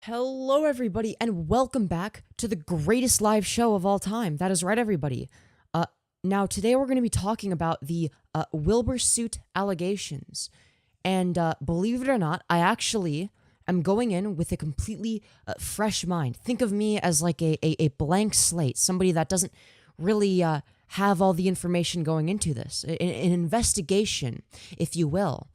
Hello, everybody, and welcome back to the greatest live show of all time. That is right, everybody. Now, today we're going to be talking about the Wilbur Soot allegations. And believe it or not, I actually am going in with a completely fresh mind. Think of me as like a blank slate, somebody that doesn't really have all the information going into this. An investigation, if you will.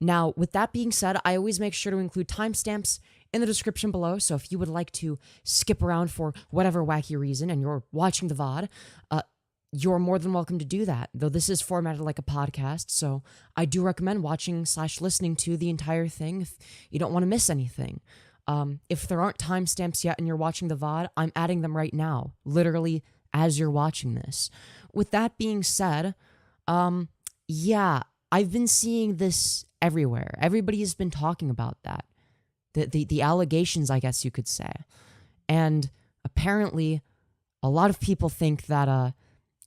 Now, with that being said, I always make sure to include timestamps in the description below, so if you would like to skip around for whatever wacky reason and you're watching the VOD, you're more than welcome to do that, though this is formatted like a podcast, so I do recommend watching/listening to the entire thing if you don't want to miss anything. If there aren't timestamps yet and you're watching the VOD, I'm adding them right now, literally as you're watching this. With that being said, yeah, I've been seeing this everywhere. Everybody has been talking about that. The allegations, I guess you could say. And apparently, a lot of people think that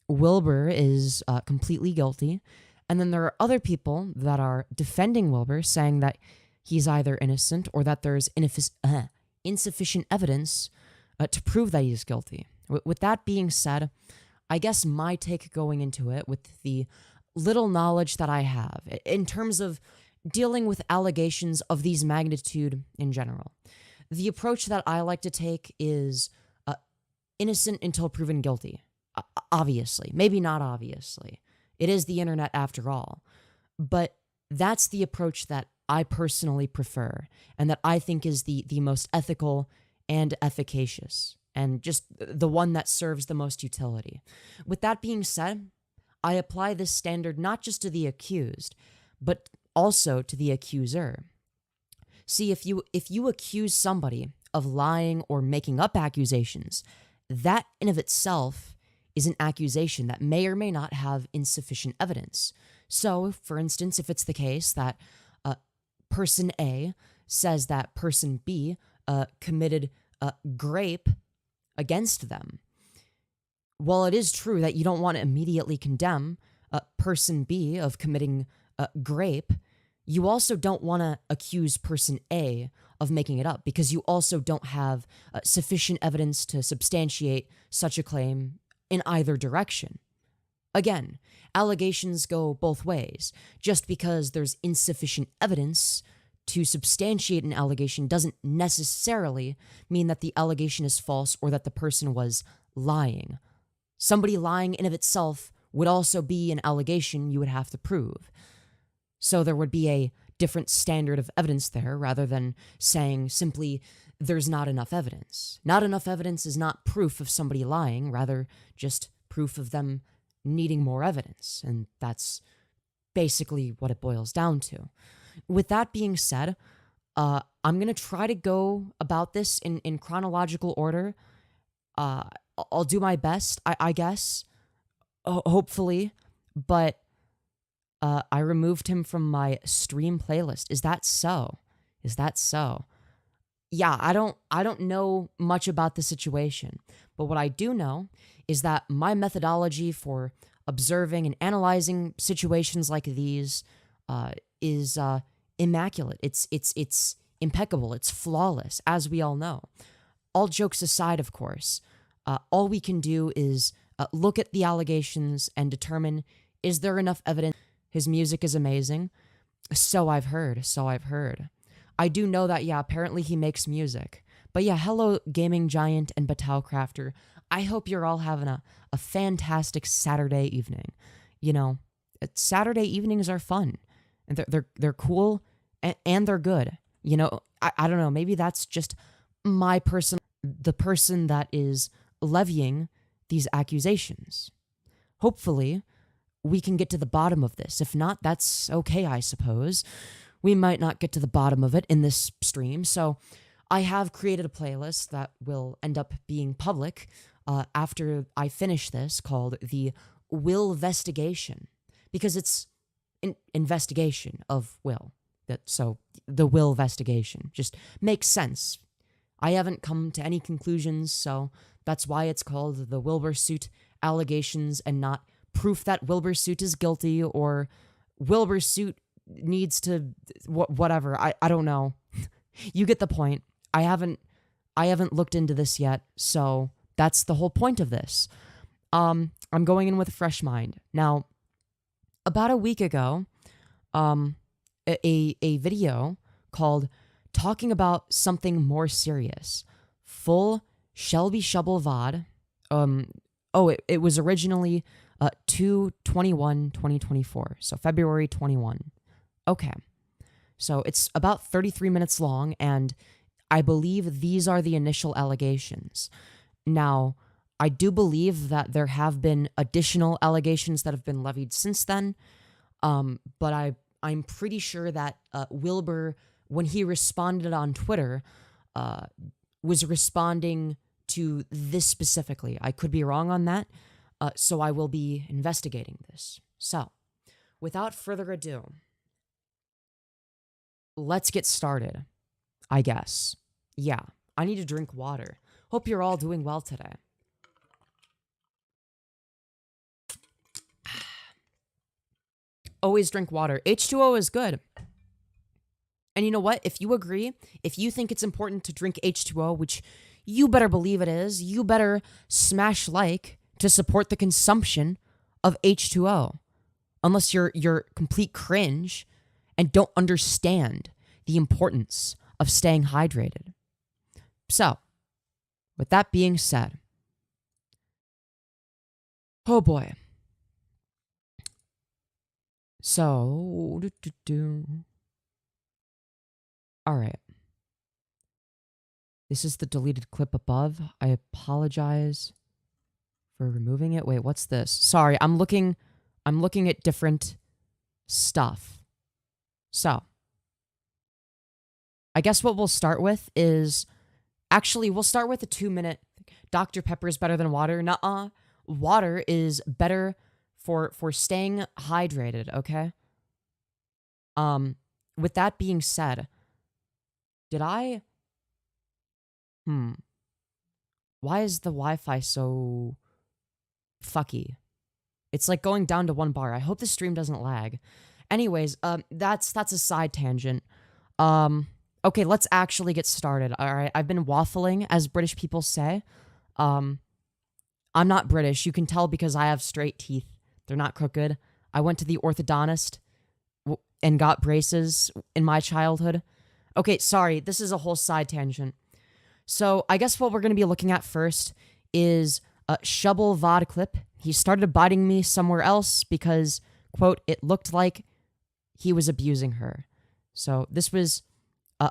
Wilbur is completely guilty. And then there are other people that are defending Wilbur, saying that he's either innocent or that there's insufficient evidence to prove that he's guilty. With that being said, I guess my take going into it, with the little knowledge that I have, in terms of dealing with allegations of these magnitude in general, the approach that I like to take is innocent until proven guilty. Obviously. Maybe not obviously. It is the internet after all. But that's the approach that I personally prefer and that I think is the most ethical and efficacious, and just the one that serves the most utility. With that being said, I apply this standard not just to the accused, but also to the accuser. See, if you accuse somebody of lying or making up accusations, that in of itself is an accusation that may or may not have insufficient evidence. So, for instance, if it's the case that person A says that person B committed grape against them, while it is true that you don't want to immediately condemn person B of committing grape, you also don't want to accuse person A of making it up, because you also don't have sufficient evidence to substantiate such a claim in either direction. Again, allegations go both ways. Just because there's insufficient evidence to substantiate an allegation doesn't necessarily mean that the allegation is false or that the person was lying. Somebody lying in of itself would also be an allegation you would have to prove. So there would be a different standard of evidence there, rather than saying simply there's not enough evidence. Not enough evidence is not proof of somebody lying, rather just proof of them needing more evidence. And that's basically what it boils down to. With that being said, I'm going to try to go about this in chronological order. I'll do my best, I guess, hopefully, but I removed him from my stream playlist. Is that so? Is that so? Yeah, I don't know much about the situation, but what I do know is that my methodology for observing and analyzing situations like these is immaculate. It's impeccable. It's flawless, as we all know. All jokes aside, of course, all we can do is look at the allegations and determine, is there enough evidence? His music is amazing. So I've heard. I do know that, yeah, apparently he makes music. But yeah, hello, Gaming Giant and Batal Crafter. I hope you're all having a fantastic Saturday evening. You know, Saturday evenings are fun. And they're cool and they're good. You know, I don't know, maybe that's just the person that is levying these accusations. Hopefully, we can get to the bottom of this. If not, that's okay, I suppose. We might not get to the bottom of it in this stream, so I have created a playlist that will end up being public after I finish this, called the Wilvestigation, because it's an investigation of Will. So the Wilvestigation just makes sense. I haven't come to any conclusions, so that's why it's called the Wilbur Soot allegations and not proof that Wilbur Soot is guilty or Wilbur Soot needs to whatever. I don't know. You get the point. I haven't I haven't looked into this yet, so that's the whole point of this. I'm going in with a fresh mind. Now, about a week ago, a video called Talking About Something More Serious, full Shelby Shubble VOD. It was originally 2/21/2024, so February 21. Okay, so it's about 33 minutes long, and I believe these are the initial allegations. Now, I do believe that there have been additional allegations that have been levied since then, but I'm pretty sure that Wilbur, when he responded on Twitter, was responding to this specifically. I could be wrong on that, so I will be investigating this. So, without further ado, let's get started, I guess. Yeah, I need to drink water. Hope you're all doing well today. Always drink water. H2O is good. And you know what? If you agree, if you think it's important to drink H2O, which you better believe it is, you better smash like to support the consumption of H2O. Unless you're complete cringe and don't understand the importance of staying hydrated. So, with that being said, oh boy. So, all right. This is the deleted clip above. I apologize for removing it. Wait, what's this? Sorry, I'm looking at different stuff. So, I guess what we'll start with is, actually, we'll start with a 2-minute Dr. Pepper is better than water. Nuh-uh. Water is better for staying hydrated, okay? With that being said, why is the Wi-Fi so fucky? It's like going down to 1 bar. I hope the stream doesn't lag. Anyways, that's a side tangent. Okay, let's actually get started. All right, I've been waffling, as British people say. I'm not British. You can tell because I have straight teeth. They're not crooked. I went to the orthodontist and got braces in my childhood. Okay, sorry, this is a whole side tangent. So I guess what we're going to be looking at first is a Shubble VOD clip. He started biting me somewhere else because, quote, it looked like he was abusing her. So this was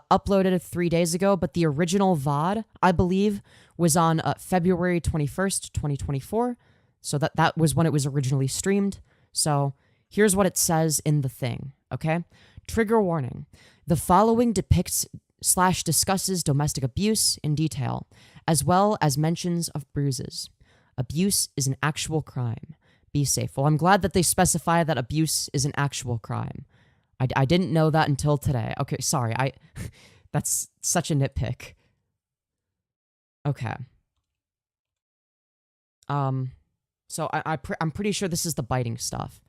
uploaded 3 days ago, but the original VOD, I believe, was on February 21st, 2024. So that was when it was originally streamed. So here's what it says in the thing, okay? Trigger warning. The following depicts / discusses domestic abuse in detail, as well as mentions of bruises. Abuse is an actual crime. Be safe. Well, I'm glad that they specify that abuse is an actual crime. I didn't know that until today. Okay, sorry. That's such a nitpick. Okay. So I'm pretty sure this is the biting stuff.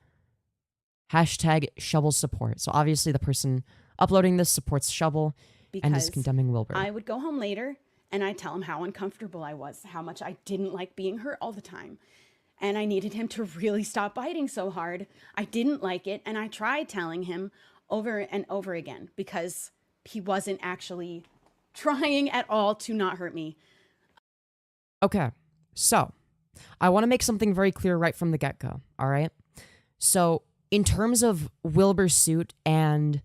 Hashtag Shubble support. So obviously the person uploading this supports Shubble and is condemning Wilbur. I would go home later and I'd tell him how uncomfortable I was, how much I didn't like being hurt all the time. And I needed him to really stop biting so hard. I didn't like it, and I tried telling him over and over again because he wasn't actually trying at all to not hurt me. Okay, so I want to make something very clear right from the get-go, all right? So in terms of Wilbur Soot and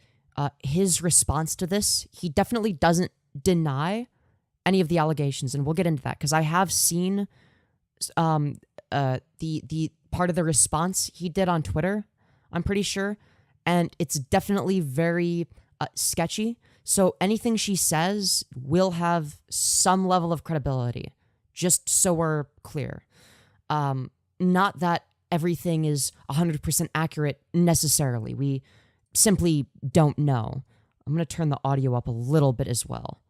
his response to this, he definitely doesn't deny any of the allegations, and we'll get into that because I have seen the part of the response he did on Twitter, I'm pretty sure, and it's definitely very sketchy. So anything she says will have some level of credibility, just so we're clear. Not that everything is 100% accurate necessarily. We simply don't know. I'm going to turn the audio up a little bit as well.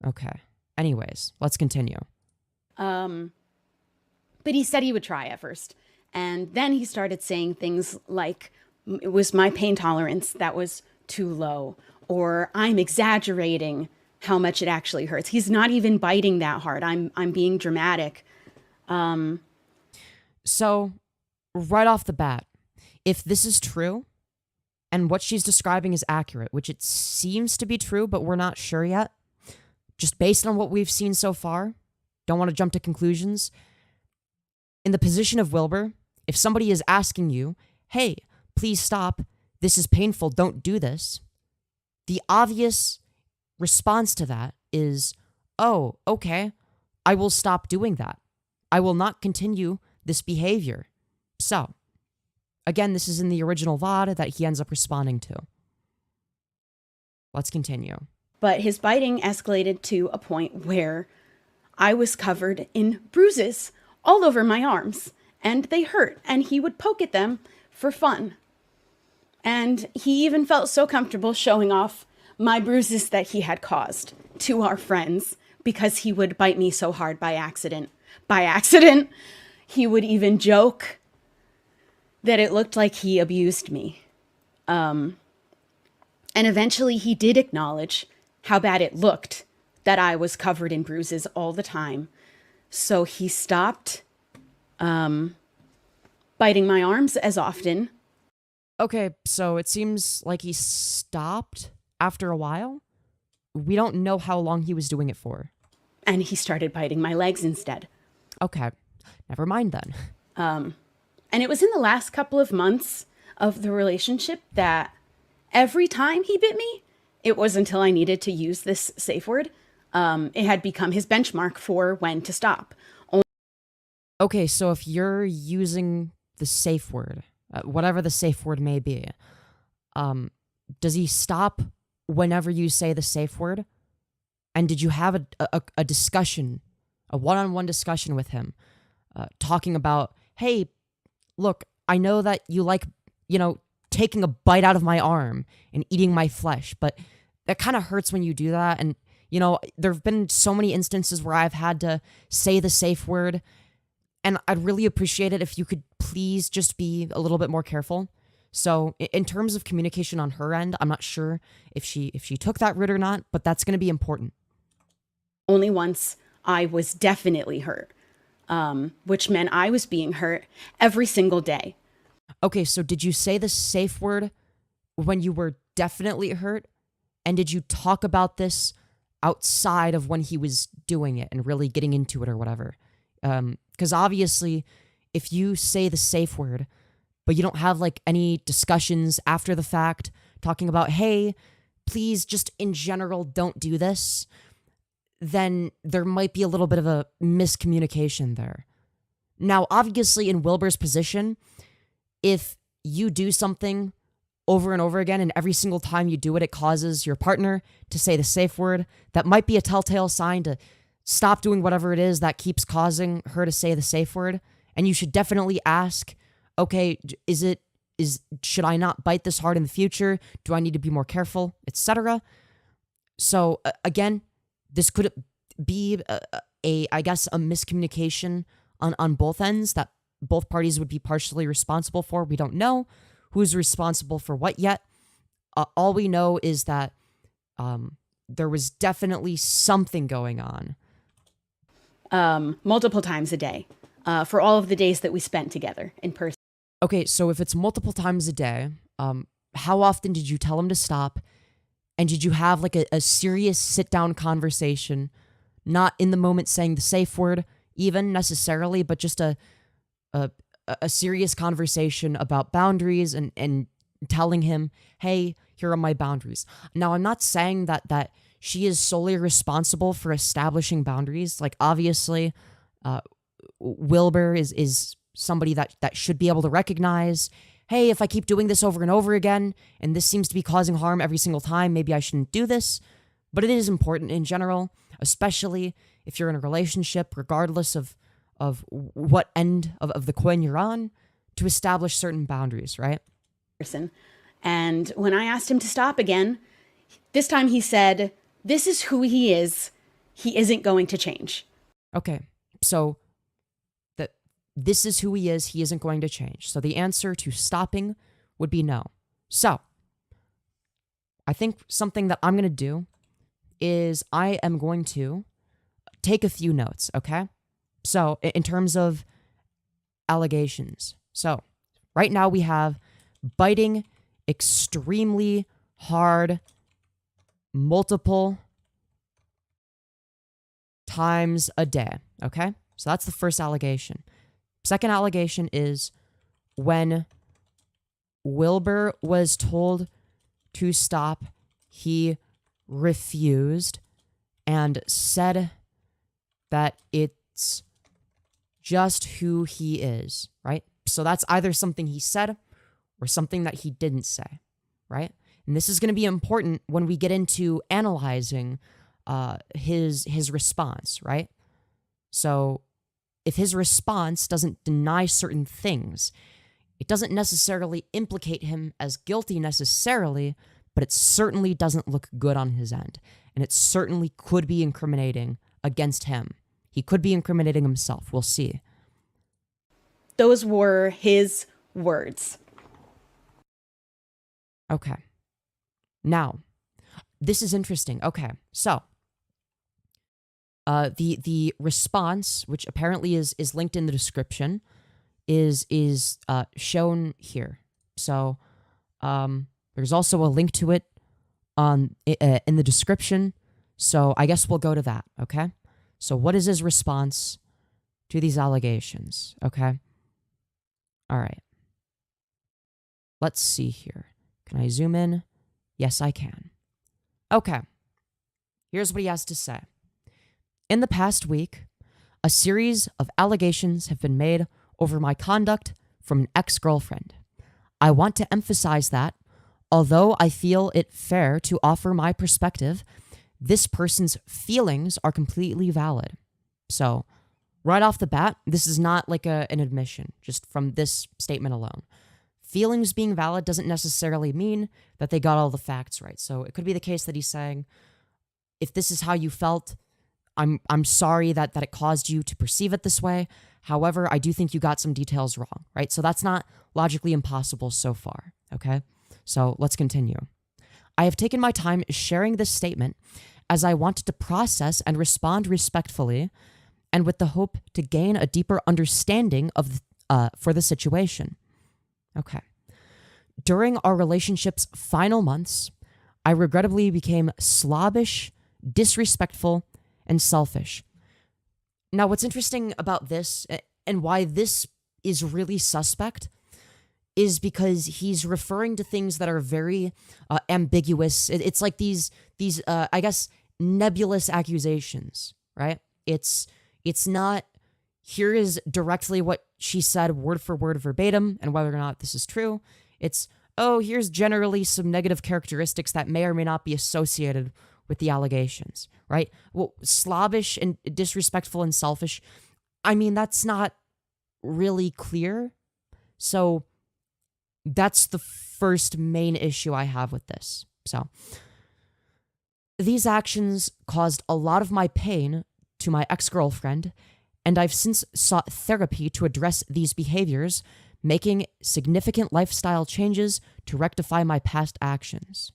Okay. Anyways, let's continue. But he said he would try at first. And then he started saying things like, it was my pain tolerance that was too low, or I'm exaggerating how much it actually hurts. He's not even biting that hard. I'm being dramatic. So, right off the bat, if this is true and what she's describing is accurate, which it seems to be true, but we're not sure yet, just based on what we've seen so far, don't want to jump to conclusions. In the position of Wilbur, if somebody is asking you, hey, please stop, this is painful, don't do this, the obvious response to that is, oh, okay, I will stop doing that. I will not continue this behavior. So, again, this is in the original VOD that he ends up responding to. Let's continue. But his biting escalated to a point where I was covered in bruises all over my arms, and they hurt, and he would poke at them for fun. And he even felt so comfortable showing off my bruises that he had caused to our friends because he would bite me so hard by accident. By accident, he would even joke that it looked like he abused me. And eventually he did acknowledge how bad it looked that I was covered in bruises all the time. So he stopped biting my arms as often. Okay, so it seems like he stopped after a while. We don't know how long he was doing it for. And he started biting my legs instead. Okay, never mind then. And it was in the last couple of months of the relationship that every time he bit me, it was until I needed to use this safe word. It had become his benchmark for when to stop. Okay, so if you're using the safe word, whatever the safe word may be, does he stop whenever you say the safe word? And did you have a discussion, a one-on-one discussion with him, talking about, hey, look, I know that you like, taking a bite out of my arm and eating my flesh, but that kind of hurts when you do that. And, there have been so many instances where I've had to say the safe word, and I'd really appreciate it if you could please just be a little bit more careful. So in terms of communication on her end, I'm not sure if she took that route or not, but that's going to be important. Only once I was definitely hurt, which meant I was being hurt every single day. Okay, so did you say the safe word when you were definitely hurt? And did you talk about this outside of when he was doing it and really getting into it or whatever? Because obviously, if you say the safe word, but you don't have like any discussions after the fact talking about, hey, please just in general don't do this, then there might be a little bit of a miscommunication there. Now, obviously, in Wilbur's position, if you do something over and over again and every single time you do it, it causes your partner to say the safe word, that might be a telltale sign to stop doing whatever it is that keeps causing her to say the safe word. And you should definitely ask, okay, should I not bite this hard in the future? Do I need to be more careful, etc.? So again, this could be I guess a miscommunication on both ends that both parties would be partially responsible for. We don't know who's responsible for what yet. All we know is that there was definitely something going on. Multiple times a day for all of the days that we spent together in person. Okay, so if it's multiple times a day, how often did you tell him to stop? And did you have like a serious sit-down conversation, not in the moment saying the safe word even necessarily, but just a serious conversation about boundaries and telling him, hey, here are my boundaries. Now, I'm not saying that she is solely responsible for establishing boundaries. Like, obviously, Wilbur is somebody that should be able to recognize, hey, if I keep doing this over and over again, and this seems to be causing harm every single time, maybe I shouldn't do this. But it is important in general, especially if you're in a relationship, regardless of what end of the coin you're on, to establish certain boundaries, right? And when I asked him to stop again, this time he said, this is who he is. He isn't going to change. Okay, so this is who he is. He isn't going to change. So the answer to stopping would be no. So I think something that I'm going to do is I am going to take a few notes, okay? So, in terms of allegations. So, right now we have biting extremely hard multiple times a day, okay? So that's the first allegation. Second allegation is when Wilbur was told to stop, he refused and said that it's just who he is, right? So that's either something he said or something that he didn't say, right? And this is going to be important when we get into analyzing his response, right? So if his response doesn't deny certain things, it doesn't necessarily implicate him as guilty necessarily, but it certainly doesn't look good on his end. And it certainly could be incriminating against him. He could be incriminating himself. We'll see. Those were his words. Okay. Now, this is interesting. Okay, so the response, which apparently is linked in the description, is shown here. So there's also a link to it in the description. So I guess we'll go to that. Okay. So what is his response to these allegations? Okay. All right. Let's see here. Can I zoom in? Yes, I can. Okay. Here's what he has to say. In the past week, a series of allegations have been made over my conduct from an ex-girlfriend. I want to emphasize that, although I feel it fair to offer my perspective, this person's feelings are completely valid. So, right off the bat, this is not like an admission, just from this statement alone. Feelings being valid doesn't necessarily mean that they got all the facts right. So it could be the case that he's saying, if this is how you felt, I'm sorry that it caused you to perceive it this way. However, I do think you got some details wrong, right? So that's not logically impossible so far, okay? So let's continue. I have taken my time sharing this statement as I wanted to process and respond respectfully and with the hope to gain a deeper understanding of for the situation. Okay. During our relationship's final months, I regrettably became slobbish, disrespectful, and selfish. Now, what's interesting about this and why this is really suspect is because he's referring to things that are very ambiguous. It's like these I guess, nebulous accusations, right? It's not, here is directly what she said word for word verbatim and whether or not this is true. It's, oh, here's generally some negative characteristics that may or may not be associated with the allegations, right? Well, slobbish and disrespectful and selfish, I mean, that's not really clear. So that's the first main issue I have with this. So these actions caused a lot of my pain to my ex-girlfriend, and I've since sought therapy to address these behaviors, making significant lifestyle changes to rectify my past actions.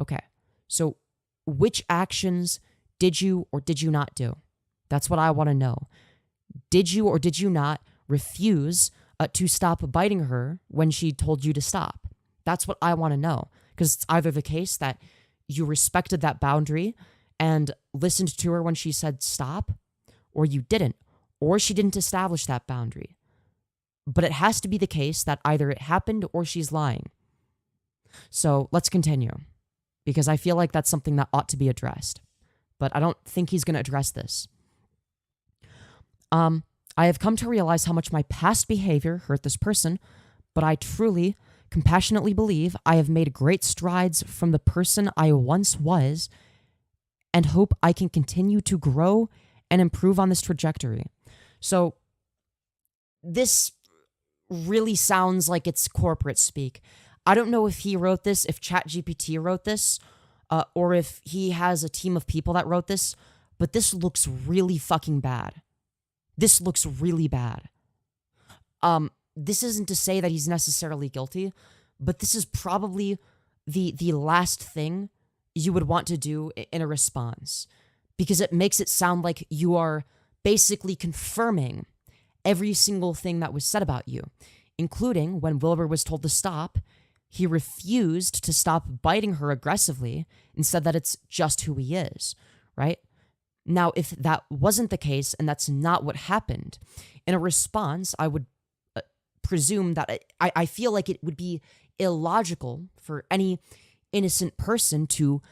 Okay, so which actions did you or did you not do? That's what I want to know. Did you or did you not refuse to stop biting her when she told you to stop? That's what I want to know, because it's either the case that you respected that boundary and listened to her when she said stop, or you didn't, or she didn't establish that boundary. But it has to be the case that either it happened or she's lying. So let's continue, because I feel like that's something that ought to be addressed. But I don't think he's going to address this. I have come to realize how much my past behavior hurt this person, but I truly, compassionately believe I have made great strides from the person I once was and hope I can continue to grow and improve on this trajectory. So this really sounds like it's corporate speak. I don't know if he wrote this, if ChatGPT wrote this, or if he has a team of people that wrote this, but this looks really fucking bad. This looks really bad. This isn't to say that he's necessarily guilty, but this is probably the last thing you would want to do in a response, because it makes it sound like you are basically confirming every single thing that was said about you, including when Wilbur was told to stop, he refused to stop biting her aggressively and said that it's just who he is, right? Now, if that wasn't the case and that's not what happened, in a response, I would presume that I feel like it would be illogical for any innocent person to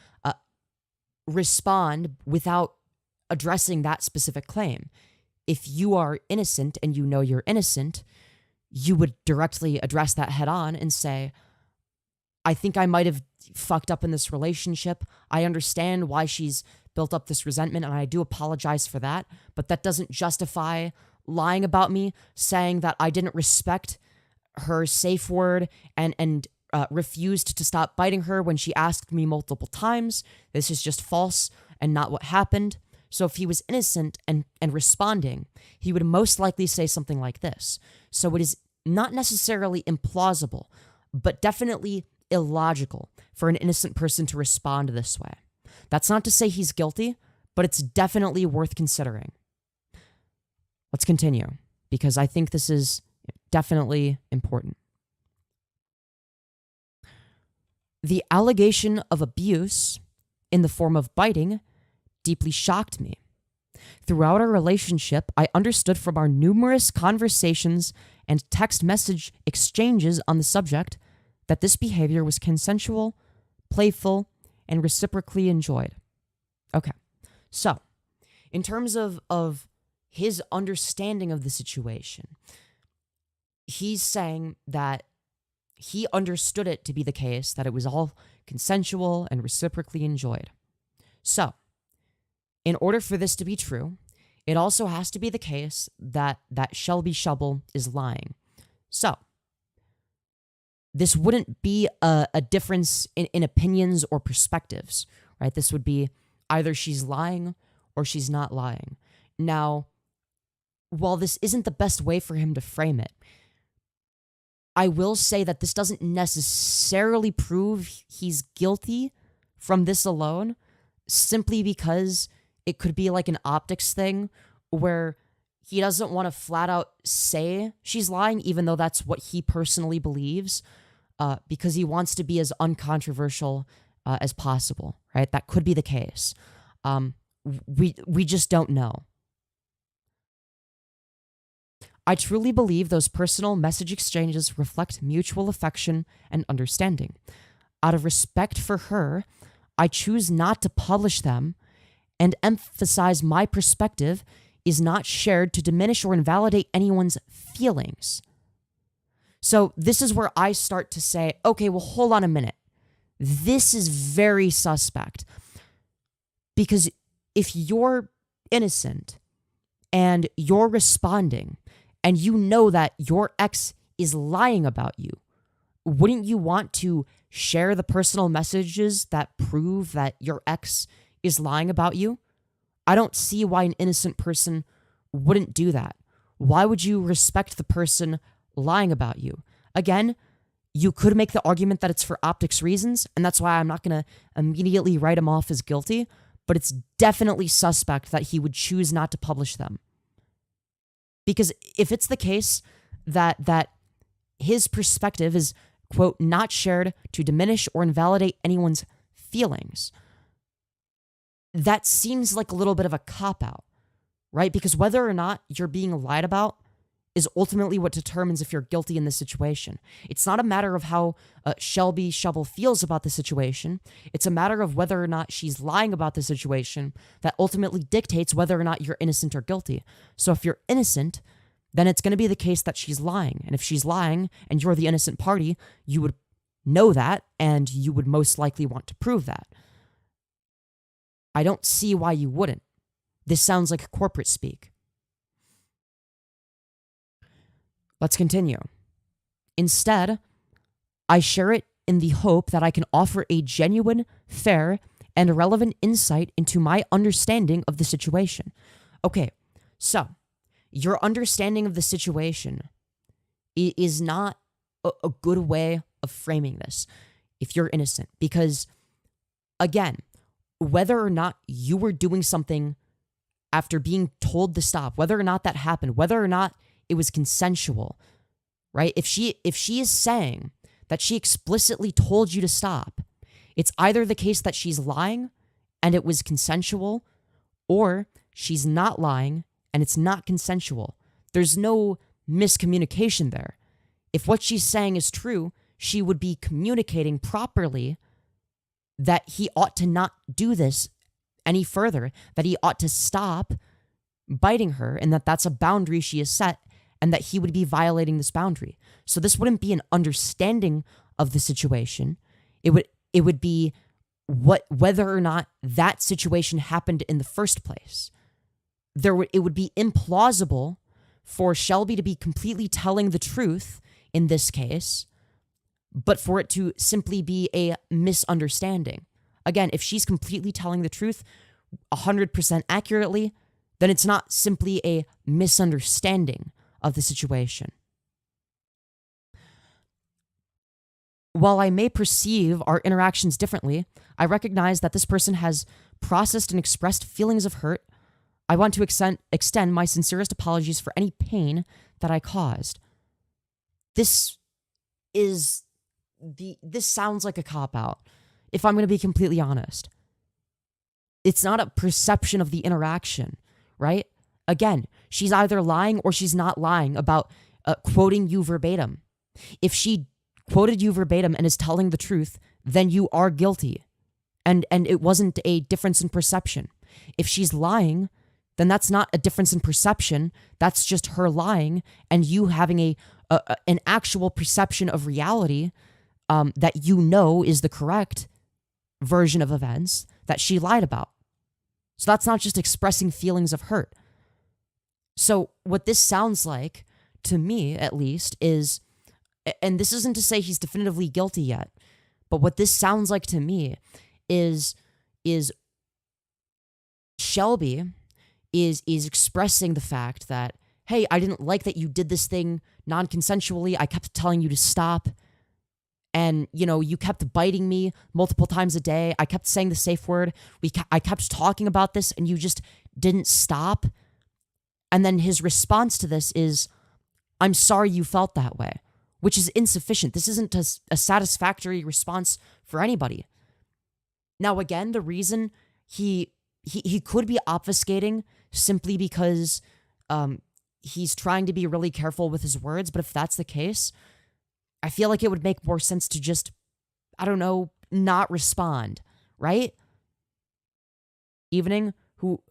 respond without addressing that specific claim. If you are innocent and you know you're innocent, you would directly address that head on and say, I think I might have fucked up in this relationship. I understand why she's built up this resentment, and I do apologize for that, but that doesn't justify lying about me, saying that I didn't respect her safe word and refused to stop biting her when she asked me multiple times. This is just false and not what happened. So if he was innocent and responding, he would most likely say something like this. So it is not necessarily implausible, but definitely illogical for an innocent person to respond this way. That's not to say he's guilty, but it's definitely worth considering. Let's continue, because I think this is definitely important. The allegation of abuse in the form of biting deeply shocked me. Throughout our relationship, I understood from our numerous conversations and text message exchanges on the subject that this behavior was consensual, playful, and reciprocally enjoyed. Okay, so in terms of his understanding of the situation, he's saying that he understood it to be the case that it was all consensual and reciprocally enjoyed. So, in order for this to be true, it also has to be the case that Shelby Shubble is lying. So, this wouldn't be a difference in opinions or perspectives, right? This would be either she's lying or she's not lying. Now, while this isn't the best way for him to frame it, I will say that this doesn't necessarily prove he's guilty from this alone, simply because it could be like an optics thing where he doesn't want to flat out say she's lying, even though that's what he personally believes, because he wants to be as uncontroversial as possible, right? That could be the case. We just don't know. I truly believe those personal message exchanges reflect mutual affection and understanding. Out of respect for her, I choose not to publish them and emphasize my perspective is not shared to diminish or invalidate anyone's feelings. So this is where I start to say, okay, well, hold on a minute. This is very suspect. Because if you're innocent and you're responding and you know that your ex is lying about you, wouldn't you want to share the personal messages that prove that your ex is lying about you? I don't see why an innocent person wouldn't do that. Why would you respect the person lying about you? Again, you could make the argument that it's for optics reasons, and that's why I'm not going to immediately write him off as guilty, but it's definitely suspect that he would choose not to publish them. Because if it's the case that his perspective is, quote, not shared to diminish or invalidate anyone's feelings, that seems like a little bit of a cop-out, right? Because whether or not you're being lied about is ultimately what determines if you're guilty in this situation. It's not a matter of how Shelby Shubble feels about the situation. It's a matter of whether or not she's lying about the situation that ultimately dictates whether or not you're innocent or guilty. So if you're innocent, then it's going to be the case that she's lying. And if she's lying and you're the innocent party, you would know that and you would most likely want to prove that. I don't see why you wouldn't. This sounds like corporate speak. Let's continue. Instead, I share it in the hope that I can offer a genuine, fair, and relevant insight into my understanding of the situation. Okay, so your understanding of the situation is not a good way of framing this if you're innocent, because again, whether or not you were doing something after being told to stop, whether or not that happened, whether or not it was consensual, right? If she is saying that she explicitly told you to stop, it's either the case that she's lying and it was consensual, or she's not lying and it's not consensual. There's no miscommunication there. If what she's saying is true, she would be communicating properly that he ought to not do this any further, that he ought to stop biting her, and that that's a boundary she has set, and that he would be violating this boundary. So this wouldn't be an understanding of the situation. It would be whether or not that situation happened in the first place. It would be implausible for Shelby to be completely telling the truth in this case, but for it to simply be a misunderstanding. Again, if she's completely telling the truth 100% accurately, then it's not simply a misunderstanding of the situation. While I may perceive our interactions differently, I recognize that this person has processed and expressed feelings of hurt. I want to extend my sincerest apologies for any pain that I caused. This sounds like a cop-out, if I'm going to be completely honest. It's not a perception of the interaction, right? Again, she's either lying or she's not lying about quoting you verbatim. If she quoted you verbatim and is telling the truth, then you are guilty. And it wasn't a difference in perception. If she's lying, then that's not a difference in perception. That's just her lying and you having an actual perception of reality that you know is the correct version of events that she lied about. So that's not just expressing feelings of hurt. So what this sounds like, to me at least, is, and this isn't to say he's definitively guilty yet, but what this sounds like to me is Shelby is expressing the fact that, hey, I didn't like that you did this thing non-consensually. I kept telling you to stop. And, you kept biting me multiple times a day. I kept saying the safe word. I kept talking about this and you just didn't stop. And then his response to this is, I'm sorry you felt that way, which is insufficient. This isn't a satisfactory response for anybody. Now, again, the reason he could be obfuscating simply because he's trying to be really careful with his words. But if that's the case, I feel like it would make more sense to just, I don't know, not respond, right? Evening, who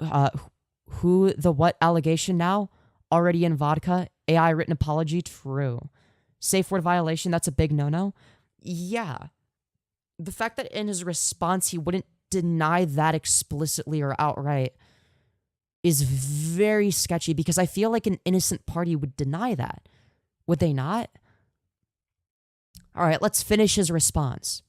the what allegation now? Already in vodka, AI written apology, true. Safe word violation, that's a big no-no. Yeah. The fact that in his response he wouldn't deny that explicitly or outright is very sketchy, because I feel like an innocent party would deny that. Would they not? All right, let's finish his response.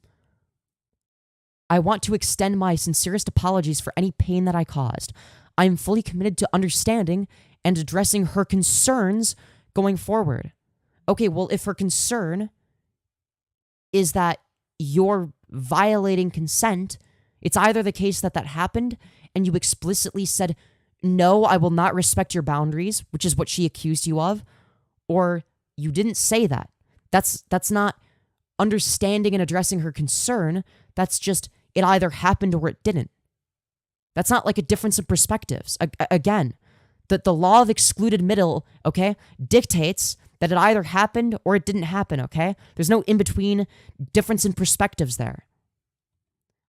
I want to extend my sincerest apologies for any pain that I caused. I am fully committed to understanding and addressing her concerns going forward. Okay, well, if her concern is that you're violating consent, it's either the case that happened and you explicitly said, no, I will not respect your boundaries, which is what she accused you of, or you didn't say that. That's not understanding and addressing her concern. That's just, it either happened or it didn't. That's not like a difference in perspectives. Again, that the law of excluded middle, okay, dictates that it either happened or it didn't happen, okay? There's no in-between difference in perspectives there.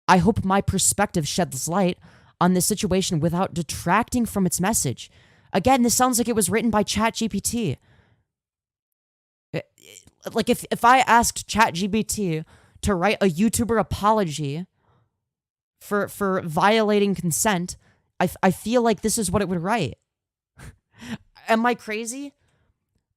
I hope my perspective sheds light on this situation without detracting from its message. Again, this sounds like it was written by ChatGPT. Like if I asked ChatGPT to write a YouTuber apology for violating consent, I feel like this is what it would write. Am I crazy?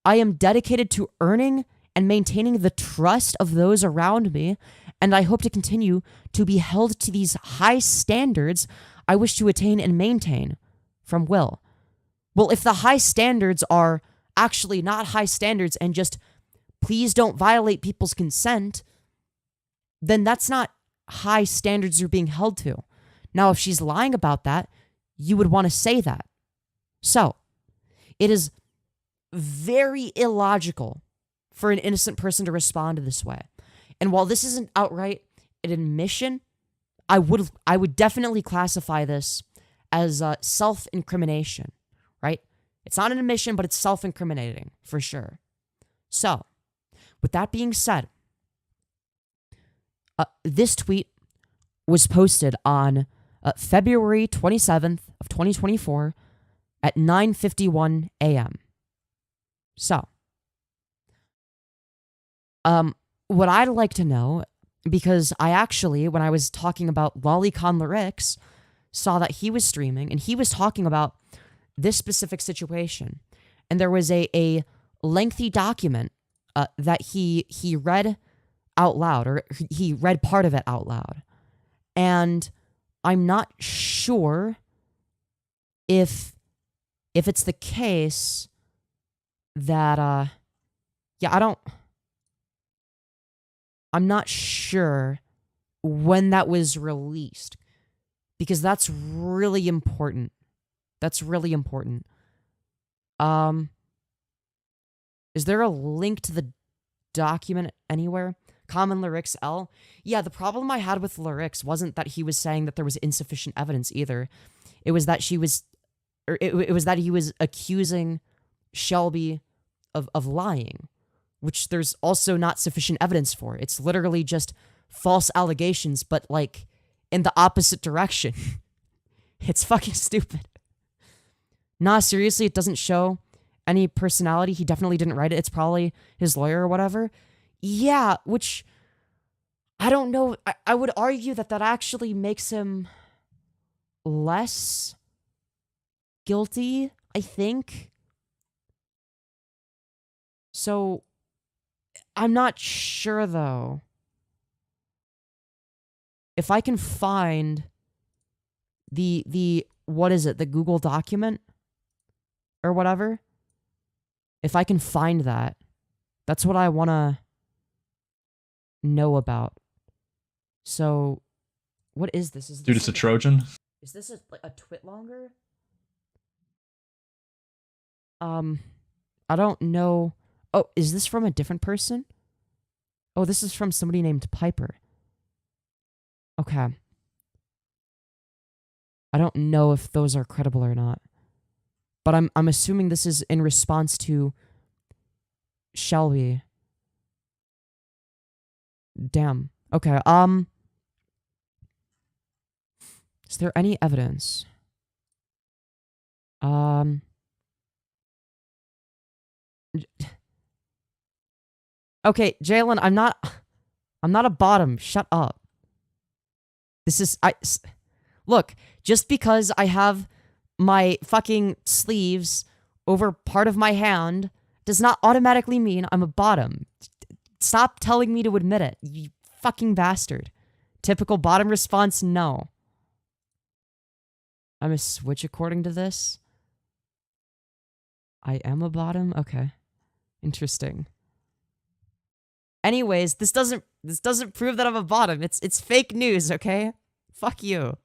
I am dedicated to earning and maintaining the trust of those around me, and I hope to continue to be held to these high standards I wish to attain and maintain. From Will. Well, if the high standards are actually not high standards and just please don't violate people's consent, then that's not high standards you're being held to. Now, if she's lying about that, you would want to say that. So, it is very illogical for an innocent person to respond this way. And while this isn't outright an admission, I would definitely classify this as self-incrimination, right? It's not an admission, but it's self-incriminating for sure. So, with that being said, this tweet was posted on February 27th of 2024 at 9:51 a.m. So, what I'd like to know, because I actually, when I was talking about Lolicon Lerix, saw that he was streaming and he was talking about this specific situation. And there was a lengthy document that he read out loud, or he read part of it out loud. And I'm not sure if it's the case that I'm not sure when that was released, because that's really important. That's really important. Is there a link to the document anywhere? Common Lerix L? Yeah, the problem I had with Lerix wasn't that he was saying that there was insufficient evidence either. It was that it was that he was accusing Shelby of lying, which there's also not sufficient evidence for. It's literally just false allegations, but like in the opposite direction. It's fucking stupid. Nah, seriously, it doesn't show any personality. He definitely didn't write it. It's probably his lawyer or whatever. Yeah, which I don't know. I would argue that actually makes him less guilty, I think. So I'm not sure though. If I can find the what is it, the Google document or whatever, if I can find that, that's what I want to know about. So, what is this? Is this Dude, it's a Trojan. Is this a twit longer? I don't know. Oh, is this from a different person? Oh, this is from somebody named Piper. Okay. I don't know if those are credible or not. But I'm assuming this is in response to Shelby. Damn. Okay, is there any evidence? Okay, Jalyn, I'm not a bottom. Shut up. Look, just because I have my fucking sleeves over part of my hand does not automatically mean I'm a bottom. Stop telling me to admit it, you fucking bastard. Typical bottom response, no. I'm a switch according to this. I am a bottom? Okay. Interesting. Anyways, this doesn't prove that I'm a bottom. It's fake news, okay? Fuck you.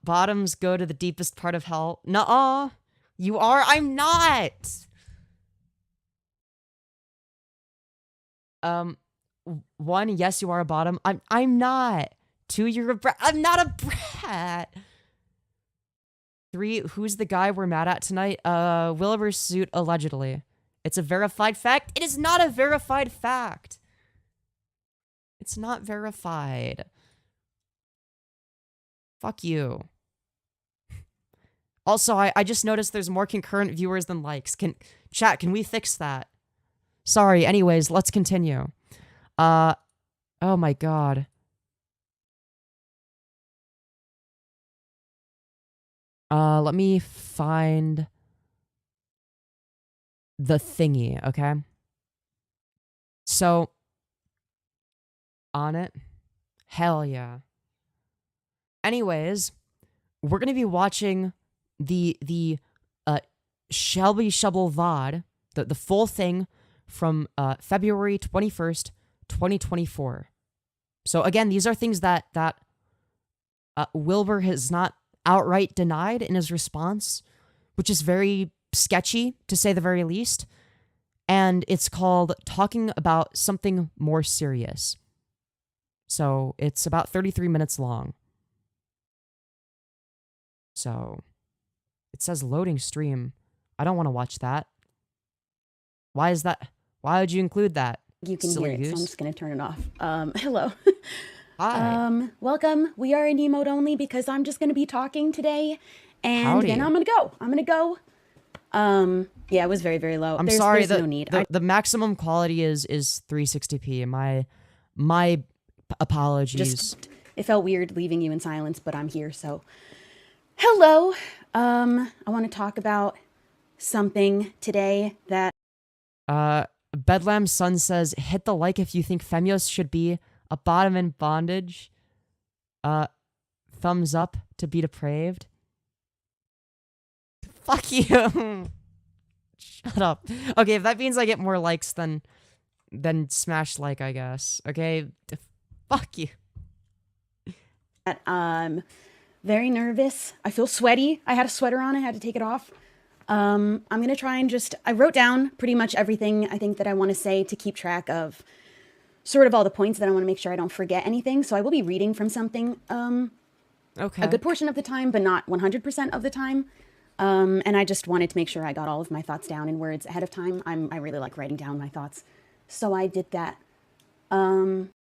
Bottoms go to the deepest part of hell. Nuh-uh. You are? I'm not! One, yes, you are a bottom. I'm not. Two, you're a brat. I'm not a brat. Three, who's the guy we're mad at tonight? Wilbur Soot, allegedly. It's a verified fact. It is not a verified fact. It's not verified. Fuck you. Also, I just noticed there's more concurrent viewers than likes. Chat, can we fix that? Sorry, anyways, let's continue. Oh my god. Let me find the thingy, okay? So, on it. Hell yeah. Anyways, we're gonna be watching the Shelby Shubble VOD, the full thing from February 21st, 2024. So again, these are things that Wilbur has not outright denied in his response, which is very sketchy, to say the very least. And it's called Talking About Something More Serious. So it's about 33 minutes long. So it says loading stream. I don't want to watch that. Why is that? Why would you include that? You can Silly hear it, so I'm goose. just going to turn it off. Hello. Hi. Welcome. We are in emote only because I'm just going to be talking today. And Howdy. then I'm going to go. Yeah, it was very, very low. I'm sorry. There's no need. The maximum quality is 360p. My apologies. It felt weird leaving you in silence, but I'm here, so. Hello. I want to talk about something today that. Bedlam's son says, hit the like if you think Femyoz should be a bottom in bondage. Thumbs up to be depraved. Fuck you. Shut up. Okay, if that means I get more likes, then smash like, I guess. Okay? Fuck you. Very nervous. I feel sweaty. I had a sweater on. I had to take it off. I'm going to try and I wrote down pretty much everything I think that I want to say to keep track of sort of all the points that I want to make sure I don't forget anything. So I will be reading from something Okay. a good portion of the time, but not 100% of the time. And I just wanted to make sure I got all of my thoughts down in words ahead of time. I really like writing down my thoughts. So I did that.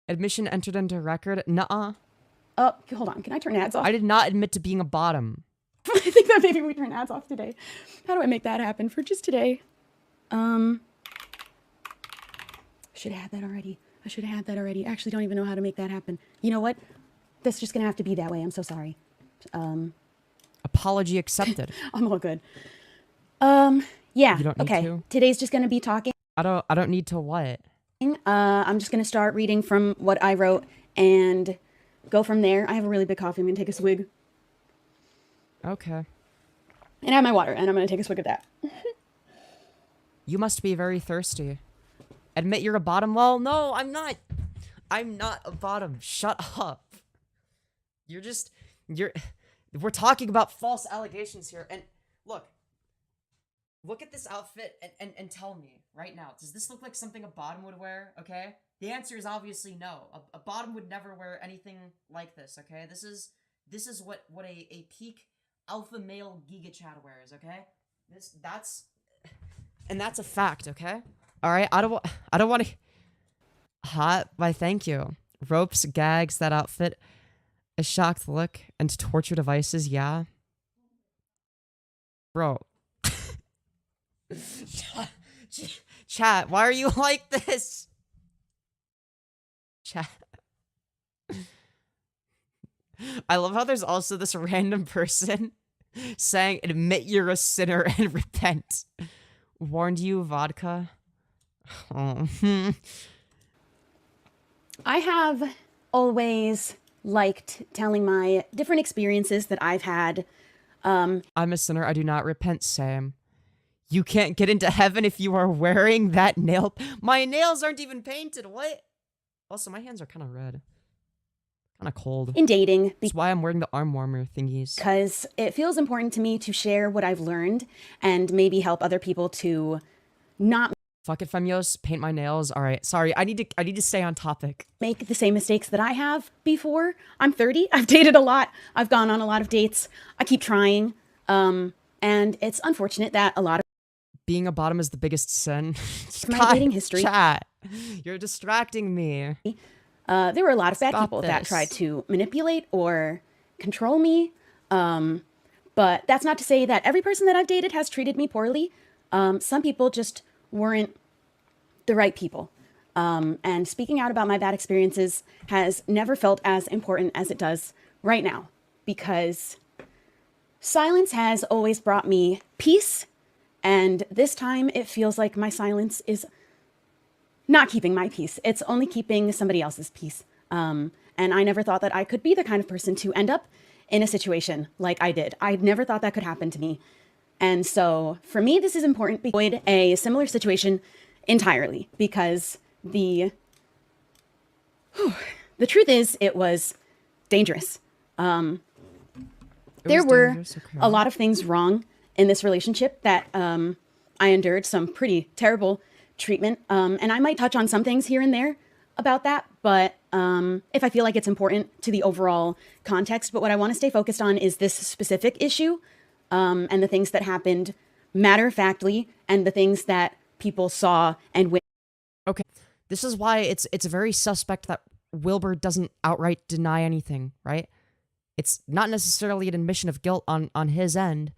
Admission entered into record? Nuh-uh. Oh, hold on. Can I turn ads off? I did not admit to being a bottom. I think that maybe we turn ads off today. How do I make that happen for just today? Should have had that already. I should have had that already. Actually, don't even know how to make that happen. You know what? That's just gonna have to be that way. I'm so sorry. Apology accepted. I'm all good. Yeah. You don't need okay. to? Today's just gonna be talking. I don't need to what? I'm just gonna start reading from what I wrote and go from there. I have a really big coffee. I'm gonna take a swig. Okay. And I have my water, and I'm gonna take a swig of that. You must be very thirsty. Admit you're a bottom? Well, no, I'm not. I'm not a bottom. Shut up. We're talking about false allegations here. And look at this outfit and tell me right now, does this look like something a bottom would wear? Okay. The answer is obviously no. A bottom would never wear anything like this. Okay. This is what a peak alpha male Giga Chad wears. Okay. That's a fact. Okay. All right. I don't want to. Hot. Why? Thank you. Ropes, gags, that outfit. A shocked look and torture devices, yeah. Bro. Chat, why are you like this? Chat. I love how there's also this random person saying, admit you're a sinner and repent. Warned you, vodka. Oh. I have always liked telling my different experiences that I've had. I'm a sinner. I do not repent, Sam. You can't get into heaven if you are wearing that nail. My nails aren't even painted. What? Also, my hands are kind of red. Kind of cold. In dating. That's why I'm wearing the arm warmer thingies. Because it feels important to me to share what I've learned and maybe help other people to not Fuck it, Femyoz. Paint my nails. All right. Sorry. I need to stay on topic. make the same mistakes that I have before. I'm 30. I've dated a lot. I've gone on a lot of dates. I keep trying. And it's unfortunate that a lot of Being a bottom is the biggest sin. my dating history. Chat. You're distracting me. There were a lot of bad Stop people that this. tried to manipulate or control me. But that's not to say that every person that I've dated has treated me poorly. Some people just weren't the right people. And speaking out about my bad experiences has never felt as important as it does right now, because silence has always brought me peace. And this time it feels like my silence is not keeping my peace. It's only keeping somebody else's peace. And I never thought that I could be the kind of person to end up in a situation like I did. I never thought that could happen to me. And so for me, this is important to avoid a similar situation entirely, because the truth is, it was dangerous. There was were dangerous, okay. a lot of things wrong in this relationship that I endured some pretty terrible treatment. And I might touch on some things here and there about that, but if I feel like it's important to the overall context. But what I want to stay focused on is this specific issue and the things that happened matter-of-factly and the things that people saw and witnessed. Okay, this is why it's very suspect that Wilbur doesn't outright deny anything, right? It's not necessarily an admission of guilt on his end,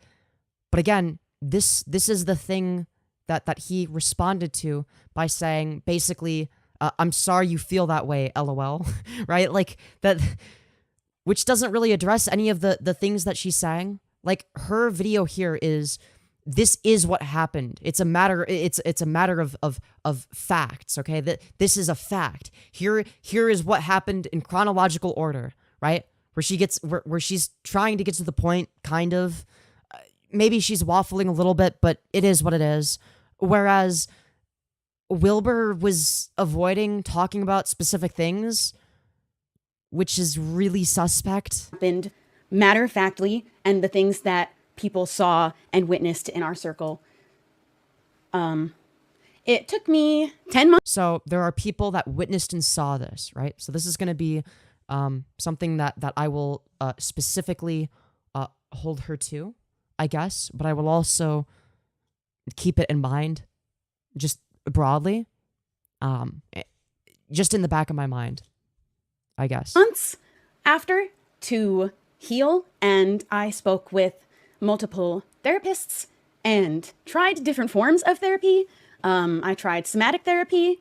but again, this is the thing that he responded to by saying basically, I'm sorry you feel that way, LOL, right? Like that, which doesn't really address any of the things that she's saying. Like her video here is, this is what happened. It's a matter. It's a matter of facts. Okay, that this is a fact. Here is what happened in chronological order, right? Where she's trying to get to the point, kind of. Maybe she's waffling a little bit, but it is what it is. Whereas Wilbur was avoiding talking about specific things, which is really suspect. Happened matter-of-factly, and the things that people saw and witnessed in our circle. It took me 10 months. So there are people that witnessed and saw this, right? So this is going to be something that I will specifically hold her to, I guess, but I will also keep it in mind, just broadly, just in the back of my mind, I guess. Months after to heal, and I spoke with multiple therapists and tried different forms of therapy. I tried somatic therapy.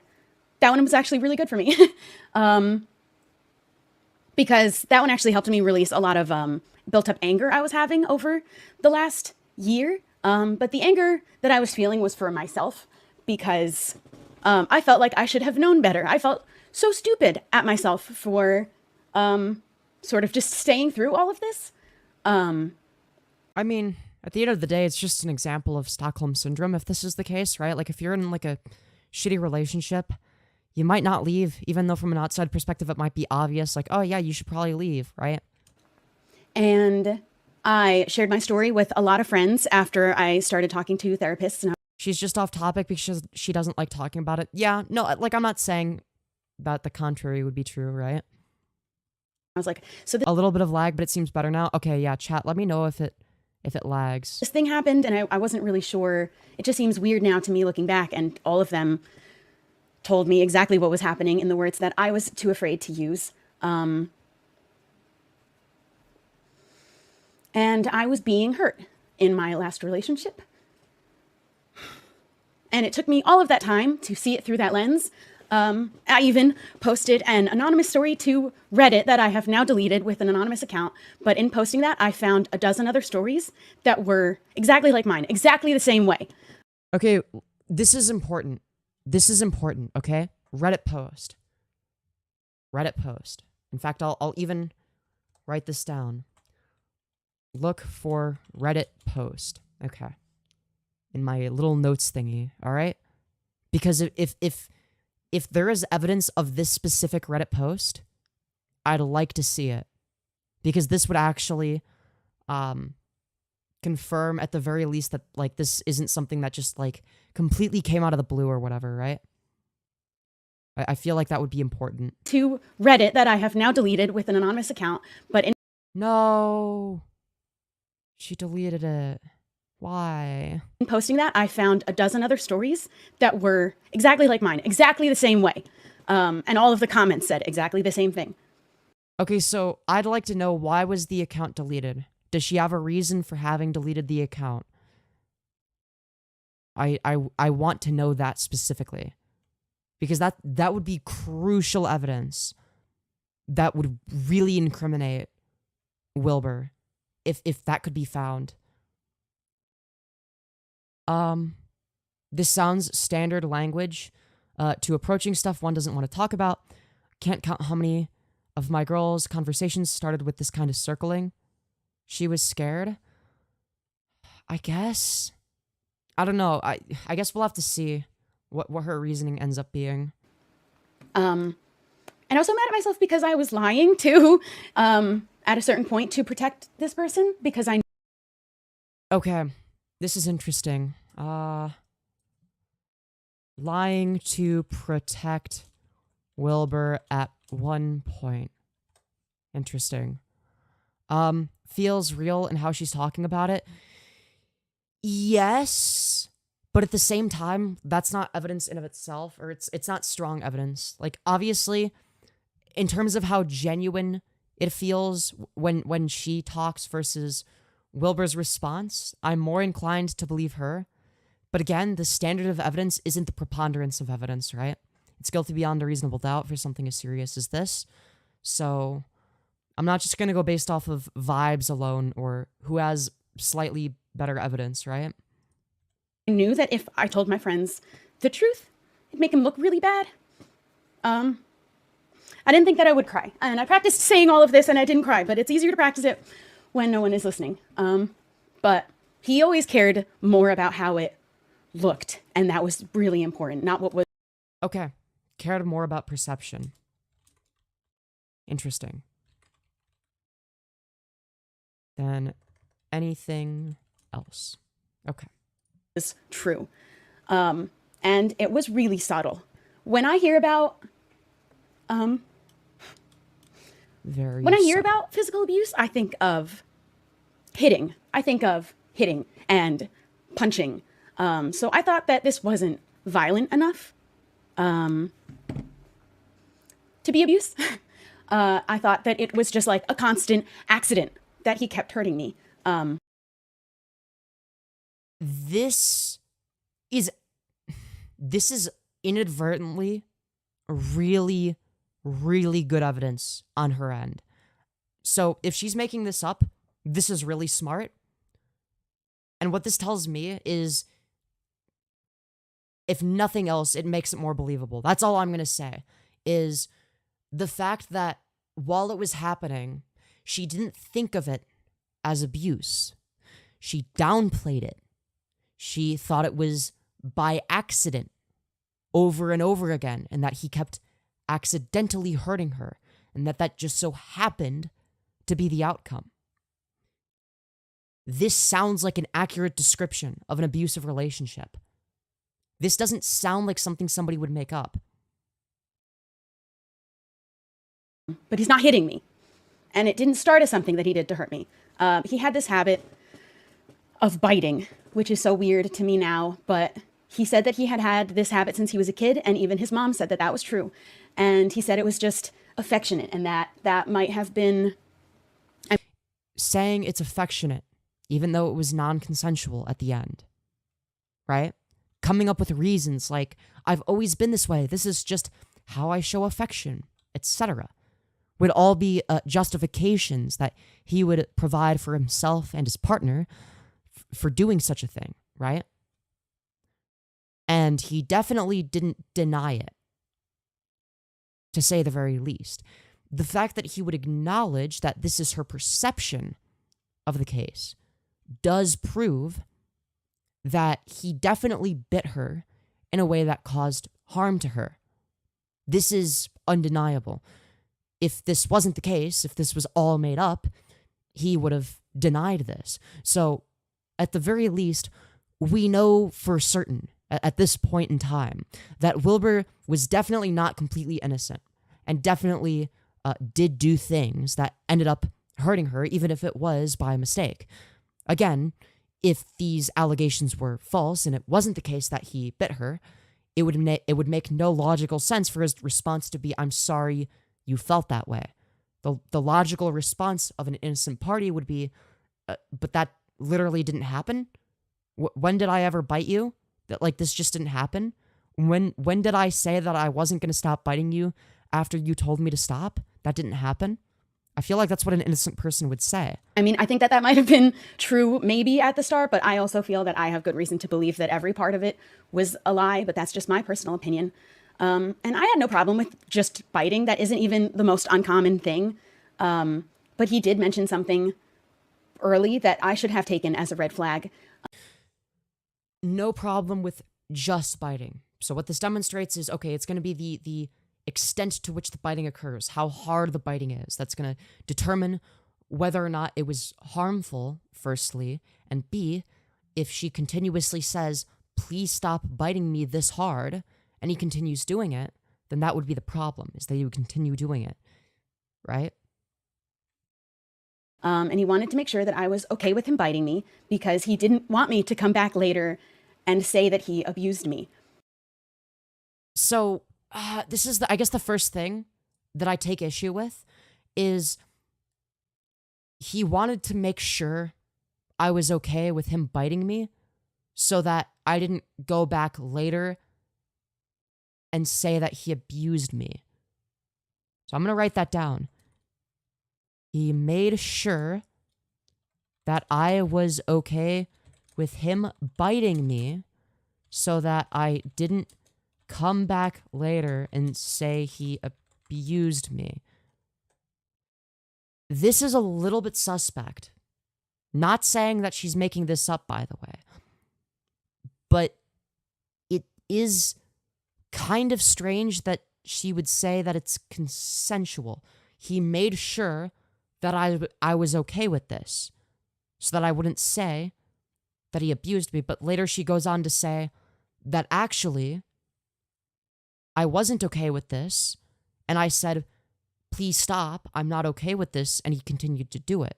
That one was actually really good for me because that one actually helped me release a lot of built up anger I was having over the last year. But the anger that I was feeling was for myself because I felt like I should have known better. I felt so stupid at myself for sort of just staying through all of this. I mean, at the end of the day, it's just an example of Stockholm Syndrome, if this is the case, right? Like, if you're in, like, a shitty relationship, you might not leave, even though from an outside perspective, it might be obvious, like, oh, yeah, you should probably leave, right? And I shared my story with a lot of friends after I started talking to therapists. And she's just off topic because she doesn't like talking about it. Yeah, no, like, I'm not saying that the contrary would be true, right? I was like, so a little bit of lag, but it seems better now. Okay, yeah, chat, let me know if it lags. This thing happened, and I wasn't really sure. It just seems weird now to me looking back, and all of them told me exactly what was happening in the words that I was too afraid to use. And I was being hurt in my last relationship. And it took me all of that time to see it through that lens. I even posted an anonymous story to Reddit that I have now deleted with an anonymous account. But in posting that, I found a dozen other stories that were exactly like mine, exactly the same way. Okay, this is important. This is important, okay? Reddit post. Reddit post. In fact, I'll even write this down. Look for Reddit post. Okay. In my little notes thingy, all right? Because if there is evidence of this specific Reddit post, I'd like to see it. Because this would actually confirm at the very least that, like, this isn't something that just, like, completely came out of the blue or whatever, right? I feel like that would be important. To Reddit that I have now deleted with an anonymous account, but in... No. She deleted it. Why? In posting that, I found a dozen other stories that were exactly like mine, exactly the same way. And all of the comments said exactly the same thing. Okay, so I'd like to know, why was the account deleted? Does she have a reason for having deleted the account? I want to know that specifically. Because that would be crucial evidence that would really incriminate Wilbur if that could be found. This sounds standard language to approaching stuff one doesn't want to talk about. Can't count how many of my girls' conversations started with this kind of circling. She was scared. I guess. I don't know. I guess we'll have to see what her reasoning ends up being. And And also mad at myself because I was lying too, at a certain point to protect this person because I. Okay, this is interesting. Lying to protect Wilbur at one point. Interesting. Feels real in how she's talking about it. Yes, but at the same time, that's not evidence in of itself, or it's not strong evidence. Like, obviously, in terms of how genuine it feels when she talks versus Wilbur's response, I'm more inclined to believe her. But again, the standard of evidence isn't the preponderance of evidence, right? It's guilty beyond a reasonable doubt for something as serious as this. So I'm not just going to go based off of vibes alone or who has slightly better evidence, right? I knew that if I told my friends the truth, it'd make them look really bad. I didn't think that I would cry. And I practiced saying all of this and I didn't cry, but it's easier to practice it when no one is listening. But he always cared more about how it looked, and that was really important, not what was. Okay. Cared more about perception. Interesting. Than anything else. Okay. Was true. And it was really subtle. When I hear about about physical abuse, I think of hitting. I think of hitting and punching. So I thought that this wasn't violent enough to be abuse. I thought that it was just like a constant accident that he kept hurting me. This is inadvertently really, really good evidence on her end. So if she's making this up, this is really smart. And what this tells me is, if nothing else, it makes it more believable. That's all I'm going to say, is the fact that while it was happening, she didn't think of it as abuse. She downplayed it. She thought it was by accident over and over again, and that he kept accidentally hurting her, and that just so happened to be the outcome. This sounds like an accurate description of an abusive relationship. This doesn't sound like something somebody would make up. But he's not hitting me. And it didn't start as something that he did to hurt me. He had this habit of biting, which is so weird to me now, but he said that he had had this habit since he was a kid, and even his mom said that that was true. And he said it was just affectionate, and that might have been... Saying it's affectionate, even though it was non-consensual at the end, right? Coming up with reasons like, I've always been this way, this is just how I show affection, etc., would all be justifications that he would provide for himself and his partner for doing such a thing, right? And he definitely didn't deny it, to say the very least. The fact that he would acknowledge that this is her perception of the case does prove that he definitely bit her in a way that caused harm to her. This is undeniable. If this wasn't the case, if this was all made up, he would have denied this. So, at the very least, we know for certain, at this point in time, that Wilbur was definitely not completely innocent, and definitely did do things that ended up hurting her, even if it was by mistake. Again, if these allegations were false and it wasn't the case that he bit her, it would make no logical sense for his response to be, "I'm sorry you felt that way." The logical response of an innocent party would be, but that literally didn't happen? When did I ever bite you? That, like, this just didn't happen? When did I say that I wasn't going to stop biting you after you told me to stop? That didn't happen? I feel like that's what an innocent person would say. I mean, I think that might have been true maybe at the start, but I also feel that I have good reason to believe that every part of it was a lie, but that's just my personal opinion. And I had no problem with just biting. That isn't even the most uncommon thing. But he did mention something early that I should have taken as a red flag. No problem with just biting. So what this demonstrates is, okay, it's going to be the extent to which the biting occurs, how hard the biting is. That's going to determine whether or not it was harmful, firstly, and B, if she continuously says, please stop biting me this hard, and he continues doing it, then that would be the problem, is that he would continue doing it, right? And he wanted to make sure that I was okay with him biting me because he didn't want me to come back later and say that he abused me. So this is, I guess, the first thing that I take issue with is he wanted to make sure I was okay with him biting me so that I didn't go back later and say that he abused me. So I'm going to write that down. He made sure that I was okay with him biting me so that I didn't come back later and say he abused me. This is a little bit suspect. Not saying that she's making this up, by the way. But it is kind of strange that she would say that it's consensual. He made sure that I was okay with this so that I wouldn't say that he abused me. But later she goes on to say that actually I wasn't okay with this. And I said, please stop. I'm not okay with this. And he continued to do it.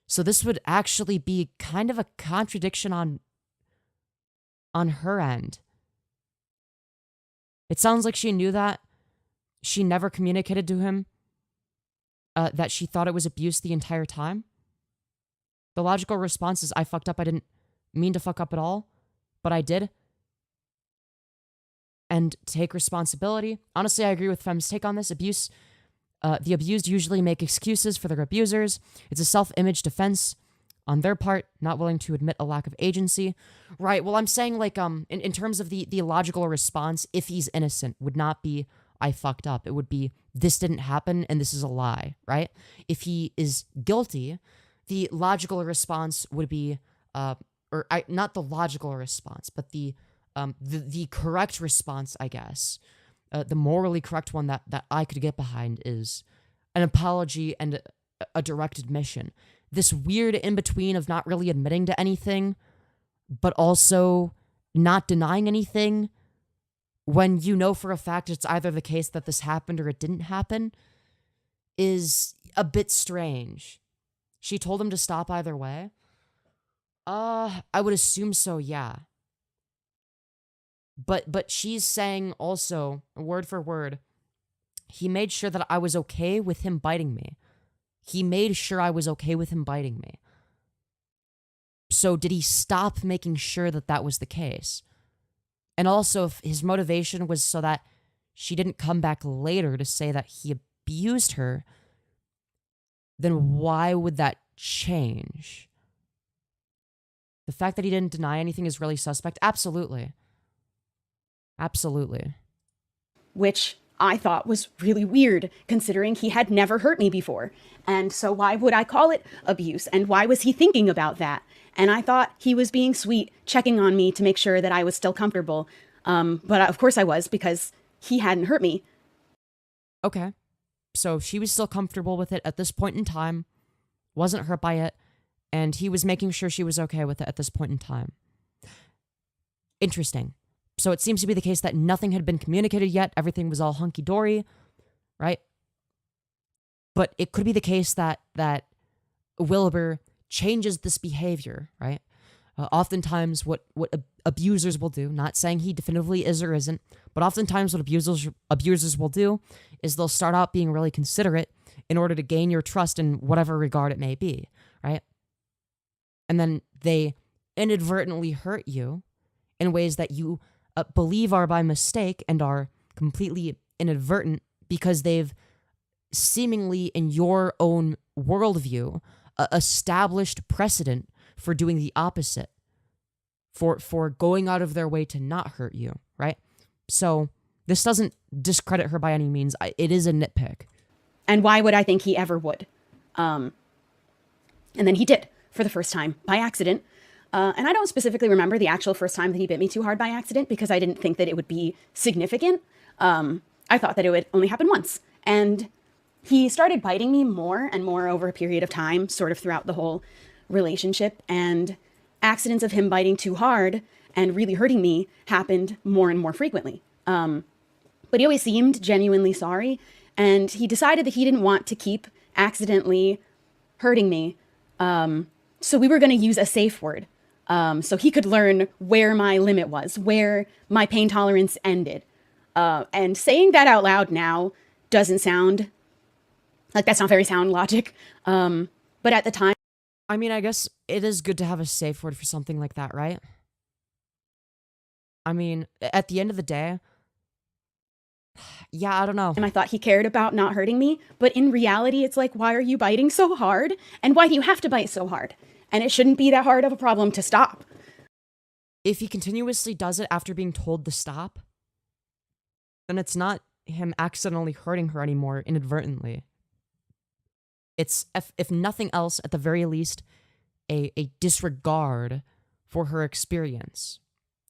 So this would actually be kind of a contradiction on her end. It sounds like she knew that. She never communicated to him that she thought it was abuse the entire time. The logical response is, I fucked up. I didn't mean to fuck up at all, but I did. And take responsibility. Honestly, I agree with Fem's take on this. Abuse. The abused usually make excuses for their abusers. It's a self-image defense on their part, not willing to admit a lack of agency. Right, well, I'm saying, like, in terms of the logical response, if he's innocent, would not be, I fucked up. It would be, this didn't happen and this is a lie, right? If he is guilty, the logical response would be, not the logical response, but the correct response, I guess, the morally correct one that I could get behind is an apology and a direct admission. This weird in-between of not really admitting to anything, but also not denying anything when you know for a fact it's either the case that this happened or it didn't happen is a bit strange. She told him to stop either way. I would assume so, yeah. But she's saying also, word for word, he made sure that I was okay with him biting me. He made sure I was okay with him biting me. So did he stop making sure that that was the case? And also, if his motivation was so that she didn't come back later to say that he abused her, then why would that change? The fact that he didn't deny anything is really suspect? Absolutely. Absolutely. Which I thought was really weird, considering he had never hurt me before. And so why would I call it abuse? And why was he thinking about that? And I thought he was being sweet, checking on me to make sure that I was still comfortable. But of course I was, because he hadn't hurt me. Okay. So she was still comfortable with it at this point in time, wasn't hurt by it, and he was making sure she was okay with it at this point in time. Interesting. So it seems to be the case that nothing had been communicated yet. Everything was all hunky-dory, right? But it could be the case that Wilbur changes this behavior, right? Oftentimes what abusers will do, not saying he definitively is or isn't, but oftentimes what abusers will do is they'll start out being really considerate in order to gain your trust in whatever regard it may be, right? And then they inadvertently hurt you in ways that you believe are by mistake and are completely inadvertent because they've seemingly, in your own worldview, established precedent for doing the opposite, for going out of their way to not hurt you, right? So this doesn't discredit her by any means. It is a nitpick. And why would I think he ever would? And then he did, for the first time, by accident. And I don't specifically remember the actual first time that he bit me too hard by accident because I didn't think that it would be significant. I thought that it would only happen once. And he started biting me more and more over a period of time, sort of throughout the whole relationship. And accidents of him biting too hard and really hurting me happened more and more frequently. But he always seemed genuinely sorry. And he decided that he didn't want to keep accidentally hurting me. So we were going to use a safe word. So he could learn where my limit was, where my pain tolerance ended. And saying that out loud now doesn't sound like that's not very sound logic. But at the time, I mean, I guess it is good to have a safe word for something like that, right? I mean, at the end of the day, yeah, I don't know. I thought he cared about not hurting me. But in reality, it's like, why are you biting so hard? And why do you have to bite so hard? And it shouldn't be that hard of a problem to stop. If he continuously does it after being told to stop, then it's not him accidentally hurting her anymore inadvertently. It's, if nothing else, at the very least, a disregard for her experience,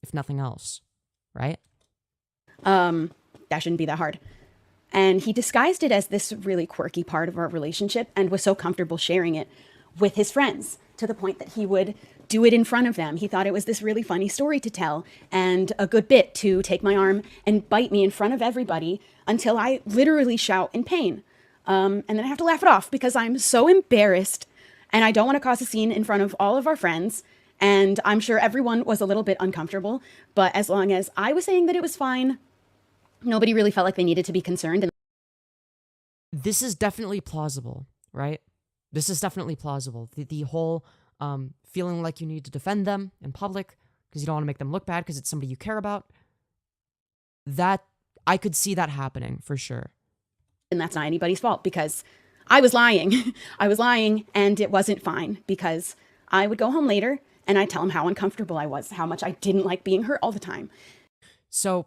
if nothing else, right? That shouldn't be that hard. And he disguised it as this really quirky part of our relationship and was so comfortable sharing it with his friends to the point that he would do it in front of them. He thought it was this really funny story to tell and a good bit to take my arm and bite me in front of everybody until I literally shout in pain. And then I have to laugh it off because I'm so embarrassed and I don't want to cause a scene in front of all of our friends. And I'm sure everyone was a little bit uncomfortable, but as long as I was saying that it was fine, nobody really felt like they needed to be concerned. And this is definitely plausible, right? This is definitely plausible. The whole feeling like you need to defend them in public because you don't want to make them look bad because it's somebody you care about. That, I could see that happening for sure. And that's not anybody's fault because I was lying. I was lying and it wasn't fine because I would go home later and I'd tell him how uncomfortable I was, how much I didn't like being hurt all the time. So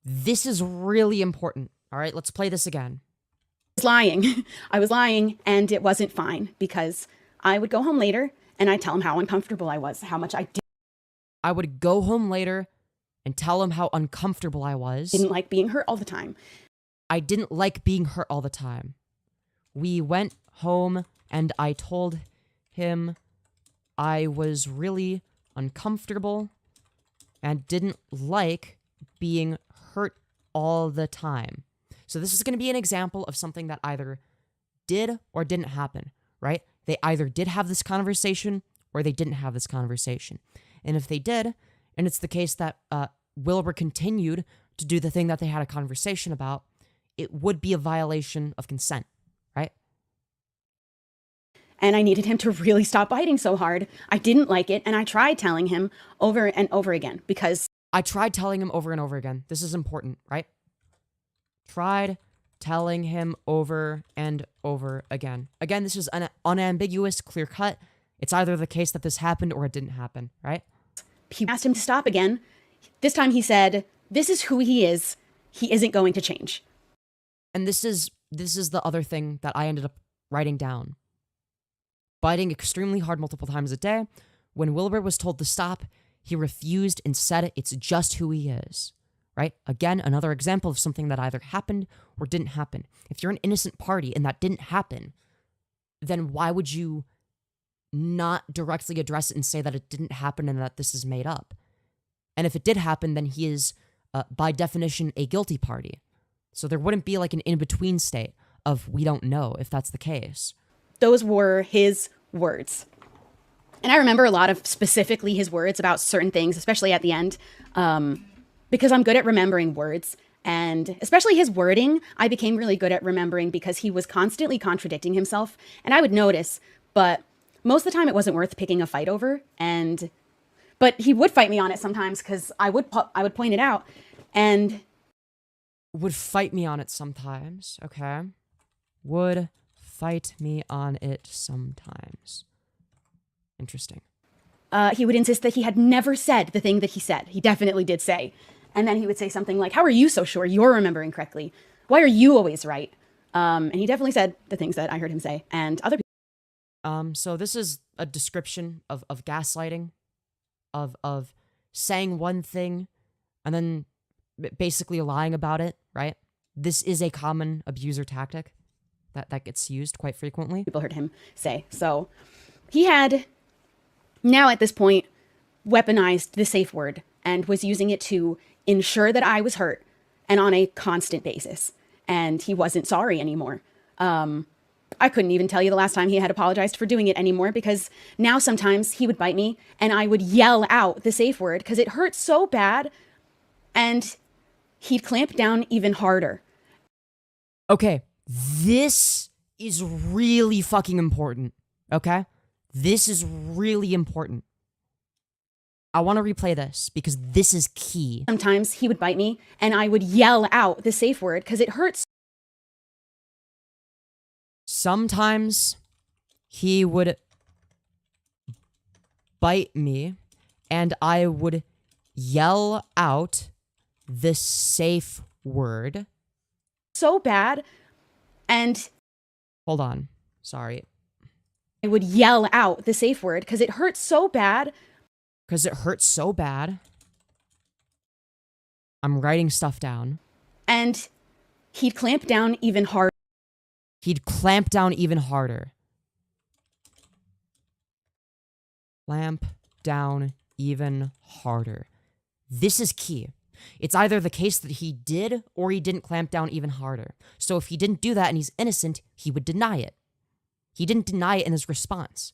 this is really important. All right, let's play this again. I was lying. I was lying and it wasn't fine because I would go home later and I'd tell him how uncomfortable I was, how much I I would go home later and tell him how uncomfortable I was. didn't like being hurt all the time. I didn't like being hurt all the time. We went home and I told him I was really uncomfortable and didn't like being hurt all the time. So this is going to be an example of something that either did or didn't happen, right? They either did have this conversation or they didn't have this conversation. And if they did, and it's the case that Wilbur continued to do the thing that they had a conversation about, it would be a violation of consent, right? And I needed him to really stop biting so hard. I didn't like it, and I tried telling him over and over again because I tried telling him over and over again. This is important, right? Tried telling him over and over again. Again, this is an unambiguous, clear cut. It's either the case that this happened or it didn't happen, right? he asked him to stop again. This time he said, "This is who he is. He isn't going to change." And this is the other thing that I ended up writing down. Biting extremely hard multiple times a day. When Wilbur was told to stop, he refused and said it's just who he is. Right? Again, another example of something that either happened or didn't happen. If you're an innocent party and that didn't happen, then why would you not directly address it and say that it didn't happen and that this is made up? And if it did happen, then he is, by definition, a guilty party. So there wouldn't be like an in-between state of we don't know if that's the case. Those were his words. And I remember a lot of specifically his words about certain things, especially at the end, because I'm good at remembering words. And especially his wording, I became really good at remembering because he was constantly contradicting himself. And I would notice, but most of the time it wasn't worth picking a fight over. But he would fight me on it sometimes because I would point it out. And would fight me on it sometimes, okay? Would fight me on it sometimes. Interesting. He would insist that he had never said the thing that he said. He definitely did say. And then he would say something like, "How are you so sure you're remembering correctly? Why are you always right?" And he definitely said the things that I heard him say. And other people. So this is a description of gaslighting, of saying one thing and then basically lying about it, right? this is a common abuser tactic that gets used quite frequently. People heard him say. So he had now at this point weaponized the safe word and was using it to ensure that I was hurt and on a constant basis. And he wasn't sorry anymore. I couldn't even tell you the last time he had apologized for doing it anymore, because now sometimes he would bite me and I would yell out the safe word because it hurt so bad, and he'd clamp down even harder. Okay, this is really fucking important, okay? This is really important. I want to replay this because this is key. Sometimes he would bite me and I would yell out the safe word because it hurts. Sometimes he would bite me and I would yell out the safe word. So bad. And hold on. Sorry. I would yell out the safe word because it hurts so bad. Because it hurts so bad. I'm writing stuff down. And he'd clamp down even harder. He'd clamp down even harder. Clamp down even harder. This is key. It's either the case that he did or he didn't clamp down even harder. So if he didn't do that and he's innocent, he would deny it. He didn't deny it in his response.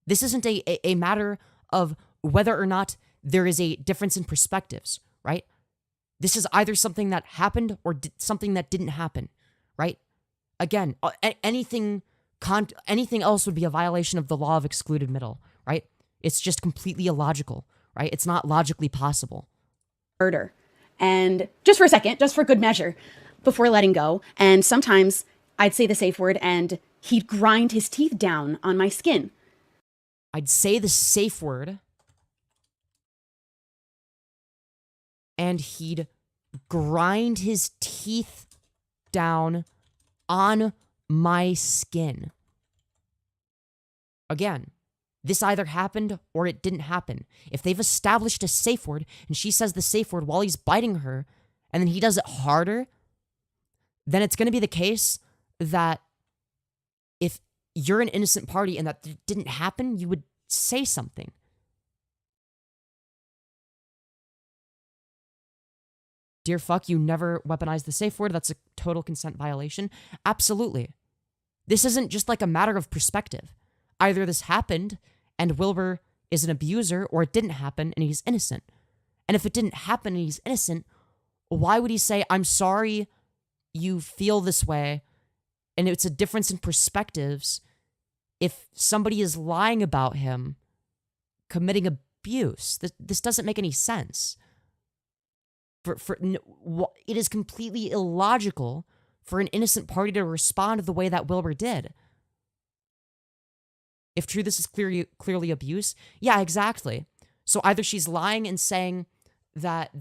This isn't a matter of whether or not there is a difference in perspectives, right? This is either something that happened or something that didn't happen, right? Again, anything else would be a violation of the law of excluded middle, right? It's just completely illogical, right? It's not logically possible. Murder. And just for a second, just for good measure, before letting go, and sometimes I'd say the safe word and he'd grind his teeth down on my skin. I'd say the safe word and he'd grind his teeth down on my skin. Again, this either happened or it didn't happen. If they've established a safe word and she says the safe word while he's biting her and then he does it harder, then it's going to be the case that if you're an innocent party and that didn't happen, you would say something. Dear fuck, you never weaponized the safe word. That's a total consent violation. Absolutely. This isn't just like a matter of perspective. Either this happened and Wilbur is an abuser, or it didn't happen and he's innocent. And if it didn't happen and he's innocent, why would he say, I'm sorry you feel this way? And it's a difference in perspectives if somebody is lying about him committing abuse. This doesn't make any sense. It is completely illogical for an innocent party to respond the way that Wilbur did. If true, this is clearly abuse. Yeah, exactly. So either she's lying and saying that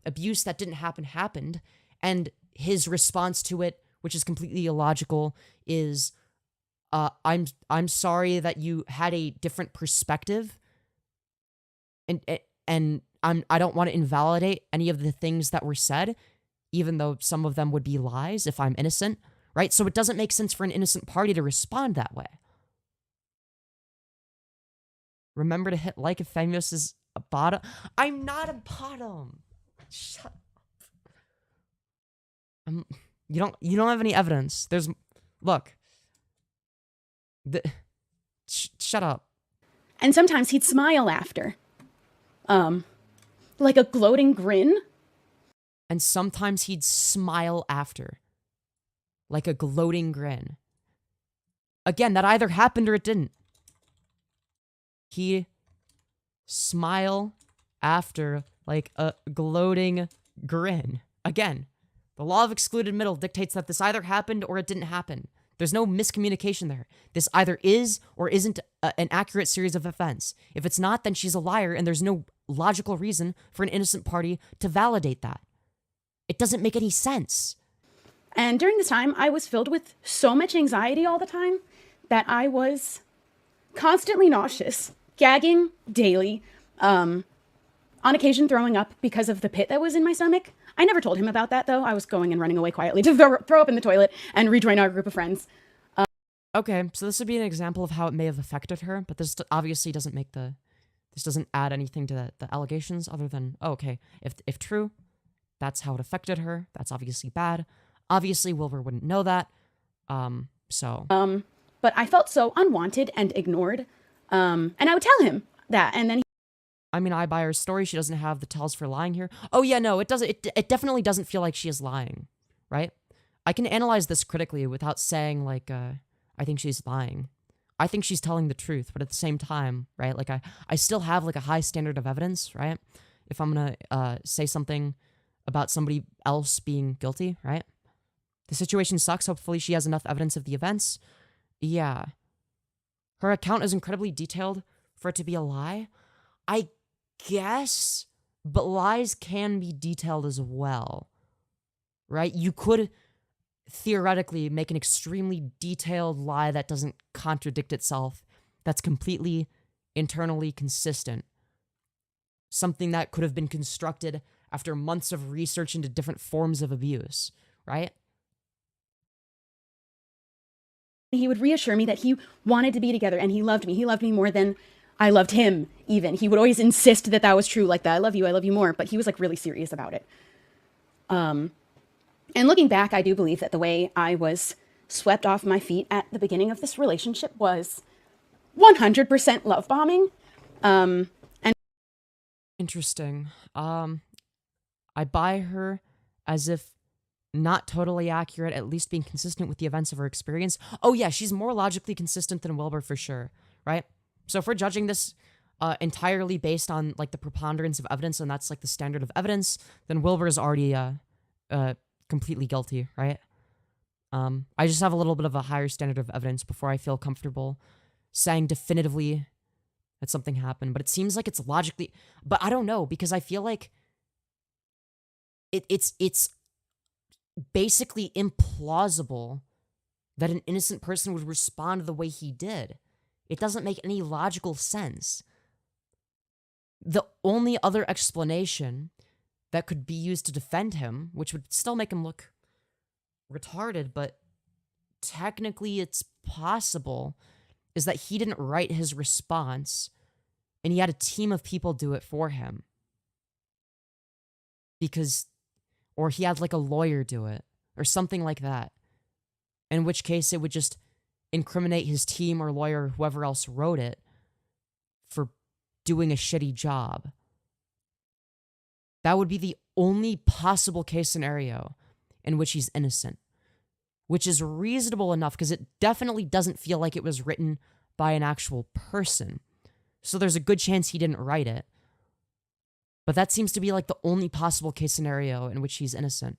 abuse that didn't happen happened, and his response to it, which is completely illogical, is I'm sorry that you had a different perspective, and I don't want to invalidate any of the things that were said, even though some of them would be lies if I'm innocent, right? So it doesn't make sense for an innocent party to respond that way. Remember to hit like if Femyoz is a bottom. I'm not a bottom. Shut up. You don't have any evidence. Look. Shut up. And sometimes he'd smile after. Like a gloating grin. And sometimes he'd smile after. Like a gloating grin. Again, that either happened or it didn't. He'd smile after like a gloating grin. Again, the law of excluded middle dictates that this either happened or it didn't happen. There's no miscommunication there. This either is or isn't an accurate series of events. If it's not, then she's a liar, and there's no logical reason for an innocent party to validate that. It doesn't make any sense. And during this time, I was filled with so much anxiety all the time that I was constantly nauseous, gagging daily, on occasion throwing up because of the pit that was in my stomach. I never told him about that, though. I was going and running away quietly to throw up in the toilet and rejoin our group of friends. Okay, so this would be an example of how it may have affected her, but this obviously doesn't make this doesn't add anything to the allegations other than, oh, okay, if true, that's how it affected her. That's obviously bad. Obviously, Wilbur wouldn't know that. But I felt so unwanted and ignored. And I would tell him that, and then I mean, I buy her story. She doesn't have the tells for lying here. Oh yeah, no, it doesn't. It definitely doesn't feel like she is lying, right? I can analyze this critically without saying like, I think she's lying. I think she's telling the truth, but at the same time, right? Like I still have like a high standard of evidence, right? If I'm gonna say something about somebody else being guilty, right? The situation sucks. Hopefully she has enough evidence of the events. Yeah. Her account is incredibly detailed for it to be a lie. I guess, but lies can be detailed as well, right? You could theoretically make an extremely detailed lie that doesn't contradict itself, that's completely internally consistent. Something that could have been constructed after months of research into different forms of abuse, right? he would reassure me that he wanted to be together and he loved me. He loved me more than I loved him, even. He would always insist that that was true, like that. I love you more. But he was like really serious about it. And looking back, I do believe that the way I was swept off my feet at the beginning of this relationship was 100% love bombing. And interesting. I buy her as if not totally accurate, at least being consistent with the events of her experience. Oh yeah, she's more logically consistent than Wilbur for sure, right? So if we're judging this entirely based on like the preponderance of evidence, and that's like the standard of evidence, then Wilbur is already completely guilty, right? I just have a little bit of a higher standard of evidence before I feel comfortable saying definitively that something happened. But it seems like it's logically, but I don't know, because I feel like it's basically implausible that an innocent person would respond the way he did. It doesn't make any logical sense. The only other explanation that could be used to defend him, which would still make him look retarded, but technically it's possible, is that he didn't write his response and he had a team of people do it for him. Or he had like a lawyer do it, or something like that. In which case it would just incriminate his team or lawyer or whoever else wrote it for doing a shitty job. That would be the only possible case scenario in which he's innocent. Which is reasonable enough, because it definitely doesn't feel like it was written by an actual person. So there's a good chance he didn't write it. But that seems to be like the only possible case scenario in which he's innocent,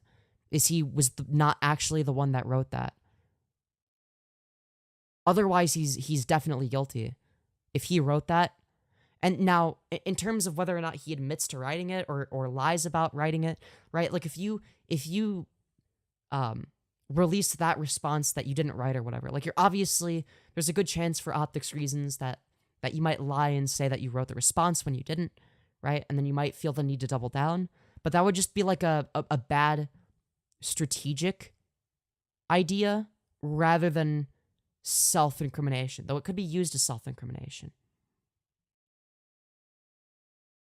is he was not actually the one that wrote that. Otherwise, he's definitely guilty if he wrote that. And now, in terms of whether or not he admits to writing it or lies about writing it, right? Like if you release that response that you didn't write or whatever, like you're obviously, there's a good chance for optics reasons that you might lie and say that you wrote the response when you didn't. Right? And then you might feel the need to double down. But that would just be like a bad strategic idea rather than self-incrimination, though it could be used as self-incrimination.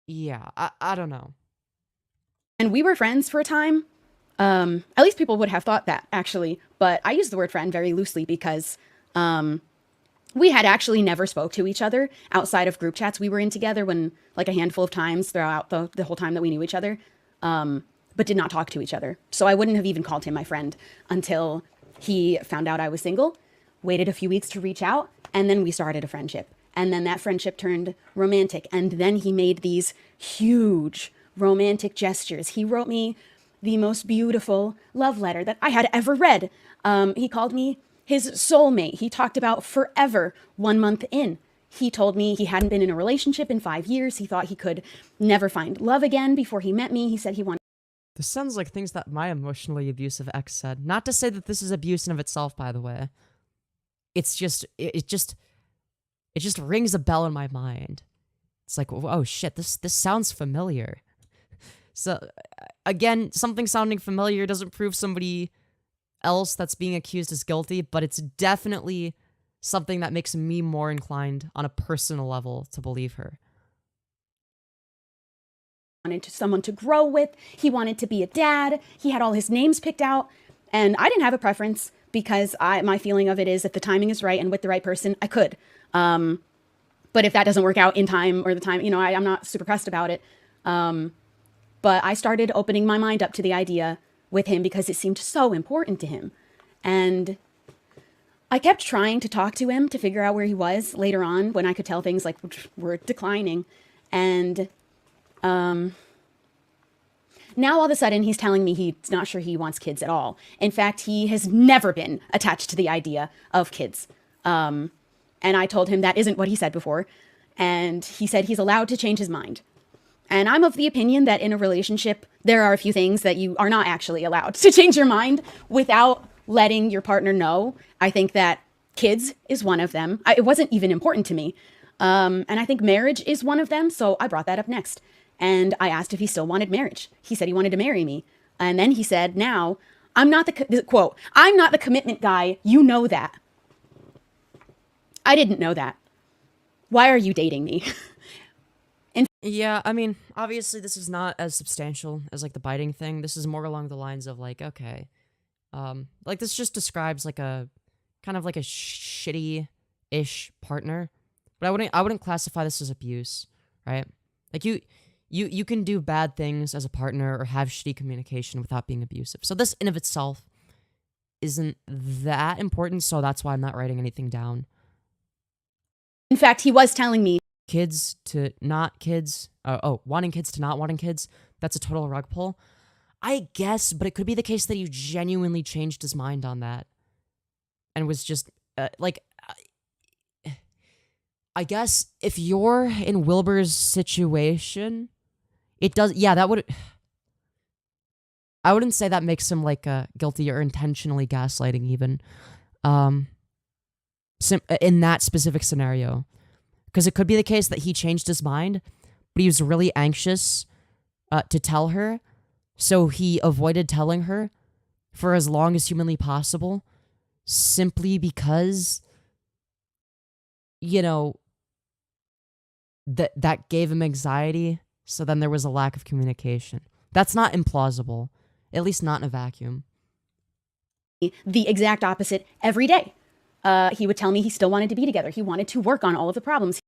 Yeah, I don't know. And we were friends for a time. At least people would have thought that, actually. But I use the word friend very loosely because we had actually never spoke to each other outside of group chats we were in together when, like, a handful of times throughout the whole time that we knew each other, but did not talk to each other. So I wouldn't have even called him my friend until he found out I was single, waited a few weeks to reach out, and then we started a friendship. And then that friendship turned romantic. And then he made these huge romantic gestures. He wrote me the most beautiful love letter that I had ever read. He called me his soulmate. He talked about forever 1 month in. He told me he hadn't been in a relationship in 5 years. He thought he could never find love again before he met me. He said he wanted. This sounds like things that my emotionally abusive ex said. Not to say that this is abuse in of itself, by the way. It's just, it just rings a bell in my mind. It's like, oh shit, this sounds familiar. So, again, something sounding familiar doesn't prove somebody else that's being accused is guilty, but it's definitely something that makes me more inclined on a personal level to believe her. Wanted someone to grow with. He wanted to be a dad. He had all his names picked out. And I didn't have a preference because my feeling of it is if the timing is right and with the right person, I could. But if that doesn't work out in time or the time, you know, I'm not super pressed about it. But I started opening my mind up to the idea with him because it seemed so important to him. And I kept trying to talk to him to figure out where he was later on when I could tell things like were declining. And now all of a sudden he's telling me he's not sure he wants kids at all. In fact, he has never been attached to the idea of kids. And I told him that isn't what he said before. And he said he's allowed to change his mind. And I'm of the opinion that in a relationship, there are a few things that you are not actually allowed to change your mind without letting your partner know. I think that kids is one of them. It wasn't even important to me. And I think marriage is one of them. So I brought that up next. And I asked if he still wanted marriage. He said he wanted to marry me. And then he said, now, I'm not quote, I'm not the commitment guy. You know that. I didn't know that. Why are you dating me? Yeah, I mean, obviously this is not as substantial as, like, the biting thing. This is more along the lines of, like, okay, like, this just describes, like, a, kind of like a shitty-ish partner. But I wouldn't classify this as abuse, right? Like, you can do bad things as a partner or have shitty communication without being abusive. So this in of itself isn't that important, so that's why I'm not writing anything down. In fact, he was telling me Kids to not kids, wanting kids to not wanting kids, that's a total rug pull. I guess, but it could be the case that he genuinely changed his mind on that and was just, I guess if you're in Wilbur's situation, it does, yeah, that would, I wouldn't say that makes him, like, guilty or intentionally gaslighting even, in that specific scenario. Because it could be the case that he changed his mind, but he was really anxious to tell her, so he avoided telling her for as long as humanly possible, simply because, you know, that gave him anxiety, so then there was a lack of communication. That's not implausible, at least not in a vacuum. The exact opposite every day. He would tell me he still wanted to be together. He wanted to work on all of the problems.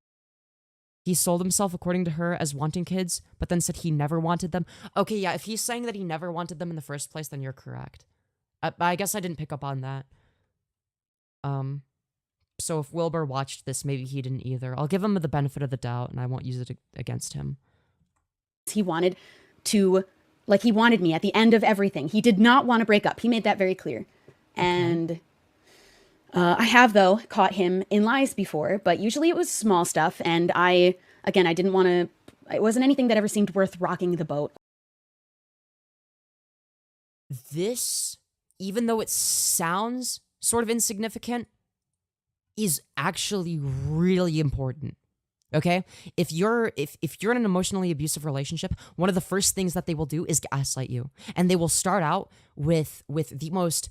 He sold himself, according to her, as wanting kids, but then said he never wanted them. Okay, yeah, if he's saying that he never wanted them in the first place, then you're correct. I guess I didn't pick up on that. So if Wilbur watched this, maybe he didn't either. I'll give him the benefit of the doubt, and I won't use it against him. He wanted to, like, he wanted me at the end of everything. He did not want to break up. He made that very clear. And I have, though, caught him in lies before, but usually it was small stuff. And I didn't want to, it wasn't anything that ever seemed worth rocking the boat. This, even though it sounds sort of insignificant, is actually really important. Okay? If you're in an emotionally abusive relationship, one of the first things that they will do is gaslight you. And they will start out with the most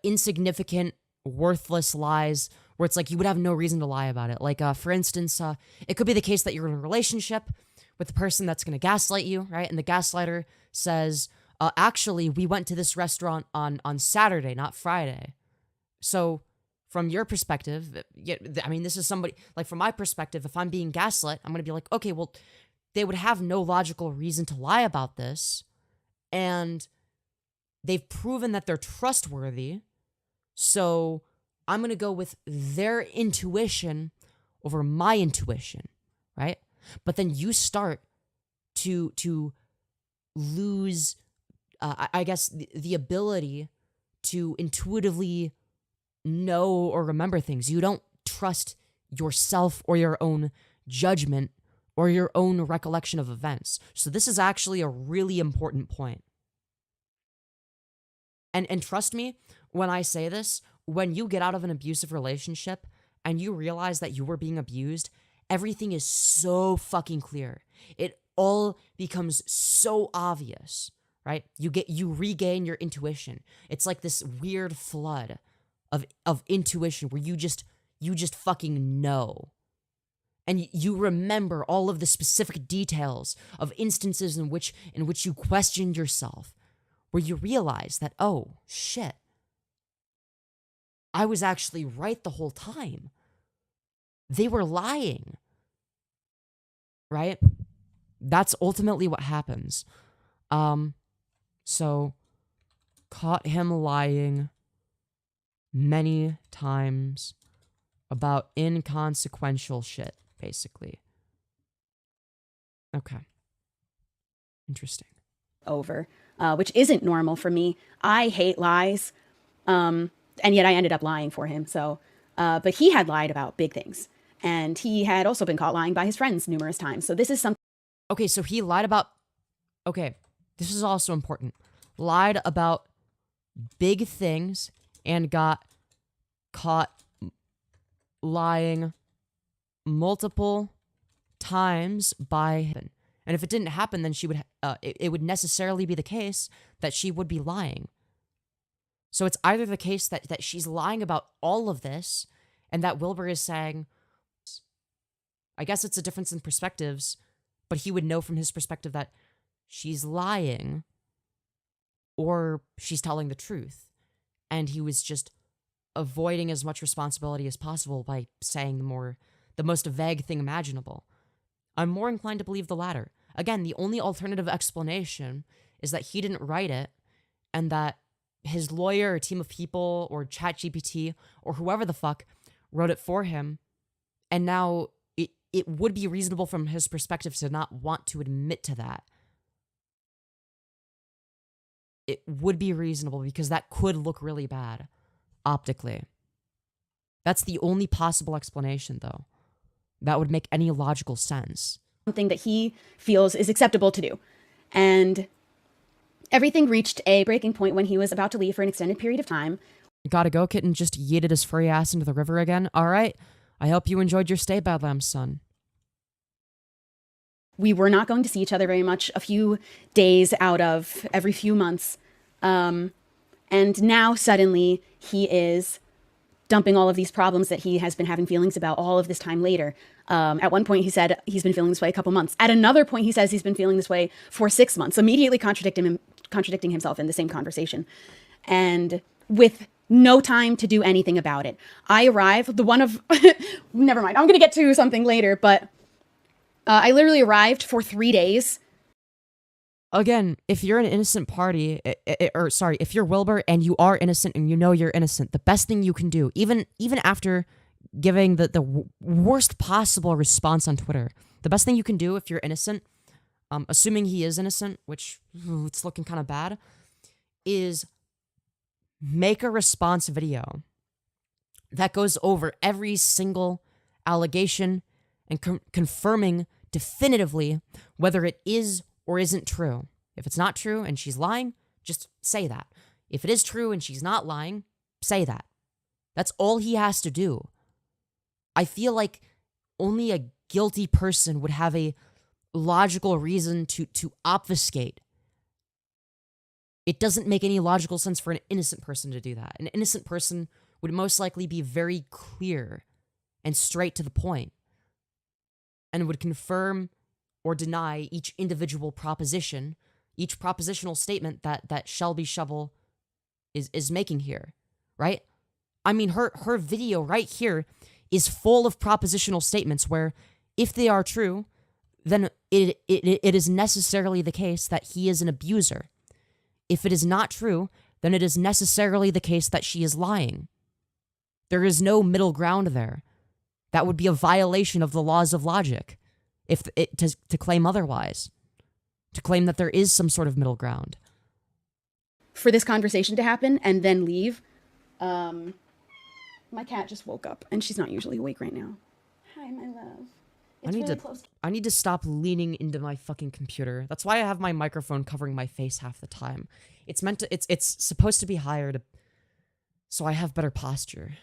insignificant, worthless lies where it's like you would have no reason to lie about it. Like, for instance, it could be the case that you're in a relationship with the person that's going to gaslight you, right? And the gaslighter says, actually, we went to this restaurant on Saturday, not Friday. So from your perspective, I mean, this is somebody, like, from my perspective, if I'm being gaslit, I'm going to be like, okay, well, they would have no logical reason to lie about this. And they've proven that they're trustworthy. So I'm going to go with their intuition over my intuition, right? But then you start to lose, I guess, the ability to intuitively know or remember things. You don't trust yourself or your own judgment or your own recollection of events. So this is actually a really important point. And trust me, when I say this, when you get out of an abusive relationship and you realize that you were being abused, everything is so fucking clear. It all becomes so obvious, right? You regain your intuition. It's like this weird flood of intuition where you just fucking know. And you remember all of the specific details of instances in which you questioned yourself, where you realize that, oh, shit, I was actually right the whole time. They were lying, right? That's ultimately what happens. So, caught him lying many times about inconsequential shit, basically. Okay. Interesting. Over, which isn't normal for me. I hate lies, and yet I ended up lying for him. So, but he had lied about big things, and he had also been caught lying by his friends numerous times. So this is something. Okay, so he lied about... Okay, this is also important. Lied about big things and got caught lying multiple times by him. And if it didn't happen, then she would it would necessarily be the case that she would be lying. So it's either the case that she's lying about all of this, and that Wilbur is saying, I guess it's a difference in perspectives, but he would know from his perspective that she's lying, or she's telling the truth. And he was just avoiding as much responsibility as possible by saying the most vague thing imaginable. I'm more inclined to believe the latter. Again, the only alternative explanation is that he didn't write it, and that his lawyer or team of people or ChatGPT or whoever the fuck wrote it for him, and now it would be reasonable from his perspective to not want to admit to that. It would be reasonable because that could look really bad optically. That's the only possible explanation, though. That would make any logical sense. Something that he feels is acceptable to do. And everything reached a breaking point when he was about to leave for an extended period of time. Gotta go, kitten just yeeted his furry ass into the river again. All right. I hope you enjoyed your stay, Badlands son. We were not going to see each other very much, a few days out of every few months. And now suddenly he is dumping all of these problems that he has been having feelings about all of this time later. At one point he said he's been feeling this way a couple months. At another point he says he's been feeling this way for 6 months, immediately contradicting himself in the same conversation. And with no time to do anything about it. I arrived, never mind, I'm going to get to something later, but I literally arrived for 3 days. Again, if you're an innocent party, if you're Wilbur and you are innocent and you know you're innocent, the best thing you can do, even after giving the worst possible response on Twitter, the best thing you can do if you're innocent, assuming he is innocent, which it's looking kind of bad, is make a response video that goes over every single allegation and confirming definitively whether it is or isn't true. If it's not true and she's lying, just say that. If it is true and she's not lying, say that. That's all he has to do. I feel like only a guilty person would have a logical reason to obfuscate. It doesn't make any logical sense for an innocent person to do that. An innocent person would most likely be very clear and straight to the point, and would confirm or deny each individual proposition, each propositional statement that Shelby Shubble is making here, right? I mean, her video right here is full of propositional statements where, if they are true, then it is necessarily the case that he is an abuser. If it is not true, then it is necessarily the case that she is lying. There is no middle ground there. That would be a violation of the laws of logic to claim otherwise, to claim that there is some sort of middle ground. For this conversation to happen and then leave. My cat just woke up and she's not usually awake right now. Hi, my love. I need to stop leaning into my fucking computer. That's why I have my microphone covering my face half the time. It's supposed to be higher so I have better posture.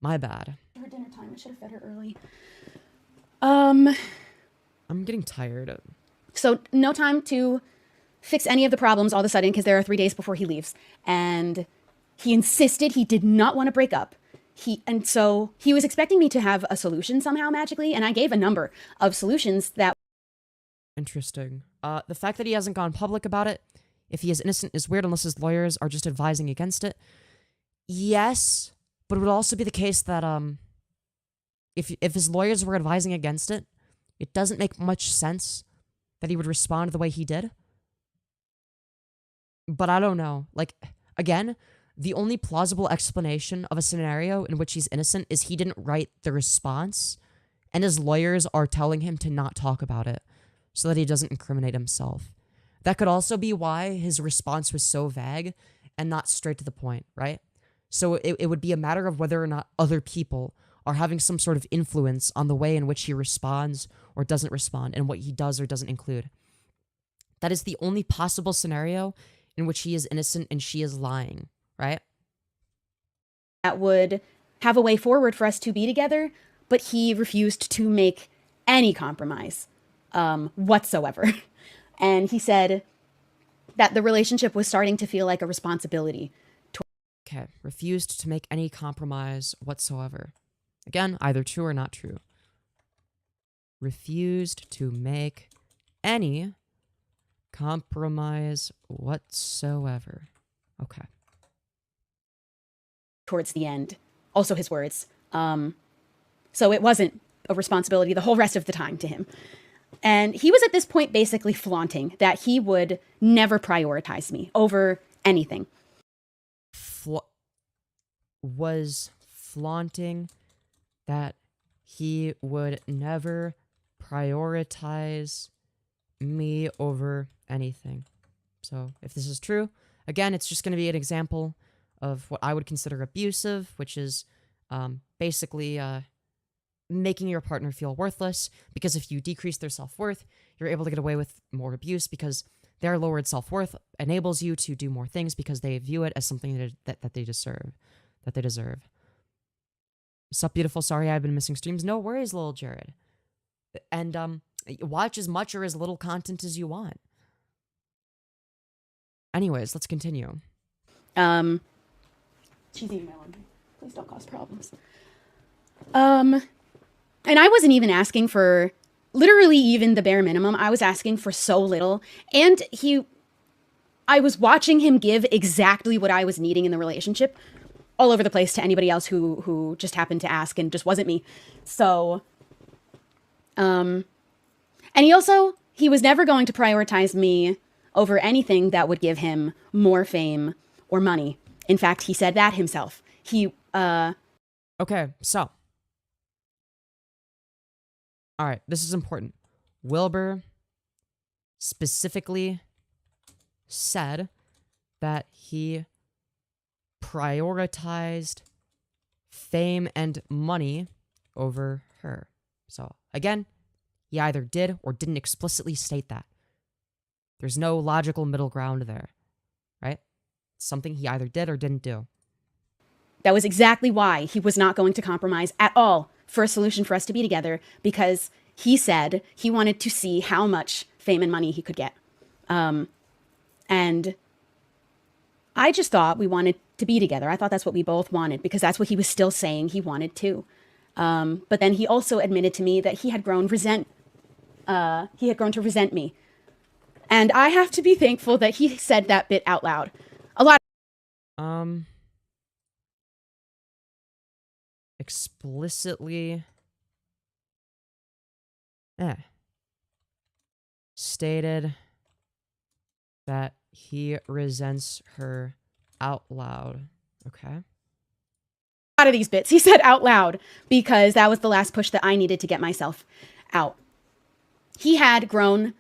My bad. Her dinner time. I should have fed her early. I'm getting tired. So no time to fix any of the problems all of a sudden because there are 3 days before he leaves. And he insisted he did not want to break up. And so he was expecting me to have a solution somehow magically, and I gave a number of solutions that... Interesting. The fact that he hasn't gone public about it, if he is innocent, is weird unless his lawyers are just advising against it. Yes, but it would also be the case that if his lawyers were advising against it, it doesn't make much sense that he would respond the way he did. But I don't know. Like, again, the only plausible explanation of a scenario in which he's innocent is he didn't write the response, and his lawyers are telling him to not talk about it so that he doesn't incriminate himself. That could also be why his response was so vague and not straight to the point, right? So it would be a matter of whether or not other people are having some sort of influence on the way in which he responds or doesn't respond and what he does or doesn't include. That is the only possible scenario in which he is innocent and she is lying, right? That would have a way forward for us to be together, but he refused to make any compromise whatsoever. And he said that the relationship was starting to feel like a responsibility. Okay, refused to make any compromise whatsoever. Again, either true or not true. Refused to make any compromise whatsoever. Okay. Towards the end. Also his words. So it wasn't a responsibility the whole rest of the time to him. And he was at this point basically flaunting that he would never prioritize me over anything. Was flaunting that he would never prioritize me over anything. So if this is true, again, it's just going to be an example of what I would consider abusive, which is basically making your partner feel worthless, because if you decrease their self-worth, you're able to get away with more abuse because their lowered self-worth enables you to do more things because they view it as something that they deserve. Sup, beautiful? Sorry I've been missing streams. No worries, little Jared. And watch as much or as little content as you want. Anyways, let's continue. She's eating my laundry. Please don't cause problems. And I wasn't even asking for literally even the bare minimum. I was asking for so little. And I was watching him give exactly what I was needing in the relationship all over the place to anybody else who just happened to ask and just wasn't me. So, and he was never going to prioritize me over anything that would give him more fame or money. In fact, he said that himself. Okay, so. All right, this is important. Wilbur specifically said that he prioritized fame and money over her. So, again, he either did or didn't explicitly state that. There's no logical middle ground there, right? It's something he either did or didn't do. That was exactly why he was not going to compromise at all for a solution for us to be together, because he said he wanted to see how much fame and money he could get. And I just thought we wanted to be together. I thought that's what we both wanted, because that's what he was still saying he wanted too. But then he also admitted to me that he had grown to resent me. And I have to be thankful that he said that bit out loud. Explicitly stated that he resents her out loud. Okay. Out of these bits, he said out loud, because that was the last push that I needed to get myself out. He had grown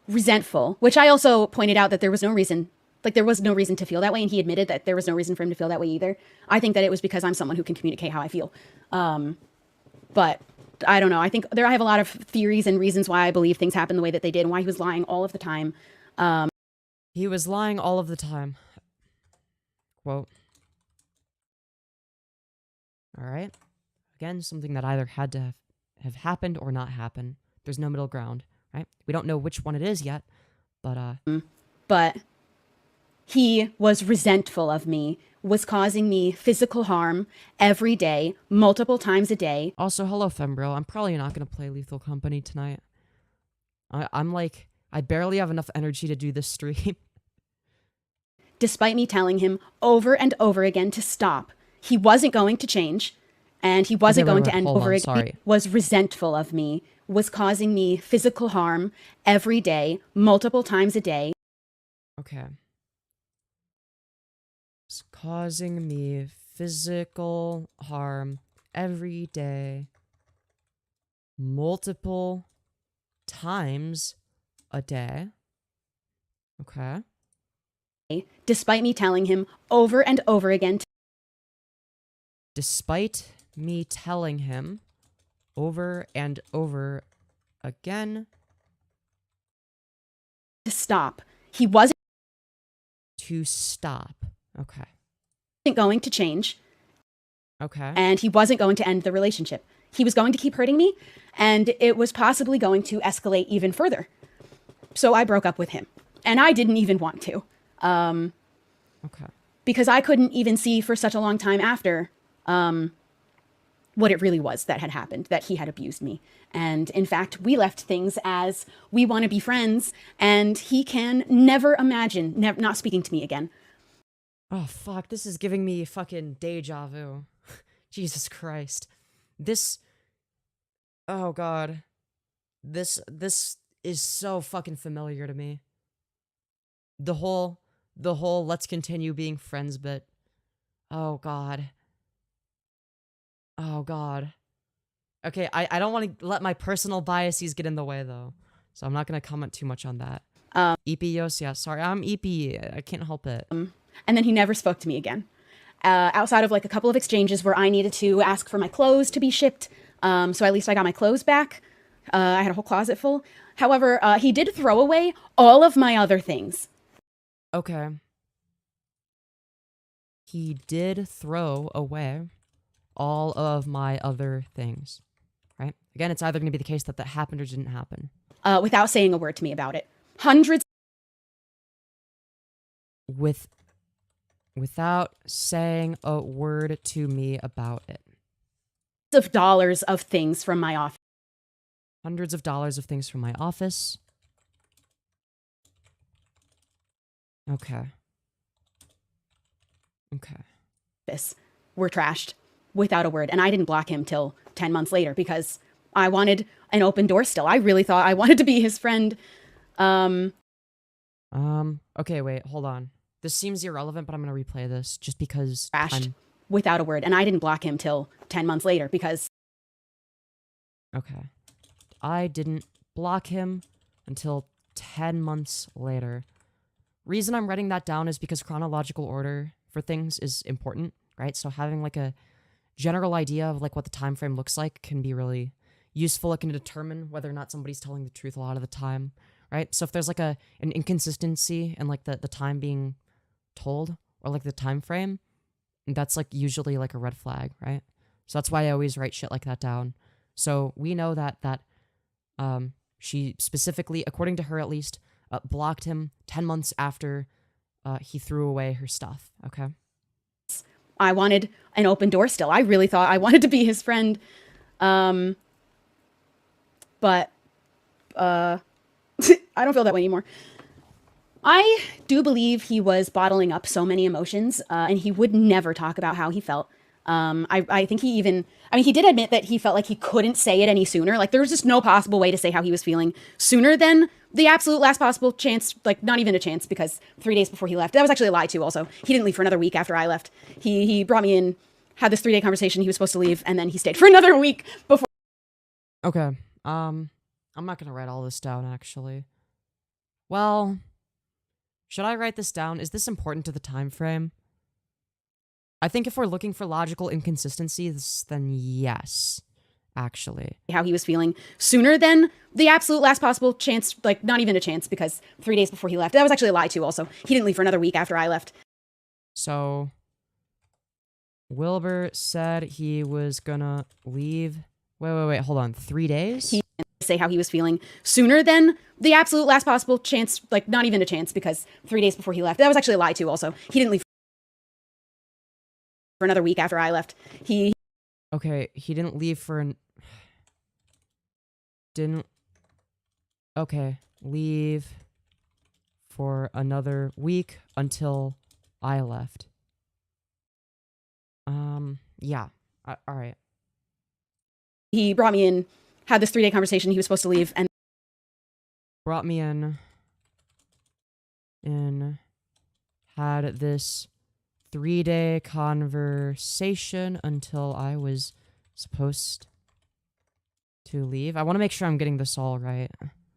resentful, which I also pointed out that there was no reason. There was no reason to feel that way, and he admitted that there was no reason for him to feel that way either. I think that it was because I'm someone who can communicate how I feel. But I don't know. I think I have a lot of theories and reasons why I believe things happened the way that they did, and why he was lying all of the time. He was lying all of the time. Quote. All right. Again, something that either had to have happened or not happen. There's no middle ground, right? We don't know which one it is yet, but But he was resentful of me, was causing me physical harm every day, multiple times a day. Also, hello, Fembro. I'm probably not going to play Lethal Company tonight. I'm like, I barely have enough energy to do this stream. Despite me telling him over and over again to stop, he wasn't going to change, and he wasn't going to end over again. Sorry. Was resentful of me, was causing me physical harm every day, multiple times a day. Okay. It's causing me physical harm every day, multiple times a day. Okay. Despite me telling him over and over again. Despite me telling him over and over again To stop. He wasn't to stop. Okay. going to change. Okay. And he wasn't going to end the relationship. He was going to keep hurting me, and it was possibly going to escalate even further. So I broke up with him, and I didn't even want to. Okay. Because I couldn't even see for such a long time after what it really was that had happened, that he had abused me. And in fact, we left things as we want to be friends, and he can never imagine not speaking to me again. Oh, fuck. This is giving me fucking deja vu. Jesus Christ. This... Oh, God. This is so fucking familiar to me. The whole let's continue being friends bit. Oh, God. Oh, God. Okay, I don't want to let my personal biases get in the way, though. So I'm not going to comment too much on that. Epios, yeah, sorry. I'm Epi. I can't help it. And then he never spoke to me again. Outside of like a couple of exchanges where I needed to ask for my clothes to be shipped. So at least I got my clothes back. I had a whole closet full. However, he did throw away all of my other things. Okay. He did throw away all of my other things, right? Again, it's either going to be the case that that happened or didn't happen. Without saying a word to me about it. Hundreds. Without saying a word to me about it. Of dollars of things from my office. Hundreds of dollars of things from my office. Okay. Okay. Were trashed without a word. And I didn't block him till 10 months later because I wanted an open door still. I really thought I wanted to be his friend. Okay, wait, hold on. This seems irrelevant, but I'm going to replay this just because Trashed without a word. And I didn't block him till 10 months later because... Okay. I didn't block him until 10 months later. Reason I'm writing that down is because chronological order for things is important, right? So having like a general idea of like what the time frame looks like can be really useful. It can determine whether or not somebody's telling the truth a lot of the time, right? So if there's like an inconsistency in like the time being told or like the time frame, that's like usually like a red flag, right? So that's why I always write shit like that down. So we know that she specifically, according to her at least, blocked him 10 months after he threw away her stuff, okay? I wanted an open door still. I really thought I wanted to be his friend. But I don't feel that way anymore. I do believe he was bottling up so many emotions, and he would never talk about how he felt. I think he even, I mean, he did admit that he felt like he couldn't say it any sooner. Like there was just no possible way to say how he was feeling sooner than the absolute last possible chance, like not even a chance, because 3 days before he left, that was actually a lie too also. He didn't leave for another week after I left. He brought me in, had this 3-day conversation, he was supposed to leave, and then he stayed for another week before. Okay, I'm not gonna write all this down actually. Well, should I write this down? Is this important to the time frame? I think if we're looking for logical inconsistencies, then yes, actually. How he was feeling sooner than the absolute last possible chance, like not even a chance, because 3 days before he left, that was actually a lie too also. He didn't leave for another week after I left. So, Wilbur said he was gonna leave. Wait, hold on. 3 days? say how he was feeling sooner than the absolute last possible chance, like not even a chance, because 3 days before he left, that was actually a lie too. Also, he didn't leave for another week after I left. Okay, he didn't leave for leave for another week until I left. Yeah. All right. He brought me in, had this 3-day conversation. He was supposed to leave, and Brought me in and had this 3-day conversation until I was supposed to leave. I want to make sure I'm getting this all right.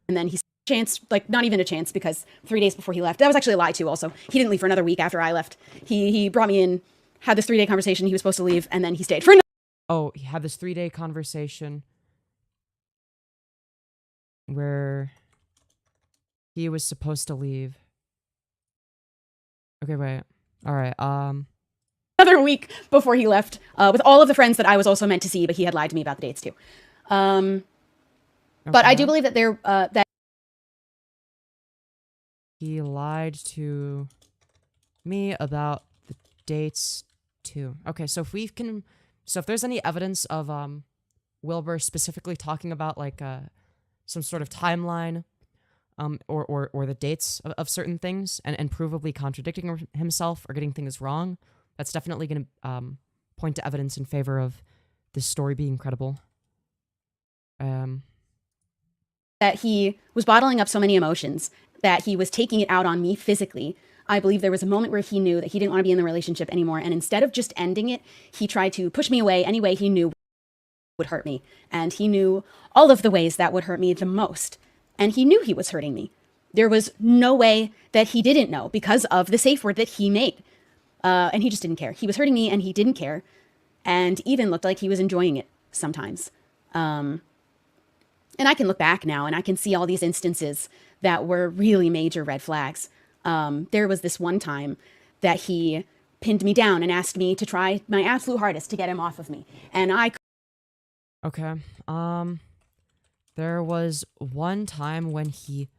and then he chance, like not even a chance, because 3 days before he left, that was actually a lie too. Also, he didn't leave for another week after I left. He brought me in, had this 3-day conversation. He was supposed to leave, and then he stayed for Oh, he had this 3-day conversation where he was supposed to leave. Okay, wait. All right. another week before he left, with all of the friends that I was also meant to see, but he had lied to me about the dates too. But I do believe that that he lied to me about the dates too. Okay, so if there's any evidence of Wilbur specifically talking about like some sort of timeline, or the dates of certain things, and provably contradicting himself or getting things wrong, that's definitely going to point to evidence in favor of this story being credible. that he was bottling up so many emotions that he was taking it out on me physically. I believe there was a moment where he knew that he didn't want to be in the relationship anymore, and instead of just ending it, he tried to push me away any way he knew would hurt me. And he knew all of the ways that would hurt me the most. And he knew he was hurting me. There was no way that he didn't know because of the safe word that he made. And he just didn't care. He was hurting me and he didn't care. And even looked like he was enjoying it sometimes. And I can look back now and I can see all these instances that were really major red flags. There was this one time that he pinned me down and asked me to try my absolute hardest to get him off of me. And I... Okay. There was one time when he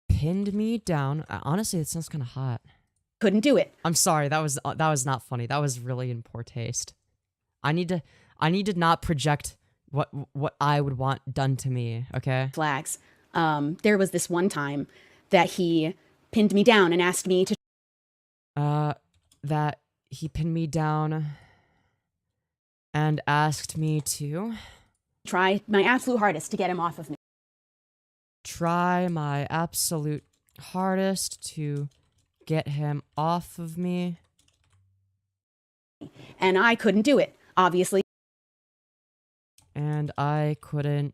pinned me down. Honestly, it sounds kind of hot. couldn't do it. I'm sorry. That was not funny. That was really in poor taste. I need to not project what I would want done to me, okay? Flags. There was this one time that he pinned me down and asked me to... That he pinned me down and asked me to... try my absolute hardest to get him off of me. Try my absolute hardest to get him off of me. And I couldn't do it, obviously. And I couldn't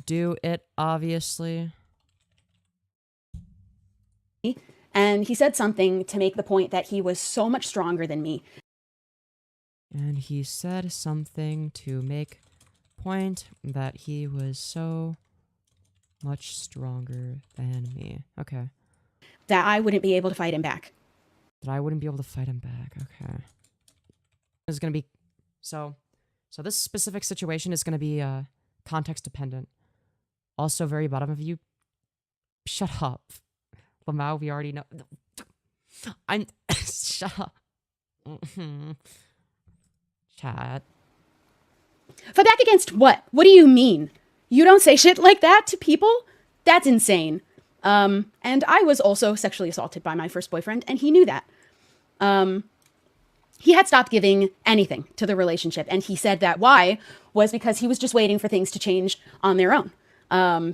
do it, obviously. And he said something to make the point that he was so much stronger than me. And he said something to make point that he was so much stronger than me. Okay. That I wouldn't be able to fight him back. That I wouldn't be able to fight him back. Okay. It's gonna be so this specific situation is gonna be context dependent. Also, very bottom of you. Shut up, Lamau. We already know. I'm shut up. Chat. Fight back against what? What do you mean? You don't say shit like that to people? That's insane. And I was also sexually assaulted by my first boyfriend, and he knew that. He had stopped giving anything to the relationship, and he said that why was because he was just waiting for things to change on their own.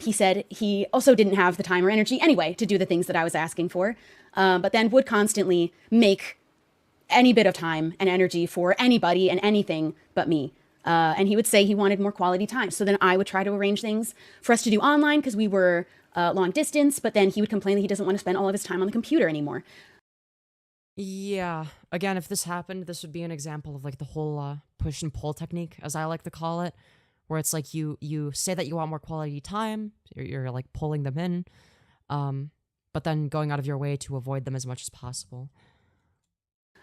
He said he also didn't have the time or energy anyway to do the things that I was asking for, but then would constantly make any bit of time and energy for anybody and anything but me. And he would say he wanted more quality time. So then I would try to arrange things for us to do online because we were long distance, but then he would complain that he doesn't want to spend all of his time on the computer anymore. Yeah. Again, if this happened, this would be an example of like the whole push and pull technique, as I like to call it, where it's like you say that you want more quality time, you're like pulling them in, but then going out of your way to avoid them as much as possible.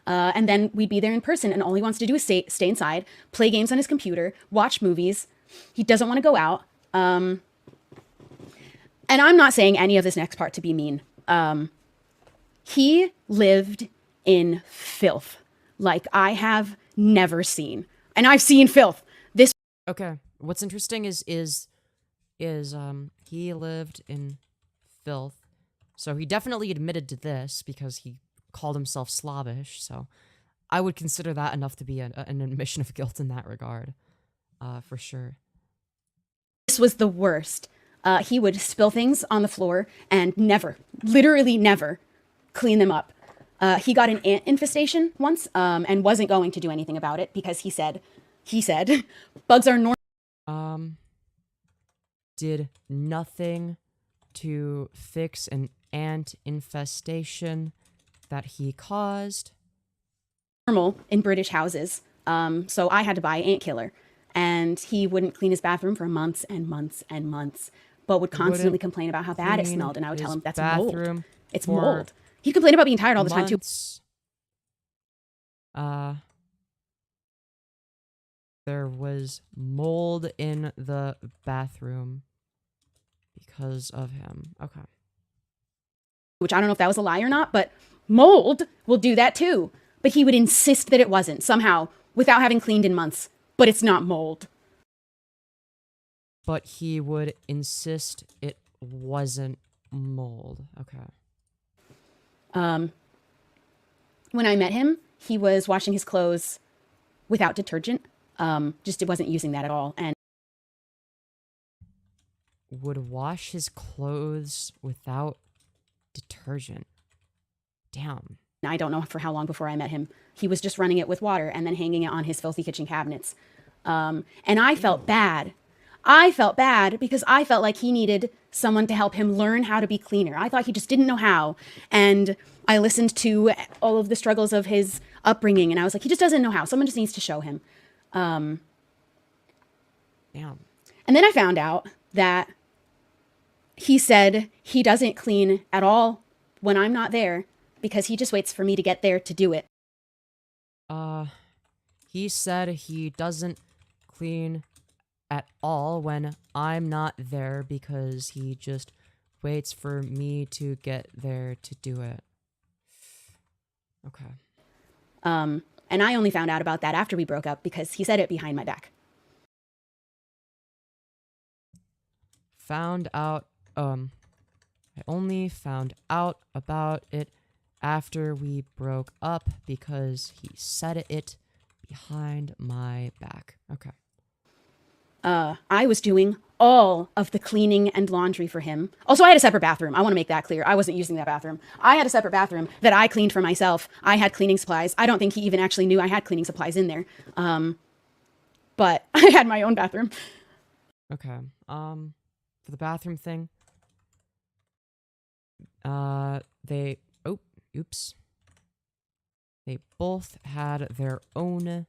And then we'd be there in person, and all he wants to do is stay inside, play games on his computer, watch movies, He doesn't want to go out. And I'm not saying any of this next part to be mean. He lived in filth like I have never seen. And I've seen filth. This. Okay. What's interesting is he lived in filth. So he definitely admitted to this because he called himself slobbish. So I would consider that enough to be an admission of guilt in that regard, for sure. This was the worst. He would spill things on the floor and never, literally never, clean them up. He got an ant infestation once and wasn't going to do anything about it because he said, bugs are normal. Did nothing to fix an ant infestation that he caused. Normal in British houses. So I had to buy ant killer. And he wouldn't clean his bathroom for months and months and months, but would constantly complain about how bad it smelled. And I would tell him that's mold. It's mold. He'd complain about being tired all the time too. There was mold in the bathroom because of him. Okay. Which I don't know if that was a lie or not, but mold will do that too. But he would insist that it wasn't somehow without having cleaned in months. But it's not mold. But he would insist it wasn't mold. Okay. When I met him, he was washing his clothes without detergent. Just it wasn't using that at all. And would wash his clothes without detergent. Damn. I don't know for how long before I met him. He was just running it with water and then hanging it on his filthy kitchen cabinets. And I felt bad. I felt bad because I felt like he needed someone to help him learn how to be cleaner. I thought he just didn't know how. And I listened to all of the struggles of his upbringing. And I was like, he just doesn't know how. Someone just needs to show him. Damn. And then I found out that he said he doesn't clean at all when I'm not there because he just waits for me to get there to do it. He said he doesn't clean at all when I'm not there because he just waits for me to get there to do it. Okay. And I only found out about that after we broke up because he said it behind my back. I only found out about it after we broke up because he said it behind my back. Okay. I was doing all of the cleaning and laundry for him. Also, I had a separate bathroom. I want to make that clear. I wasn't using that bathroom. I had a separate bathroom that I cleaned for myself. I had cleaning supplies. I don't think he even actually knew I had cleaning supplies in there. But I had my own bathroom. Okay. For the bathroom thing, they both had their own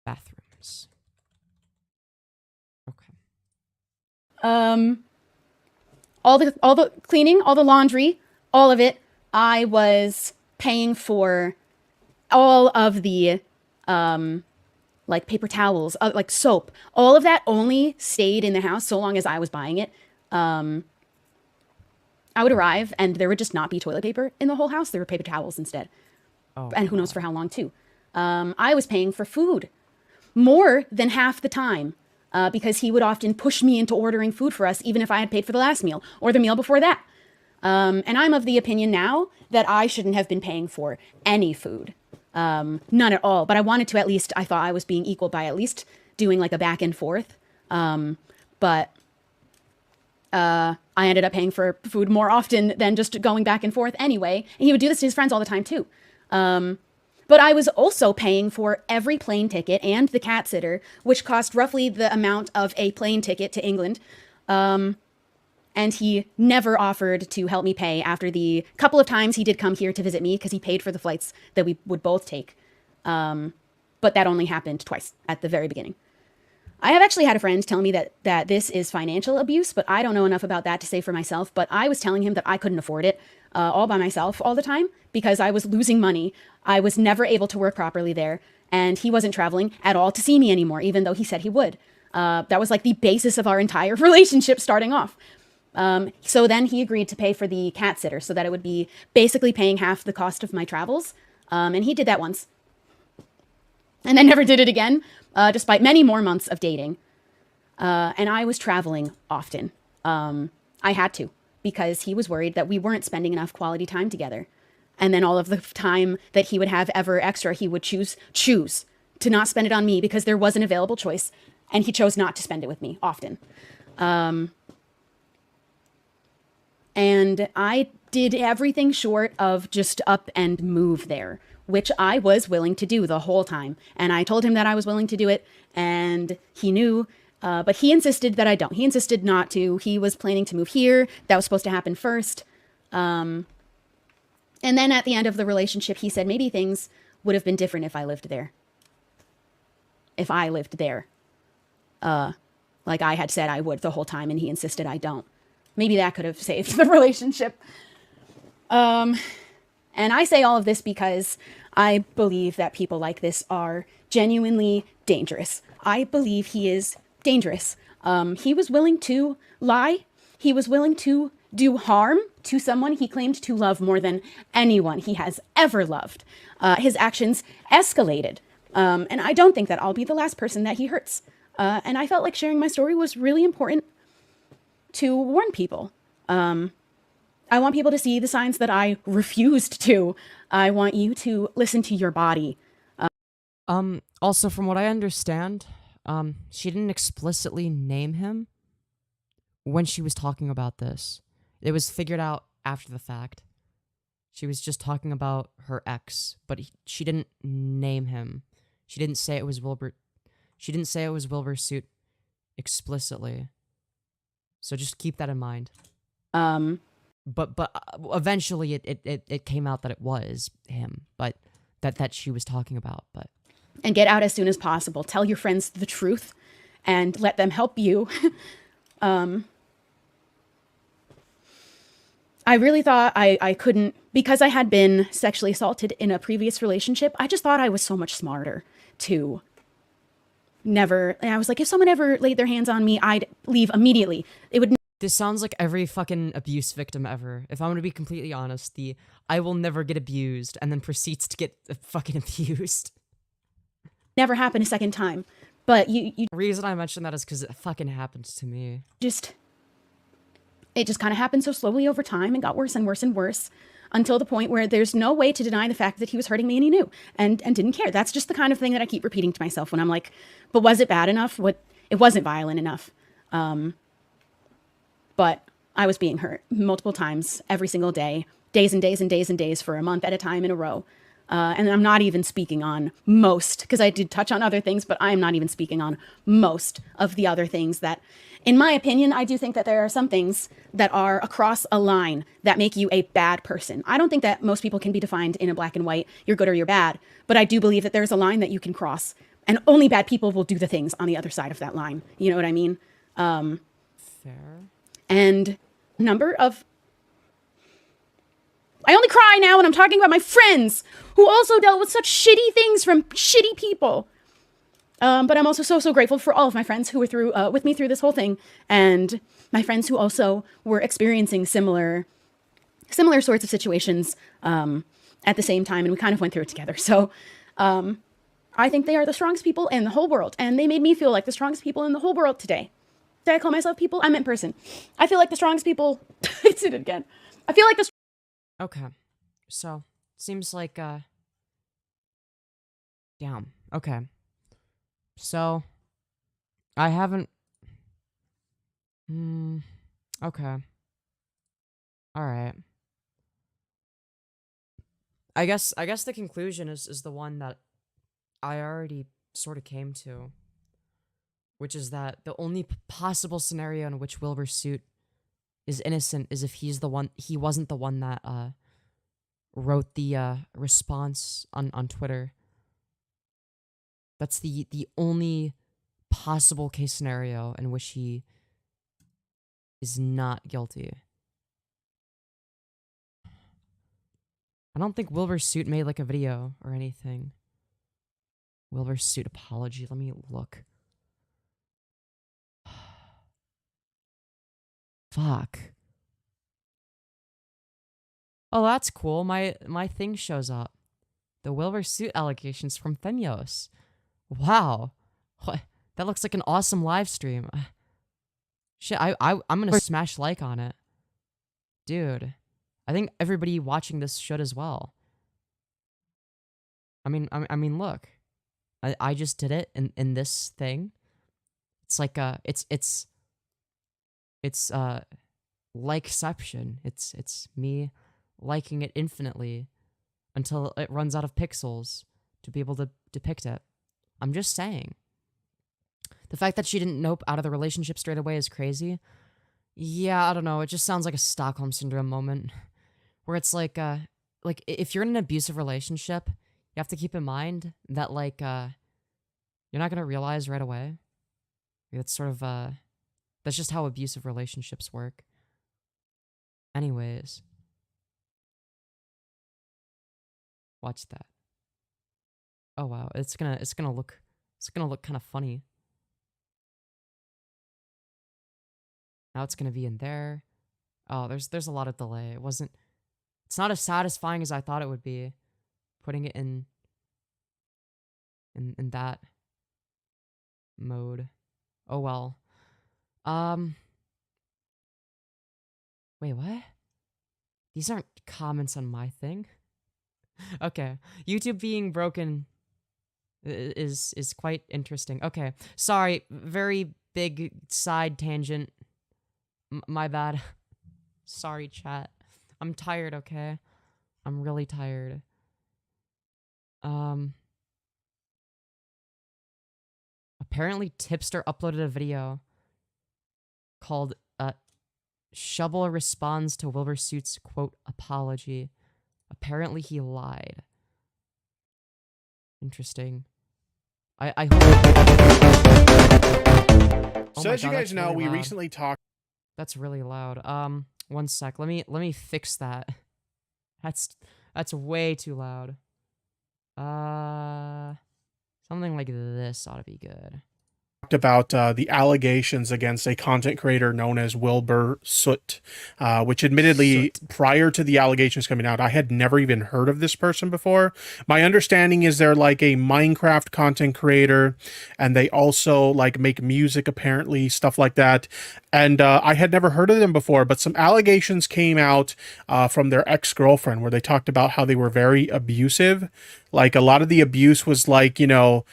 bathrooms. Okay. All the cleaning, all the laundry, all of it, I was paying for. All of the like paper towels, like soap, all of that only stayed in the house so long as I was buying it. I would arrive and there would just not be toilet paper in the whole house. There were paper towels instead. Oh, and who knows for how long too. I was paying for food more than half the time because he would often push me into ordering food for us, even if I had paid for the last meal or the meal before that. And I'm of the opinion now that I shouldn't have been paying for any food. None at all. But I wanted to at least, I thought I was being equal by at least doing like a back and forth. But I ended up paying for food more often than just going back and forth anyway. And he would do this to his friends all the time too. But I was also paying for every plane ticket and the cat sitter, which cost roughly the amount of a plane ticket to England. And he never offered to help me pay after the couple of times he did come here to visit me because he paid for the flights that we would both take. But that only happened twice at the very beginning. I have actually had a friend tell me that this is financial abuse, but I don't know enough about that to say for myself. But I was telling him that I couldn't afford it all by myself all the time because I was losing money. I was never able to work properly there. And he wasn't traveling at all to see me anymore, even though he said he would. That was like the basis of our entire relationship starting off. So then he agreed to pay for the cat sitter so that it would be basically paying half the cost of my travels. And he did that once. And then never did it again, despite many more months of dating. And I was traveling often. I had to, because he was worried that we weren't spending enough quality time together. And then all of the time that he would have ever extra, he would choose to not spend it on me because there was an available choice. And he chose not to spend it with me often. And I did everything short of just up and move there, which I was willing to do the whole time. And I told him that I was willing to do it, and he knew, but he insisted that I don't. He insisted not to. He was planning to move here. That was supposed to happen first. And then at the end of the relationship, he said maybe things would have been different if I lived there. If I lived there. Like I had said I would the whole time, and he insisted I don't. Maybe that could have saved the relationship. And I say all of this because I believe that people like this are genuinely dangerous. I believe he is dangerous. He was willing to lie. He was willing to do harm to someone he claimed to love more than anyone he has ever loved. His actions escalated. And I don't think that I'll be the last person that he hurts. And I felt like sharing my story was really important to warn people. I want people to see the signs that I refused to. I want you to listen to your body. Also, from what I understand, she didn't explicitly name him when she was talking about this. It was figured out after the fact. She was just talking about her ex, but she didn't name him. She didn't say it was Wilbur. She didn't say it was Wilbur Soot explicitly. So just keep that in mind. But eventually it came out that it was him, but that she was talking about. But and get out as soon as possible. Tell your friends the truth, and let them help you. I really thought I couldn't, because I had been sexually assaulted in a previous relationship. I just thought I was so much smarter to never. And I was like, if someone ever laid their hands on me, I'd leave immediately. It would. This sounds like every fucking abuse victim ever. If I'm gonna be completely honest, the I will never get abused and then proceeds to get fucking abused. Never happen a second time. But you The reason I mention that is because it fucking happens to me. It just kind of happened so slowly over time and got worse and worse and worse until the point where there's no way to deny the fact that he was hurting me and he knew and didn't care. That's just the kind of thing that I keep repeating to myself when I'm like, but was it bad enough? It wasn't violent enough. But I was being hurt multiple times every single day, days and days and days and days for a month at a time in a row. And I'm not even speaking on most, because I did touch on other things, but I'm not even speaking on most of the other things that, in my opinion, I do think that there are some things that are across a line that make you a bad person. I don't think that most people can be defined in a black and white, you're good or you're bad, but I do believe that there's a line that you can cross, and only bad people will do the things on the other side of that line. You know what I mean? Fair. And number of... I only cry now when I'm talking about my friends who also dealt with such shitty things from shitty people. But I'm also so grateful for all of my friends who were through with me through this whole thing, and my friends who also were experiencing similar sorts of situations at the same time, and we kind of went through it together. So I think they are the strongest people in the whole world, and they made me feel like the strongest people in the whole world today. Did I call myself people? I meant person. I feel like the strongest people... I did it again. I feel like the... Okay. So, seems like, damn. Okay. So, I haven't... Okay. Alright. I guess the conclusion is the one that I already sort of came to, which is that the only possible scenario in which Wilbur Soot is innocent is if he wasn't the one that wrote the response on Twitter. That's the only possible case scenario in which he is not guilty. I don't think Wilbur Soot made like a video or anything. Wilbur Soot apology. Let me look. Fuck. Oh, that's cool. My thing shows up. The Wilbur Soot allegations from Femyoz. Wow. What? That looks like an awesome live stream. Shit, I'm gonna smash like on it. Dude. I think everybody watching this should as well. I mean, look. I just did it in this thing. It's like it's likeception. It's me liking it infinitely until it runs out of pixels to be able to depict it. I'm just saying. The fact that she didn't nope out of the relationship straight away is crazy. Yeah, I don't know. It just sounds like a Stockholm Syndrome moment where it's like if you're in an abusive relationship, you have to keep in mind that you're not going to realize right away. It's sort of that's just how abusive relationships work. Anyways, watch that. Oh wow, it's gonna look kind of funny. Now it's gonna be in there. Oh, there's a lot of delay. It's not as satisfying as I thought it would be. Putting it in that mode. Oh well. Wait, what? These aren't comments on my thing. Okay, YouTube being broken is quite interesting. Okay, sorry, very big side tangent. My bad. Sorry, chat. I'm tired, okay? I'm really tired. Apparently Tipster uploaded a video called Shubble responds to Wilbur Soot's quote apology. Apparently he lied. Interesting. I hope. So as you guys know, we recently talked. That's really loud. One sec. Let me fix that. That's way too loud. Something like this ought to be good. About the allegations against a content creator known as Wilbur Soot, which admittedly, prior to the allegations coming out, I had never even heard of this person before. My understanding is they're like a Minecraft content creator, and they also like make music, apparently, stuff like that. And I had never heard of them before, but some allegations came out from their ex-girlfriend where they talked about how they were very abusive. Like a lot of the abuse was like, you know,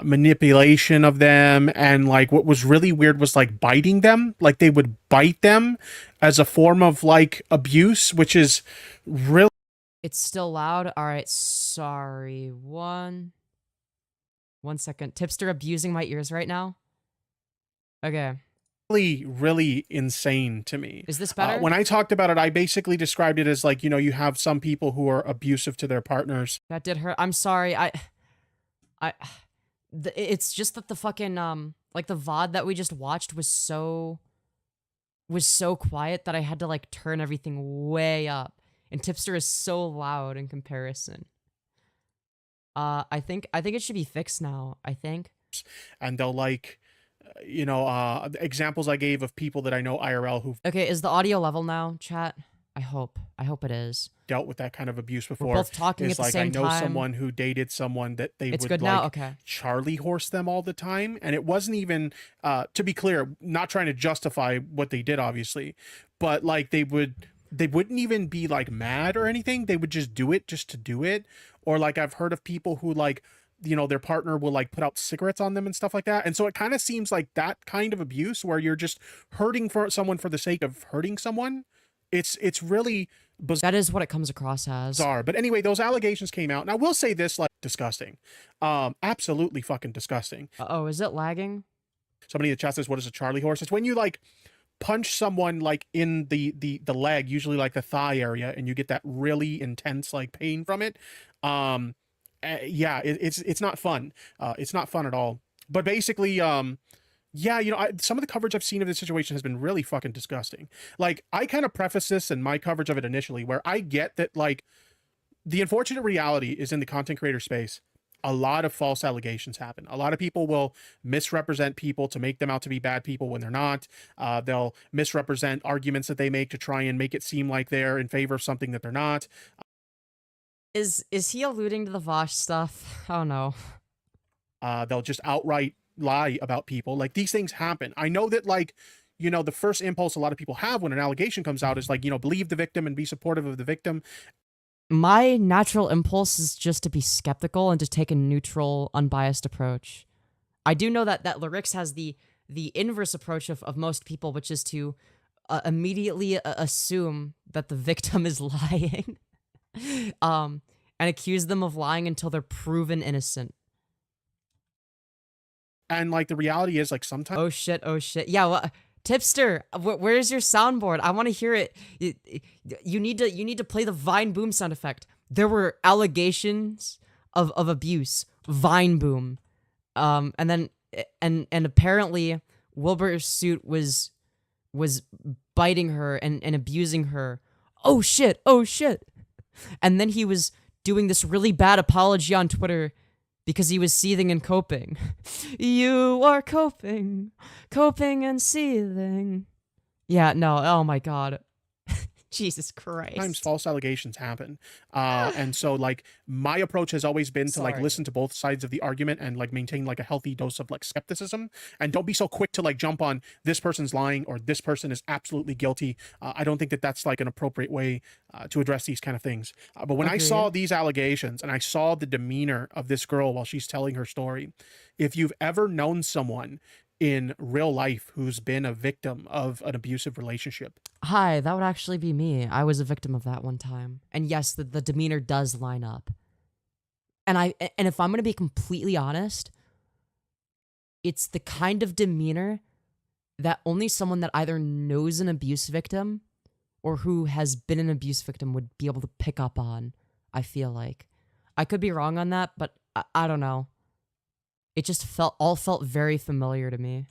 manipulation of them, and like what was really weird was like biting them. Like they would bite them as a form of like abuse, which is really... It's still loud. All right, sorry. One second. Tipster abusing my ears right now. Okay. Really insane to me. Is this better? When I talked about it, I basically described it as like, you know, you have some people who are abusive to their partners. That did hurt. I'm sorry. It's just that the fucking like the VOD that we just watched was so quiet that I had to like turn everything way up, and Tipster is so loud in comparison. I think it should be fixed now. I think. And they'll like, you know, examples I gave of people that I know IRL who've... Okay, is the audio level now, chat? I hope it is. Dealt with that kind of abuse before. We're both talking at the same time. I know someone who dated someone that they would good like now? Okay. Charlie horse them all the time, and it wasn't even to be clear, not trying to justify what they did, obviously, but like they wouldn't even be like mad or anything. They would just do it just to do it. Or like I've heard of people who like, you know, their partner will like put out cigarettes on them and stuff like that. And so it kind of seems like that kind of abuse where you're just hurting for someone for the sake of hurting someone. It's really bizarre. That is what it comes across as. Bizarre. But anyway, those allegations came out. And I will say this, like, disgusting. Absolutely fucking disgusting. Uh-oh, is it lagging? Somebody in the chat says, what is a Charlie horse? It's when you like punch someone like in the leg, usually like the thigh area, and you get that really intense like pain from it. Yeah, it's not fun. It's not fun at all. But basically, yeah, you know, some of the coverage I've seen of this situation has been really fucking disgusting. Like, I kind of preface this in my coverage of it initially, where I get that, like, the unfortunate reality is in the content creator space. a lot of false allegations happen. A lot of people will misrepresent people to make them out to be bad people when they're not. They'll misrepresent arguments that they make to try and make it seem like they're in favor of something that they're not. Is he alluding to the Vosh stuff? Oh no. They'll just outright lie about people. Like, these things happen. I know that, like, you know, the first impulse a lot of people have when an allegation comes out is like, you know, believe the victim and be supportive of the victim. My natural impulse is just to be skeptical and to take a neutral, unbiased approach. I do know that Lerix has the inverse approach of most people, which is to immediately assume that the victim is lying, and accuse them of lying until they're proven innocent. And like, the reality is, like, sometimes Oh shit. Yeah, well, Tipster, where's your soundboard? I want to hear it. You need to play the Vine boom sound effect. There were allegations of abuse. Vine boom. And then and apparently Wilbur Soot was biting her and abusing her. Oh shit. And then he was doing this really bad apology on Twitter because he was seething and coping. You are coping and seething. Yeah, no, oh my god. Jesus Christ. Sometimes false allegations happen. And so, like, my approach has always been to like listen to both sides of the argument and like maintain like a healthy dose of like skepticism, and don't be so quick to like jump on this person's lying or this person is absolutely guilty. I don't think that that's like an appropriate way to address these kind of things. But when I saw these allegations and I saw the demeanor of this girl while she's telling her story, if you've ever known someone in real life who's been a victim of an abusive relationship. Hi, that would actually be me. I was a victim of that one time. And yes, the demeanor does line up. And if I'm going to be completely honest, it's the kind of demeanor that only someone that either knows an abuse victim or who has been an abuse victim would be able to pick up on, I feel like. I could be wrong on that, but I don't know. It just felt very familiar to me.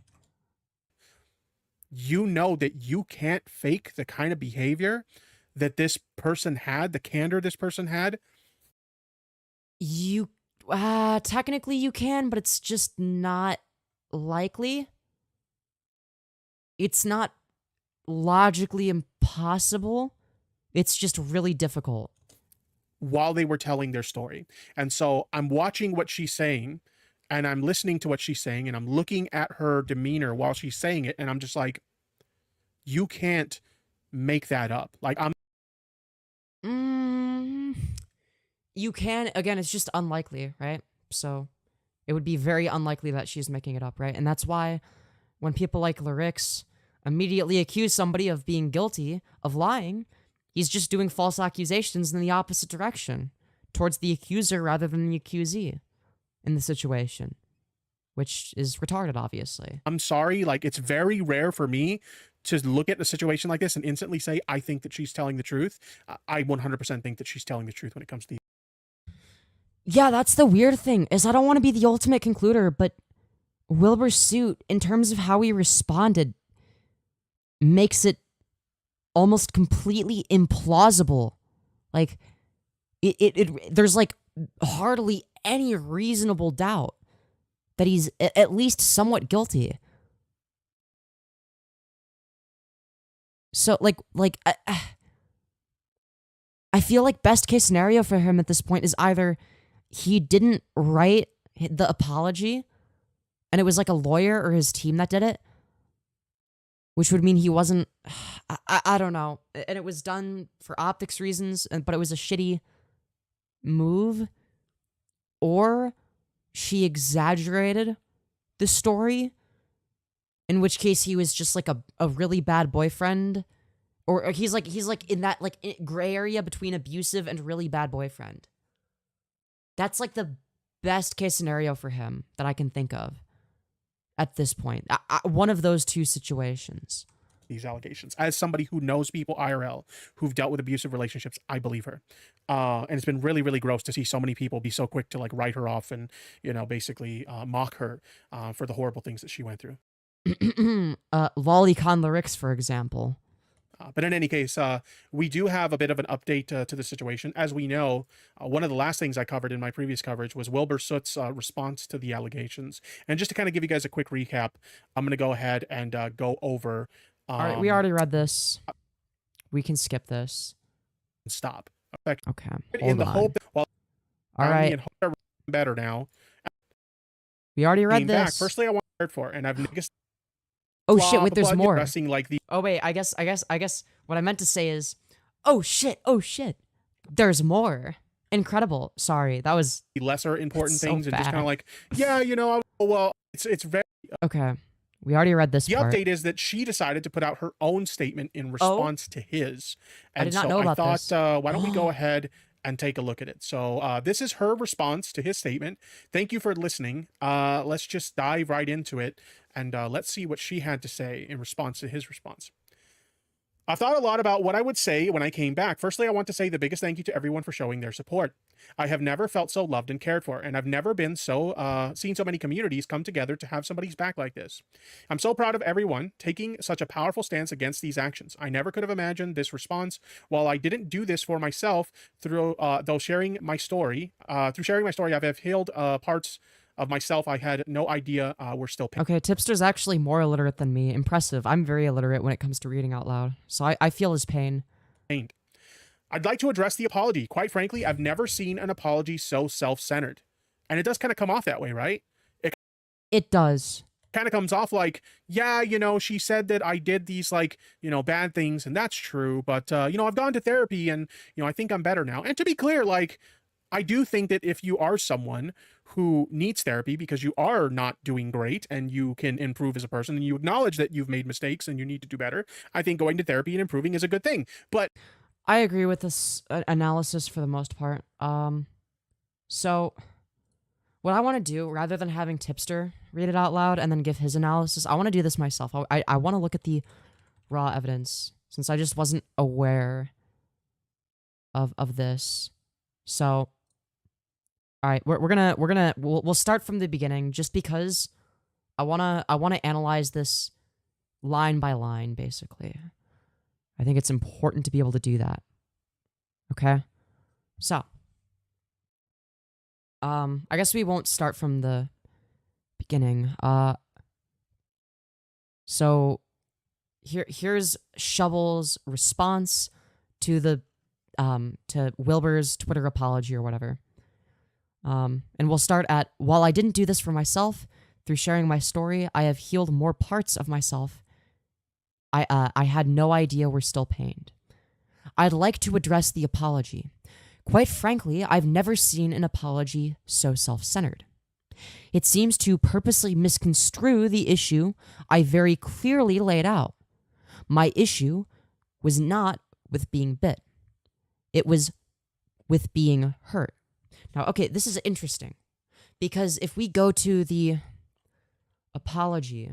You know that you can't fake the kind of behavior that this person had, the candor this person had. You, technically you can, but it's just not likely. It's not logically impossible. It's just really difficult. While they were telling their story. And so I'm watching what she's saying, and I'm listening to what she's saying, and I'm looking at her demeanor while she's saying it, and I'm just like, you can't make that up. Like, you can, again, it's just unlikely, right? So it would be very unlikely that she's making it up, right? And that's why when people like Luhrix immediately accuse somebody of being guilty of lying, he's just doing false accusations in the opposite direction, towards the accuser rather than the accusee in the situation, which is retarded, obviously. I'm sorry, like, it's very rare for me to look at a situation like this and instantly say, I think that she's telling the truth. I 100% think that she's telling the truth when it comes to Yeah, that's the weird thing, is I don't want to be the ultimate concluder, but Wilbur Soot, in terms of how he responded, makes it almost completely implausible. Like, there's like hardly any reasonable doubt that he's at least somewhat guilty. So, I feel like best case scenario for him at this point is either he didn't write the apology and it was like a lawyer or his team that did it, which would mean he wasn't, I don't know. And it was done for optics reasons, but it was a shitty move. Or she exaggerated the story, in which case he was just like a really bad boyfriend. Or he's like in that like gray area between abusive and really bad boyfriend. That's like the best case scenario for him that I can think of at this point. One of those two situations. These allegations. As somebody who knows people IRL who've dealt with abusive relationships, I believe her. And it's been really, really gross to see so many people be so quick to like write her off and, you know, basically mock her for the horrible things that she went through. Lolicon Lerix, for example. But in any case, we do have a bit of an update to the situation. As we know, one of the last things I covered in my previous coverage was Wilbur Soot's response to the allegations. And just to kind of give you guys a quick recap, I'm going to go ahead and go over. All right, we already read this. We can skip this. Stop. Okay, In hold the on. hope that while All right, and hope they're better now. we already read Came back. this. Firstly, I want to for, and I've noticed. Oh shit! Wait, there's more. Like the Oh wait, I guess what I meant to say is, oh shit! There's more. Incredible. Sorry, that was lesser important so things, and just bad. kind of like, yeah, you know, well, it's very. Okay. We already read this The part. update is that she decided to put out her own statement in response to his. And I did not so know about I this. thought, why don't we go ahead and take a look at it? So this is her response to his statement. Thank you for listening. Let's just dive right into it, and let's see what she had to say in response to his response. I've thought a lot about what I would say when I came back. Firstly, I want to say the biggest thank you to everyone for showing their support. I have never felt so loved and cared for, and I've never been so seen so many communities come together to have somebody's back like this. I'm so proud of everyone taking such a powerful stance against these actions. I never could have imagined this response. While I didn't do this for myself, through sharing my story, I've healed parts of myself I had no idea were still pain. Okay, Tipster's actually more illiterate than me. Impressive. I'm very illiterate when it comes to reading out loud, so I feel his pain. I'd like to address the apology. Quite frankly, I've never seen an apology so self-centered. And it does kind of come off that way, right? It does. Kind of comes off like, yeah, you know, she said that I did these, like, you know, bad things, and that's true, but, you know, I've gone to therapy, and, you know, I think I'm better now. And to be clear, like, I do think that if you are someone who needs therapy because you are not doing great and you can improve as a person and you acknowledge that you've made mistakes and you need to do better, I think going to therapy and improving is a good thing. But I agree with this analysis for the most part. So what I want to do, rather than having Tipster read it out loud and then give his analysis, I want to do this myself. I want to look at the raw evidence since I just wasn't aware of this. So, all right, we'll start from the beginning just because I wanna analyze this line by line, basically. I think it's important to be able to do that. Okay? So, I guess we won't start from the beginning. So here's Shubble's response to the to Wilbur's Twitter apology or whatever. And we'll start at, while I didn't do this for myself, through sharing my story, I have healed more parts of myself I had no idea were still pained. I'd like to address the apology. Quite frankly, I've never seen an apology so self-centered. It seems to purposely misconstrue the issue I very clearly laid out. My issue was not with being bit. It was with being hurt. Now, okay, this is interesting, because if we go to the apology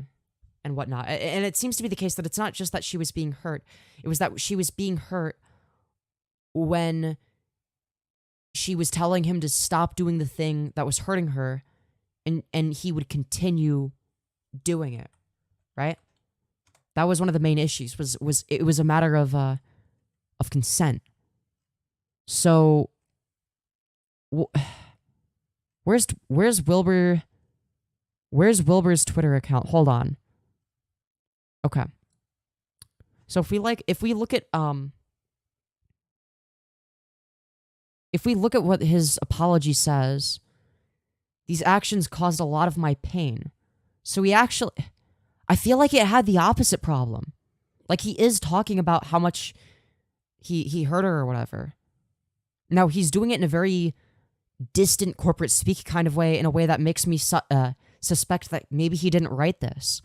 and whatnot, and it seems to be the case that it's not just that she was being hurt, it was that she was being hurt when she was telling him to stop doing the thing that was hurting her, and he would continue doing it, right? That was one of the main issues, was it was a matter of consent. So where's Wilbur's Twitter account? Hold on. Okay. So if we look at what his apology says, these actions caused a lot of my pain. So I feel like it had the opposite problem. Like, he is talking about how much he hurt her or whatever. Now, he's doing it in a very distant corporate speak kind of way, in a way that makes me suspect that maybe he didn't write this.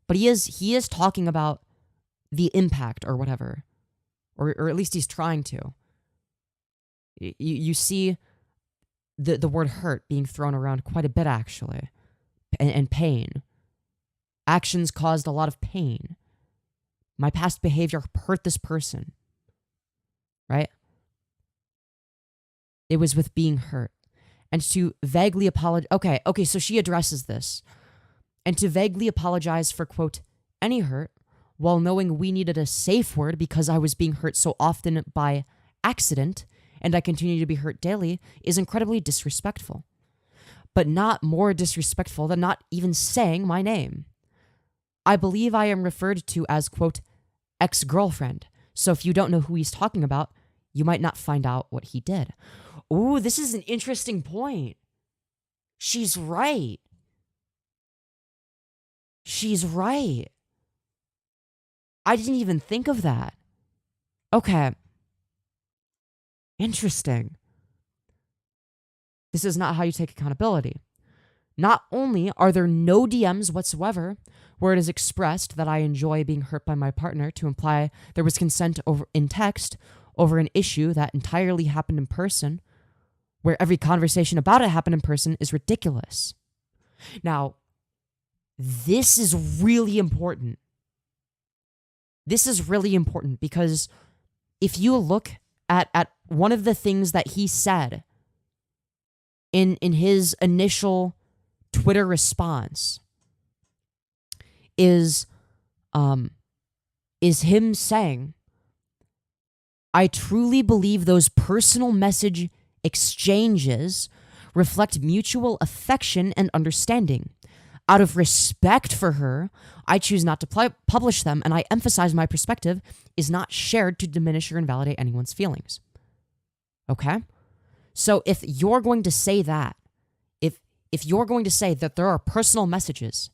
But he is talking about the impact or whatever. Or at least he's trying to. You see the word hurt being thrown around quite a bit, actually. And pain. Actions caused a lot of pain. My past behavior hurt this person. Right? It was with being hurt. And to vaguely apologize... Okay, so she addresses this. And to vaguely apologize for, quote, any hurt, while knowing we needed a safe word because I was being hurt so often by accident and I continue to be hurt daily is incredibly disrespectful. But not more disrespectful than not even saying my name. I believe I am referred to as, quote, ex-girlfriend. So if you don't know who he's talking about, you might not find out what he did. Ooh, this is an interesting point. She's right. She's right. I didn't even think of that. Okay. Interesting. This is not how you take accountability. Not only are there no DMs whatsoever where it is expressed that I enjoy being hurt by my partner to imply there was consent over in text over an issue that entirely happened in person, where every conversation about it happened in person is ridiculous. Now, this is really important. This is really important because if you look at one of the things that he said in his initial Twitter response is him saying, I truly believe those personal message exchanges reflect mutual affection and understanding. Out of respect for her, I choose not to publish them, and I emphasize my perspective is not shared to diminish or invalidate anyone's feelings. Okay? So if you're going to say that, if you're going to say that there are personal messages,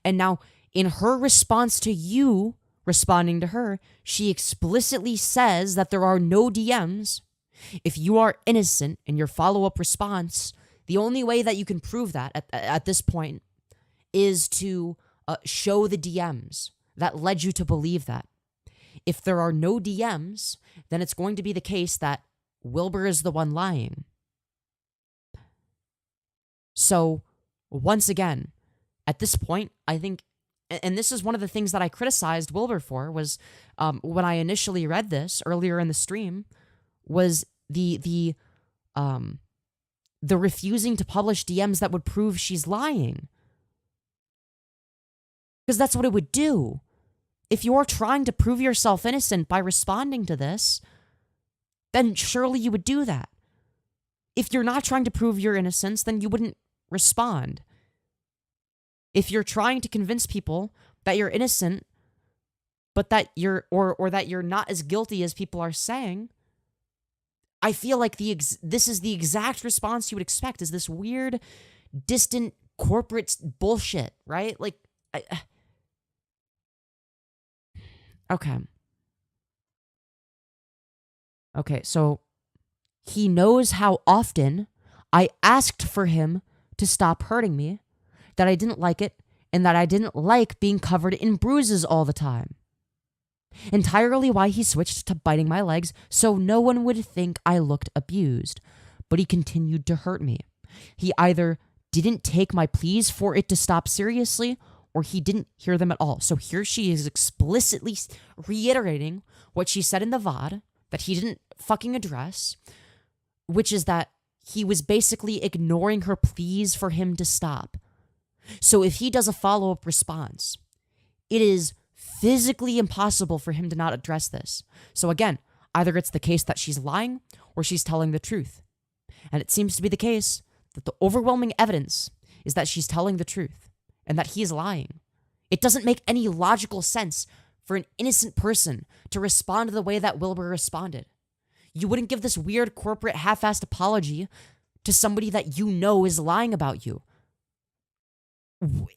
and now in her response to you responding to her, she explicitly says that there are no DMs, if you are innocent in your follow-up response, the only way that you can prove that at this point is to show the DMs that led you to believe that. If there are no DMs, then it's going to be the case that Wilbur is the one lying. So, once again, at this point, I think, and this is one of the things that I criticized Wilbur for, was when I initially read this earlier in the stream, was the refusing to publish DMs that would prove she's lying. Because that's what it would do. If you're trying to prove yourself innocent by responding to this, then surely you would do that. If you're not trying to prove your innocence, then you wouldn't respond. If you're trying to convince people that you're innocent, but that you're or that you're not as guilty as people are saying, I feel like this is the exact response you would expect, is this weird, distant corporate bullshit, right? Like, okay. Okay, so he knows how often I asked for him to stop hurting me, that I didn't like it, and that I didn't like being covered in bruises all the time. Entirely why he switched to biting my legs so no one would think I looked abused, but he continued to hurt me. He either didn't take my pleas for it to stop seriously, or he didn't hear them at all. So here she is explicitly reiterating what she said in the VOD that he didn't fucking address, which is that he was basically ignoring her pleas for him to stop. So if he does a follow-up response, it is physically impossible for him to not address this. So again, either it's the case that she's lying or she's telling the truth. And it seems to be the case that the overwhelming evidence is that she's telling the truth and that he's lying. It doesn't make any logical sense for an innocent person to respond the way that Wilbur responded. You wouldn't give this weird corporate half-assed apology to somebody that you know is lying about you.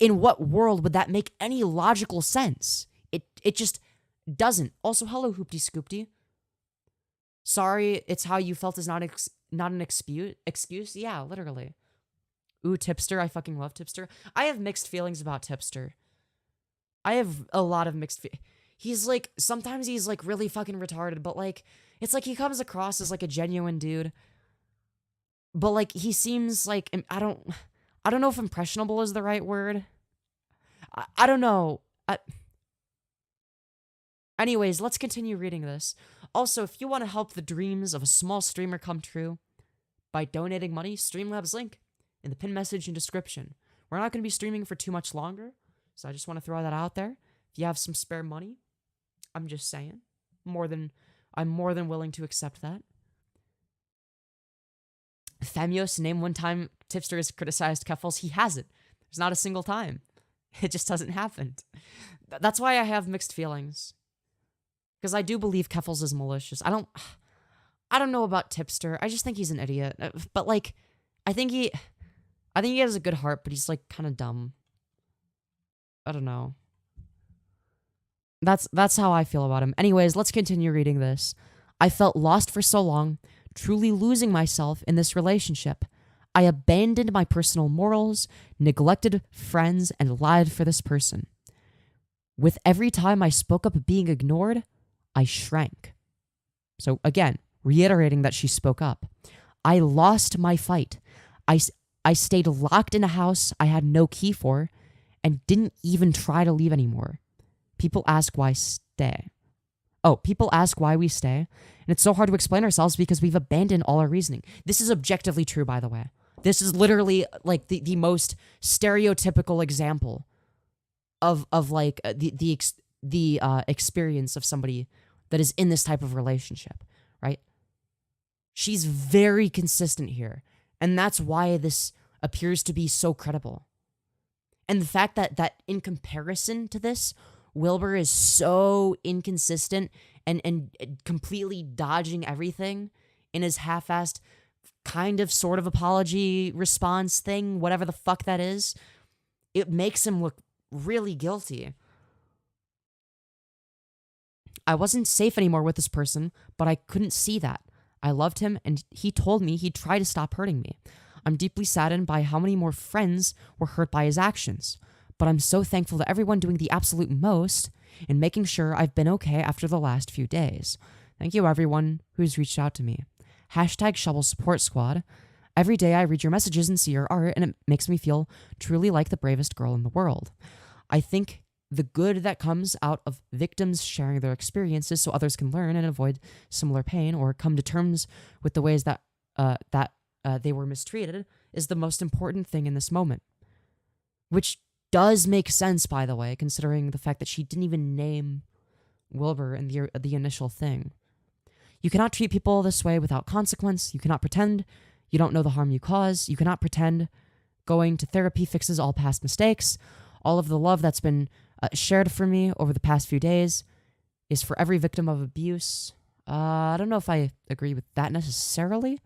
In what world would that make any logical sense? It just doesn't. Also, hello, Hoopty Scoopty. Sorry, it's how you felt is not an excuse. Yeah, literally. Ooh, Tipster. I fucking love Tipster. I have mixed feelings about Tipster. I have a lot of mixed he's like, sometimes he's like really fucking retarded, but like, it's like he comes across as like a genuine dude. But like, he seems like, I don't know if impressionable is the right word. I don't know. Anyways, let's continue reading this. Also, if you want to help the dreams of a small streamer come true by donating money, Streamlabs link in the pin message and description. We're not going to be streaming for too much longer, so I just want to throw that out there. If you have some spare money, I'm just saying. I'm more than willing to accept that. Femyoz, name one time Tipster has criticized Keffels. He hasn't. There's not a single time. It just hasn't happened. That's why I have mixed feelings. Because I do believe Keffels is malicious. I don't know about Tipster. I just think he's an idiot. But like, I think he has a good heart, but he's like kind of dumb. I don't know. That's how I feel about him. Anyways, let's continue reading this. I felt lost for so long, truly losing myself in this relationship. I abandoned my personal morals, neglected friends, and lied for this person. With every time I spoke up being ignored, I shrank. So again, reiterating that she spoke up. I lost my fight. I stayed locked in a house I had no key for and didn't even try to leave anymore. People ask why stay. People ask why we stay, and it's so hard to explain ourselves because we've abandoned all our reasoning. This is objectively true, by the way. This is literally like the most stereotypical example of like the experience of somebody that is in this type of relationship, right? She's very consistent here, and that's why this appears to be so credible. And the fact that in comparison to this, Wilbur is so inconsistent and completely dodging everything in his half-assed kind of sort of apology response thing, whatever the fuck that is, it makes him look really guilty. I wasn't safe anymore with this person, but I couldn't see that. I loved him, and he told me he'd try to stop hurting me. I'm deeply saddened by how many more friends were hurt by his actions, but I'm so thankful to everyone doing the absolute most and making sure I've been okay after the last few days. Thank you, everyone who's reached out to me. #Shubble Support Squad. Every day I read your messages and see your art, and it makes me feel truly like the bravest girl in the world. I think the good that comes out of victims sharing their experiences so others can learn and avoid similar pain or come to terms with the ways that they were mistreated is the most important thing in this moment. Which does make sense, by the way, considering the fact that she didn't even name Wilbur in the initial thing. You cannot treat people this way without consequence. You cannot pretend you don't know the harm you cause. You cannot pretend going to therapy fixes all past mistakes. All of the love that's been shared for me over the past few days is for every victim of abuse. I don't know if I agree with that necessarily,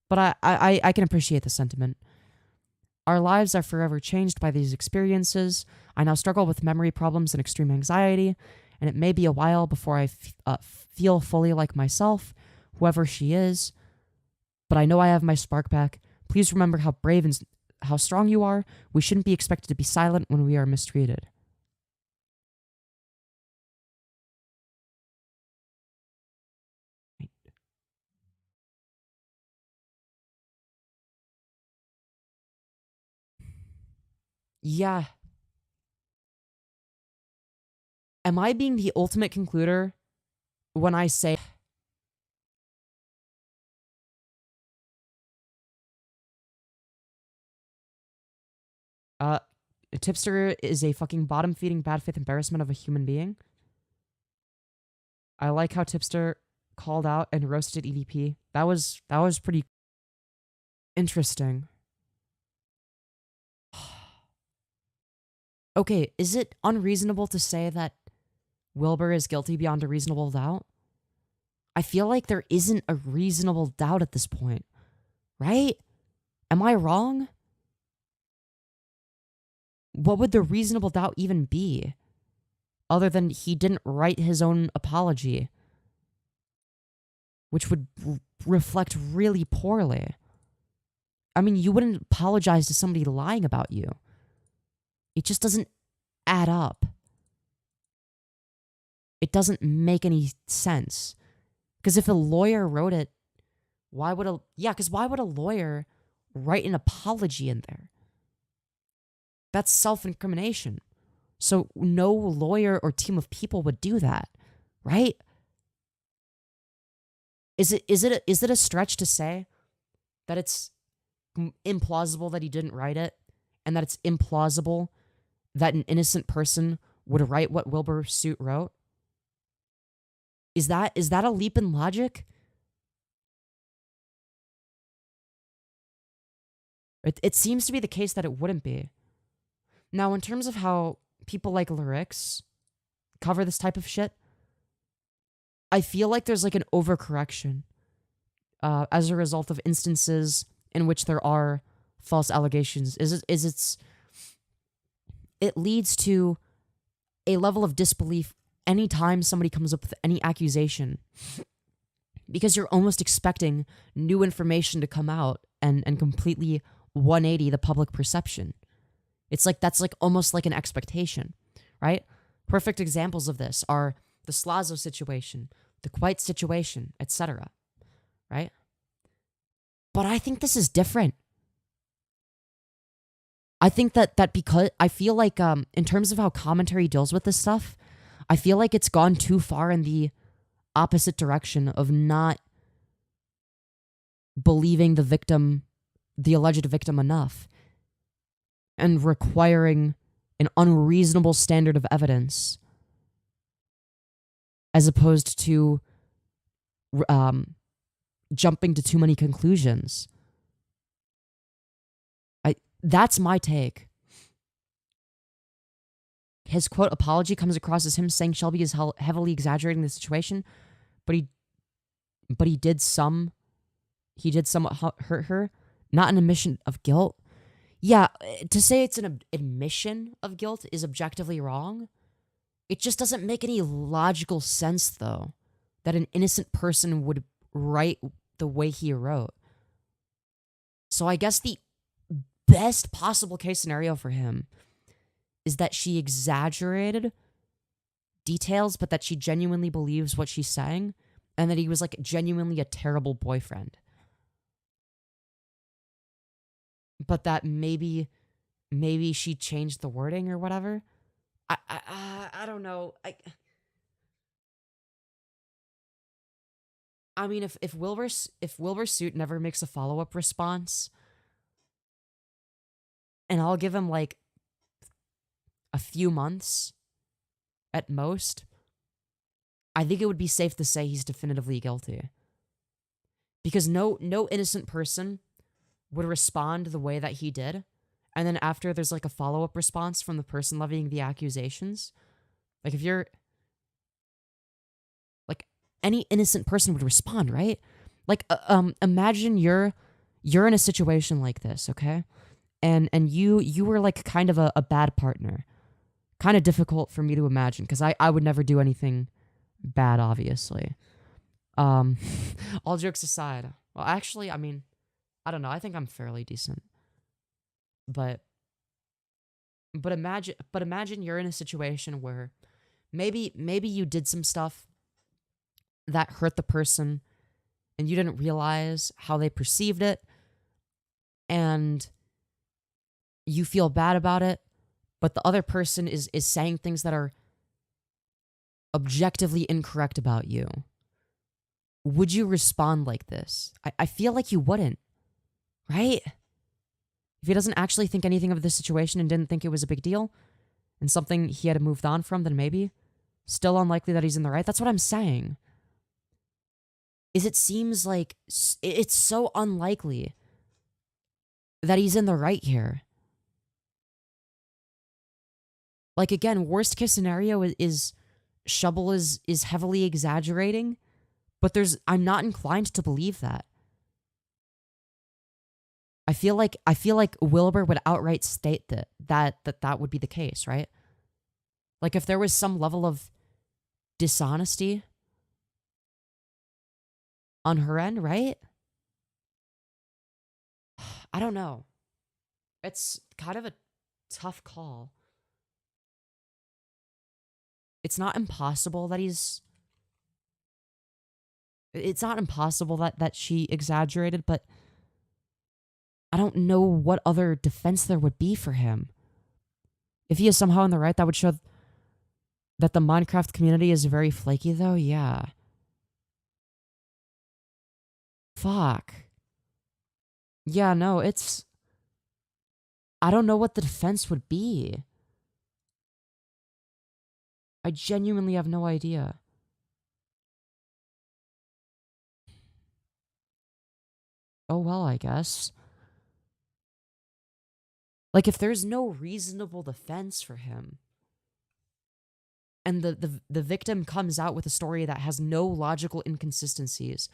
but I can appreciate the sentiment. Our lives are forever changed by these experiences. I now struggle with memory problems and extreme anxiety, and it may be a while before I feel fully like myself, whoever she is, but I know I have my spark back. Please remember how brave and how strong you are. We shouldn't be expected to be silent when we are mistreated. Yeah. Am I being the ultimate concluder when I say Tipster is a fucking bottom-feeding, bad faith embarrassment of a human being? I like how Tipster called out and roasted EDP. That was pretty interesting. Okay, is it unreasonable to say that Wilbur is guilty beyond a reasonable doubt? I feel like there isn't a reasonable doubt at this point, right? Am I wrong? What would the reasonable doubt even be? Other than he didn't write his own apology, which would reflect really poorly. I mean, you wouldn't apologize to somebody lying about you. It just doesn't add up. It doesn't make any sense. Because if a lawyer wrote it, why would a lawyer write an apology in there? That's self-incrimination. So no lawyer or team of people would do that, right? Is it a stretch to say that it's implausible that he didn't write it, and that it's implausible that an innocent person would write what Wilbur Soot wrote? Is that a leap in logic? It seems to be the case that it wouldn't be. Now, in terms of how people like Lerix cover this type of shit, I feel like there's like an overcorrection as a result of instances in which there are false allegations. It leads to a level of disbelief anytime somebody comes up with any accusation, because you're almost expecting new information to come out and completely 180 the public perception. It's like that's like almost like an expectation, right? Perfect examples of this are the Slazo situation, the Quite situation, etc., right? But I think this is different. I think that because I feel like in terms of how commentary deals with this stuff, I feel like it's gone too far in the opposite direction of not believing the victim, the alleged victim, enough, and requiring an unreasonable standard of evidence as opposed to jumping to too many conclusions. That's my take. His quote apology comes across as him saying Shelby is heavily exaggerating the situation, but he did somewhat hurt her, not an admission of guilt. Yeah, to say it's an admission of guilt is objectively wrong. It just doesn't make any logical sense, though, that an innocent person would write the way he wrote. So I guess the best possible case scenario for him is that she exaggerated details, but that she genuinely believes what she's saying, and that he was like genuinely a terrible boyfriend. But that maybe she changed the wording or whatever. I don't know. I mean, if Wilbur Soot never makes a follow-up response, and I'll give him like a few months at most, I think it would be safe to say he's definitively guilty. Because no innocent person would respond the way that he did, and then after there's like a follow-up response from the person levying the accusations. Like if you're like, any innocent person would respond, right? Like imagine you're in a situation like this, okay? And you were like kind of a bad partner. Kind of difficult for me to imagine, because I would never do anything bad, obviously. All jokes aside. Well, actually, I mean, I don't know. I think I'm fairly decent. But imagine you're in a situation where maybe you did some stuff that hurt the person and you didn't realize how they perceived it, and you feel bad about it, but the other person is saying things that are objectively incorrect about you. Would you respond like this? I feel like you wouldn't, right? If he doesn't actually think anything of this situation and didn't think it was a big deal and something he had moved on from, then maybe. Still unlikely that he's in the right. That's what I'm saying. It seems like it's so unlikely that he's in the right here. Like, again, worst case scenario is Shubble is heavily exaggerating, but I'm not inclined to believe that. I feel like Wilbur would outright state that would be the case, right? Like if there was some level of dishonesty on her end, right? I don't know. It's kind of a tough call. It's not impossible that that she exaggerated, but I don't know what other defense there would be for him. If he is somehow in the right, that would show that the Minecraft community is very flaky, though. Yeah. Fuck. Yeah, no, I don't know what the defense would be. I genuinely have no idea. oh well, I guess. Like, if there's no reasonable defense for him, and the victim comes out with a story that has no logical inconsistencies,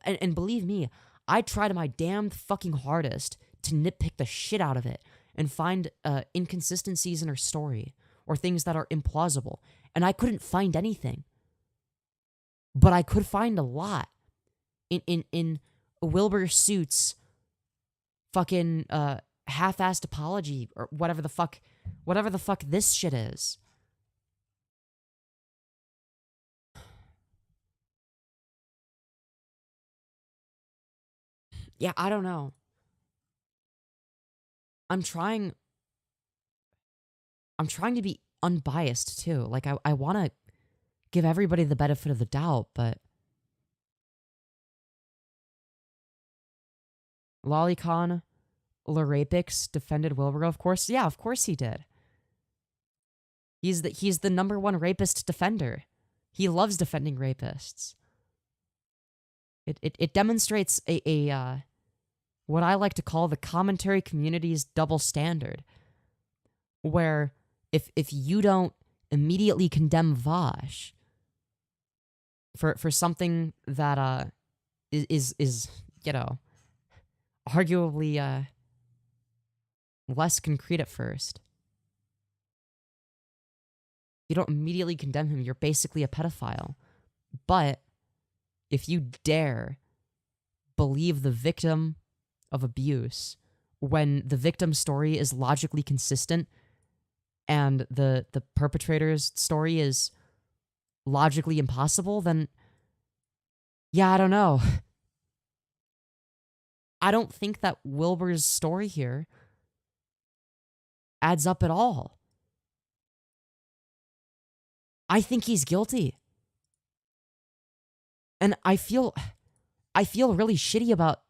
and believe me, I tried my damn fucking hardest to nitpick the shit out of it and find inconsistencies in her story or things that are implausible, and I couldn't find anything. But I could find a lot in Wilbur Soot's fucking half-assed apology or whatever the fuck this shit is. Yeah, I don't know. I'm trying to be unbiased too. Like, I want to give everybody the benefit of the doubt, but Lolicon Lerix defended Wilbur, of course. Yeah, of course he did. He's the number one rapist defender. He loves defending rapists. It demonstrates a what I like to call the commentary community's double standard, where if you don't immediately condemn Vosh for something that is you know, arguably less concrete at first, you don't immediately condemn him, you're basically a pedophile. But if you dare believe the victim of abuse when the victim's story is logically consistent and the perpetrator's story is logically impossible, then yeah, I don't know. I don't think that Wilbur's story here adds up at all. I think he's guilty. And I feel really shitty about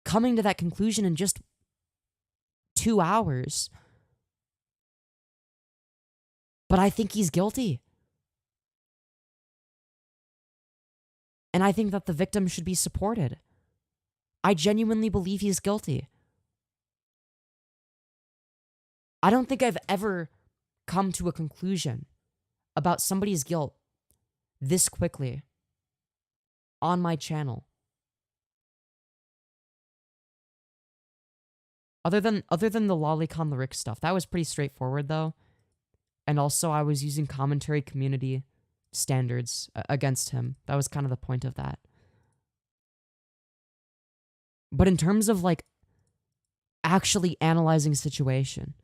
coming to that conclusion in just 2 hours. But I think he's guilty. And I think that the victim should be supported. I genuinely believe he's guilty. I don't think I've ever come to a conclusion about somebody's guilt this quickly on my channel. Other than the Lolicon Lerix stuff. That was pretty straightforward though. And also I was using commentary community standards against him. That was kind of the point of that. But in terms of like actually analyzing a situation,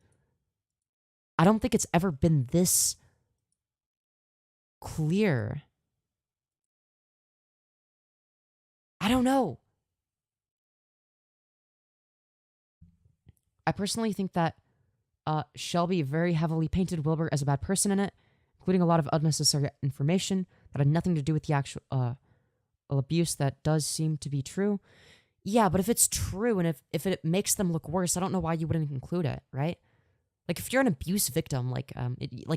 I don't think it's ever been this clear. I don't know. I personally think that Shelby very heavily painted Wilbur as a bad person in it, including a lot of unnecessary information that had nothing to do with the actual abuse that does seem to be true. Yeah, but if it's true and if it makes them look worse, I don't know why you wouldn't include it, right? Like, if you're an abuse victim, like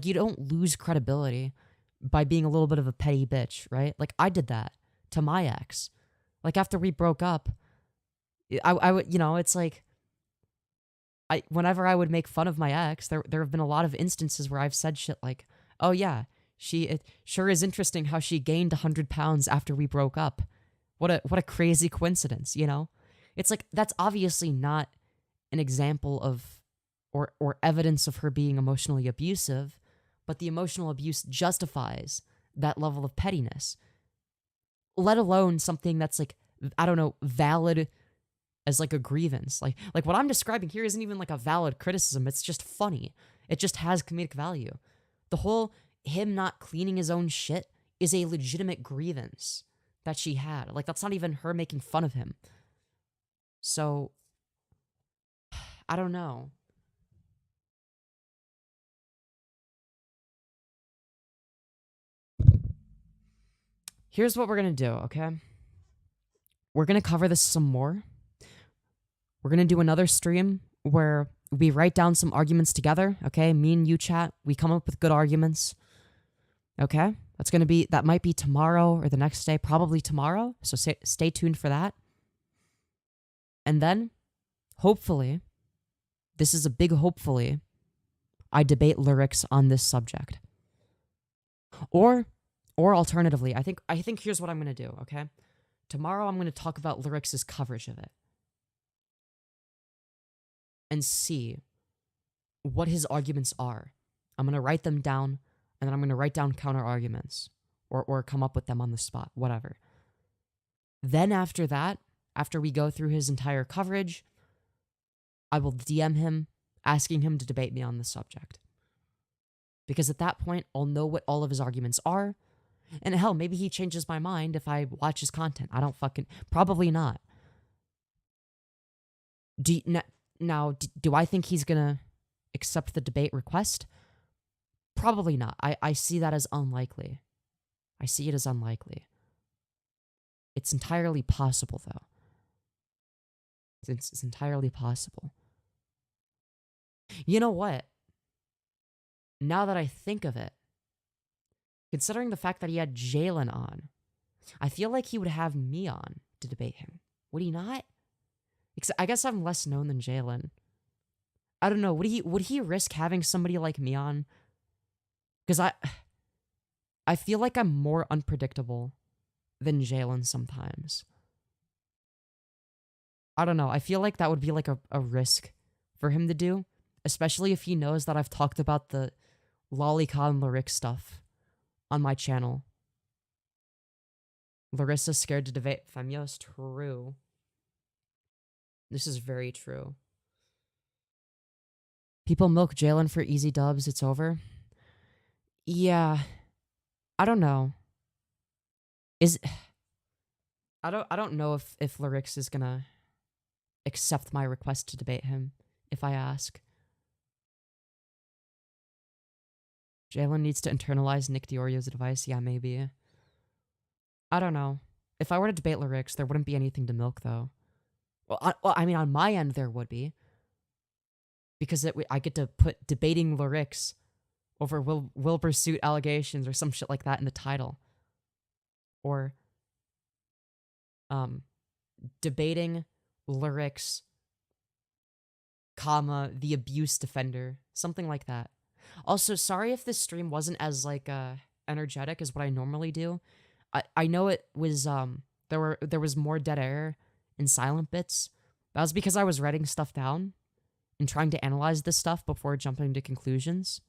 you don't lose credibility by being a little bit of a petty bitch, right? Like, I did that to my ex. Like, after we broke up, I would, you know, it's like, whenever I would make fun of my ex, there have been a lot of instances where I've said shit like, oh yeah, it sure is interesting how she gained 100 pounds after we broke up. What a crazy coincidence, you know? It's like, that's obviously not an example of or evidence of her being emotionally abusive, but the emotional abuse justifies that level of pettiness. Let alone something that's like, I don't know, valid as like a grievance. Like what I'm describing here isn't even like a valid criticism. It's just funny. It just has comedic value. The whole him not cleaning his own shit is a legitimate grievance that she had. Like, that's not even her making fun of him. So, I don't know. Here's what we're gonna do, okay? We're gonna cover this some more. We're gonna do another stream where we write down some arguments together, okay? Me and you chat. We come up with good arguments, okay? That might be tomorrow or the next day, probably tomorrow. So stay tuned for that. And then, hopefully, this is a big hopefully, I debate Lerix on this subject. Or alternatively, I think here's what I'm going to do, okay? Tomorrow I'm going to talk about Lerix's coverage of it. And see what his arguments are. I'm going to write them down, and then I'm going to write down counter arguments. Or come up with them on the spot, whatever. Then after that, after we go through his entire coverage, I will DM him, asking him to debate me on the subject. Because at that point, I'll know what all of his arguments are. And hell, maybe he changes my mind if I watch his content. I don't probably not. Do I think he's gonna accept the debate request? Probably not. I see that as unlikely. I see it as unlikely. It's entirely possible, though. It's entirely possible. You know what? Now that I think of it, considering the fact that he had Jalyn on, I feel like he would have me on to debate him. Would he not? I guess I'm less known than Jalyn. I don't know. Would he risk having somebody like me on? Because I feel like I'm more unpredictable than Jalyn sometimes. I don't know. I feel like that would be like a risk for him to do, especially if he knows that I've talked about the Lolicon Luhrix stuff on my channel. Larissa's scared to debate Femyoz. True. This is very true. People milk Jalyn for easy dubs. It's over. Yeah. I don't know. I don't know if Luhrix is gonna accept my request to debate him if I ask. Jalyn needs to internalize Nick Diorio's advice. Yeah, maybe. I don't know. If I were to debate Luhrix, there wouldn't be anything to milk, though. Well, I mean, on my end, there would be. Because I get to put debating Luhrix over Wilbur Soot allegations or some shit like that in the title. Or debating Luhrix, comma, the abuse defender. Something like that. Also, sorry if this stream wasn't as, like, energetic as what I normally do. I know it was, there was more dead air and silent bits. That was because I was writing stuff down and trying to analyze this stuff before jumping to conclusions.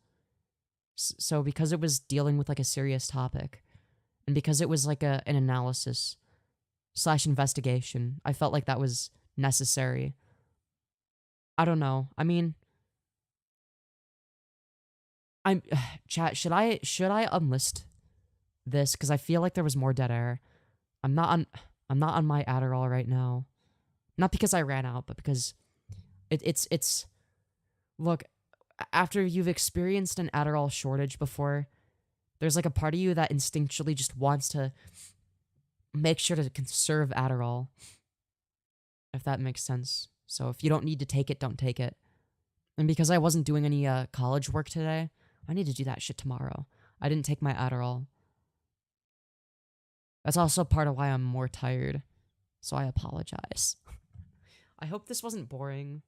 So because it was dealing with, like, a serious topic, and because it was, like, an analysis / investigation, I felt like that was necessary. I don't know. I mean, chat, should I unlist this? Because I feel like there was more dead air. I'm not on my Adderall right now. Not because I ran out, but because it's look, after you've experienced an Adderall shortage before, there's like a part of you that instinctually just wants to make sure to conserve Adderall. If that makes sense. So if you don't need to take it, don't take it. And because I wasn't doing any college work today, I need to do that shit tomorrow. I didn't take my Adderall. That's also part of why I'm more tired. So I apologize. I hope this wasn't boring.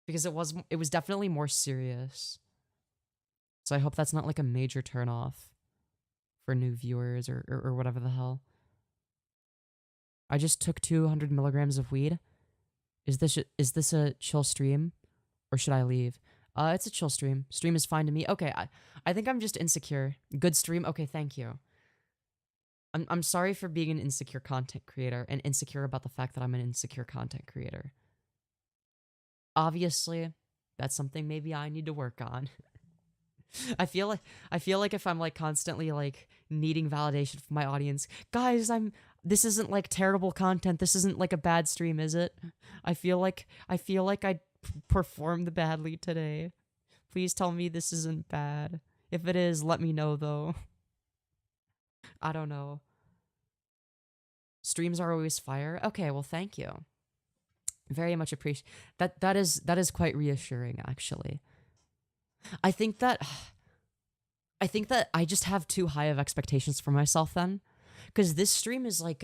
Because it was definitely more serious. So I hope that's not like a major turnoff for new viewers or whatever the hell. I just took 200 milligrams of weed. Is this a chill stream? Or should I leave? It's a chill stream. Stream is fine to me. Okay, I think I'm just insecure. Good stream? Okay, thank you. I'm sorry for being an insecure content creator and insecure about the fact that I'm an insecure content creator. Obviously, that's something maybe I need to work on. I feel like if I'm like constantly like needing validation from my audience, guys, this isn't like terrible content. This isn't like a bad stream, is it? I feel like I performed badly today. Please tell me this isn't bad. If it is, let me know though. I don't know. Streams are always fire. Okay, well, thank you. Very much appreciate that is quite reassuring, actually. I think that I just have too high of expectations for myself then, because this stream is like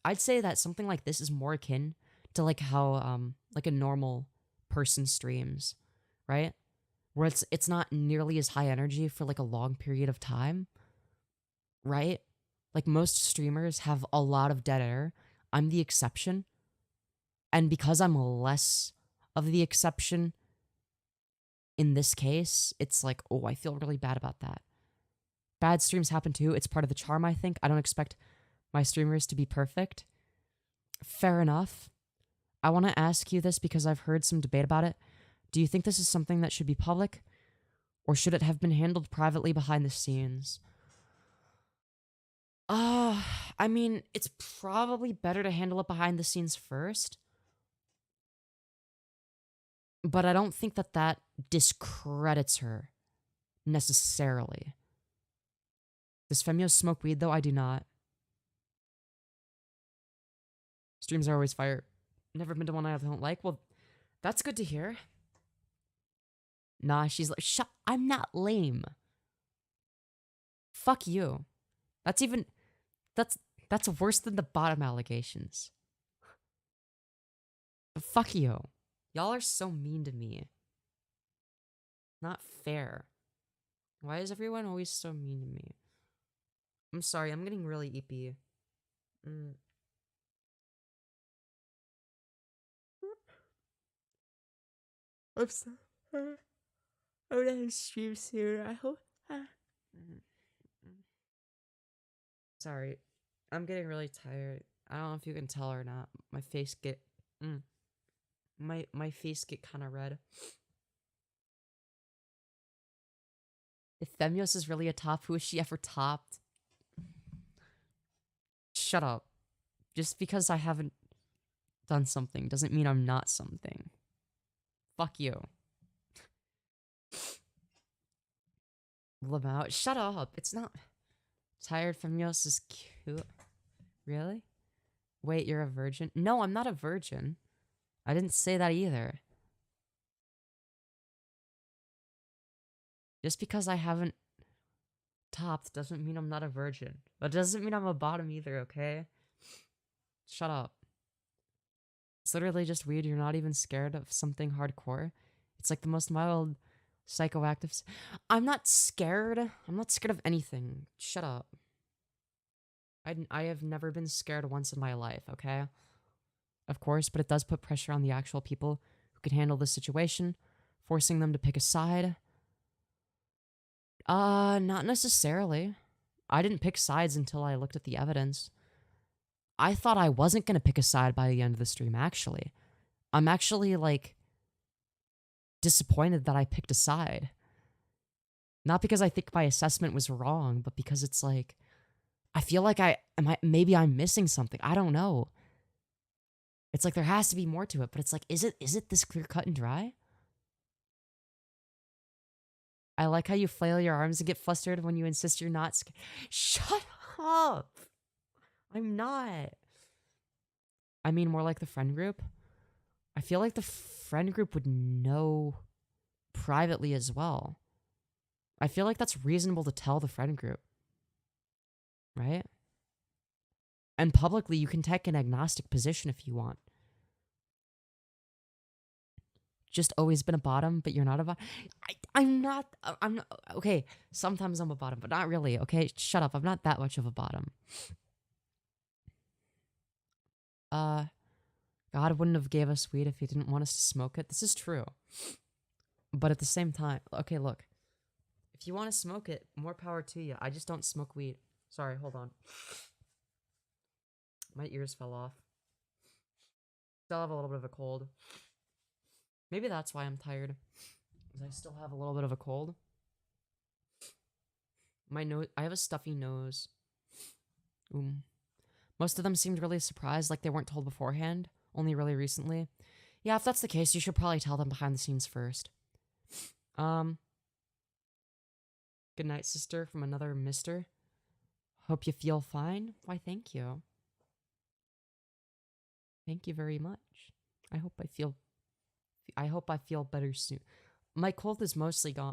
I'd say that something like this is more akin to like how like a normal person streams, right? Where it's not nearly as high energy for like a long period of time, right? Like most streamers have a lot of dead air. I'm the exception. And because I'm less of the exception in this case, it's like, oh, I feel really bad about that. Bad streams happen too. It's part of the charm, I think. I don't expect my streamers to be perfect. Fair enough. I want to ask you this because I've heard some debate about it. Do you think this is something that should be public? Or should it have been handled privately behind the scenes? I mean, it's probably better to handle it behind the scenes first. But I don't think that that discredits her necessarily. Does Femyoz smoke weed, though? I do not. Streams are always fire. Never been to one I don't like. Well, that's good to hear. Nah, she's like, I'm not lame. Fuck you. That's worse than the bottom allegations. Fuck you. Y'all are so mean to me. Not fair. Why is everyone always so mean to me? I'm sorry, I'm getting really eepy. I'm sorry. I'm gonna stream soon. I hope. Sorry, I'm getting really tired. I don't know if you can tell or not. My face get my face get kind of red. If Femyoz is really a top, who has she ever topped? Shut up. Just because I haven't done something doesn't mean I'm not something. Fuck you. Lamau, shut up. It's not. Tired Femyoz is cute. Really? Wait, you're a virgin? No, I'm not a virgin. I didn't say that either. Just because I haven't topped doesn't mean I'm not a virgin. But doesn't mean I'm a bottom either, okay? Shut up. It's literally just weird. You're not even scared of something hardcore. It's like the most mild psychoactive. I'm not scared. I'm not scared of anything. Shut up. I have never been scared once in my life, okay? Of course, but it does put pressure on the actual people who can handle the situation, forcing them to pick a side. Not necessarily. I didn't pick sides until I looked at the evidence. I thought I wasn't gonna pick a side by the end of the stream, actually. I'm actually, like, disappointed that I picked a side. Not because I think my assessment was wrong, but because it's like, I feel like maybe I'm missing something. I don't know. It's like there has to be more to it, but it's like, is it this clear cut and dry? I like how you flail your arms and get flustered when you insist you're not scared. Shut up! I'm not. I mean, more like the friend group. I feel like the friend group would know privately as well. I feel like that's reasonable to tell the friend group. Right? And publicly, you can take an agnostic position if you want. Just always been a bottom, but you're not a bottom. I'm not. Okay, sometimes I'm a bottom, but not really, okay? Shut up. I'm not that much of a bottom. God wouldn't have gave us weed if he didn't want us to smoke it. This is true. But at the same time, okay, look. If you want to smoke it, more power to you. I just don't smoke weed. Sorry, hold on. My ears fell off. Still have a little bit of a cold. Maybe that's why I'm tired. Because I still have a little bit of a cold. My nose, I have a stuffy nose. Most of them seemed really surprised, like they weren't told beforehand, only really recently. Yeah, if that's the case, you should probably tell them behind the scenes first. Good night, sister, from another mister. Hope you feel fine. Why, thank you. Thank you very much. I hope I feel better soon. My cold is mostly gone.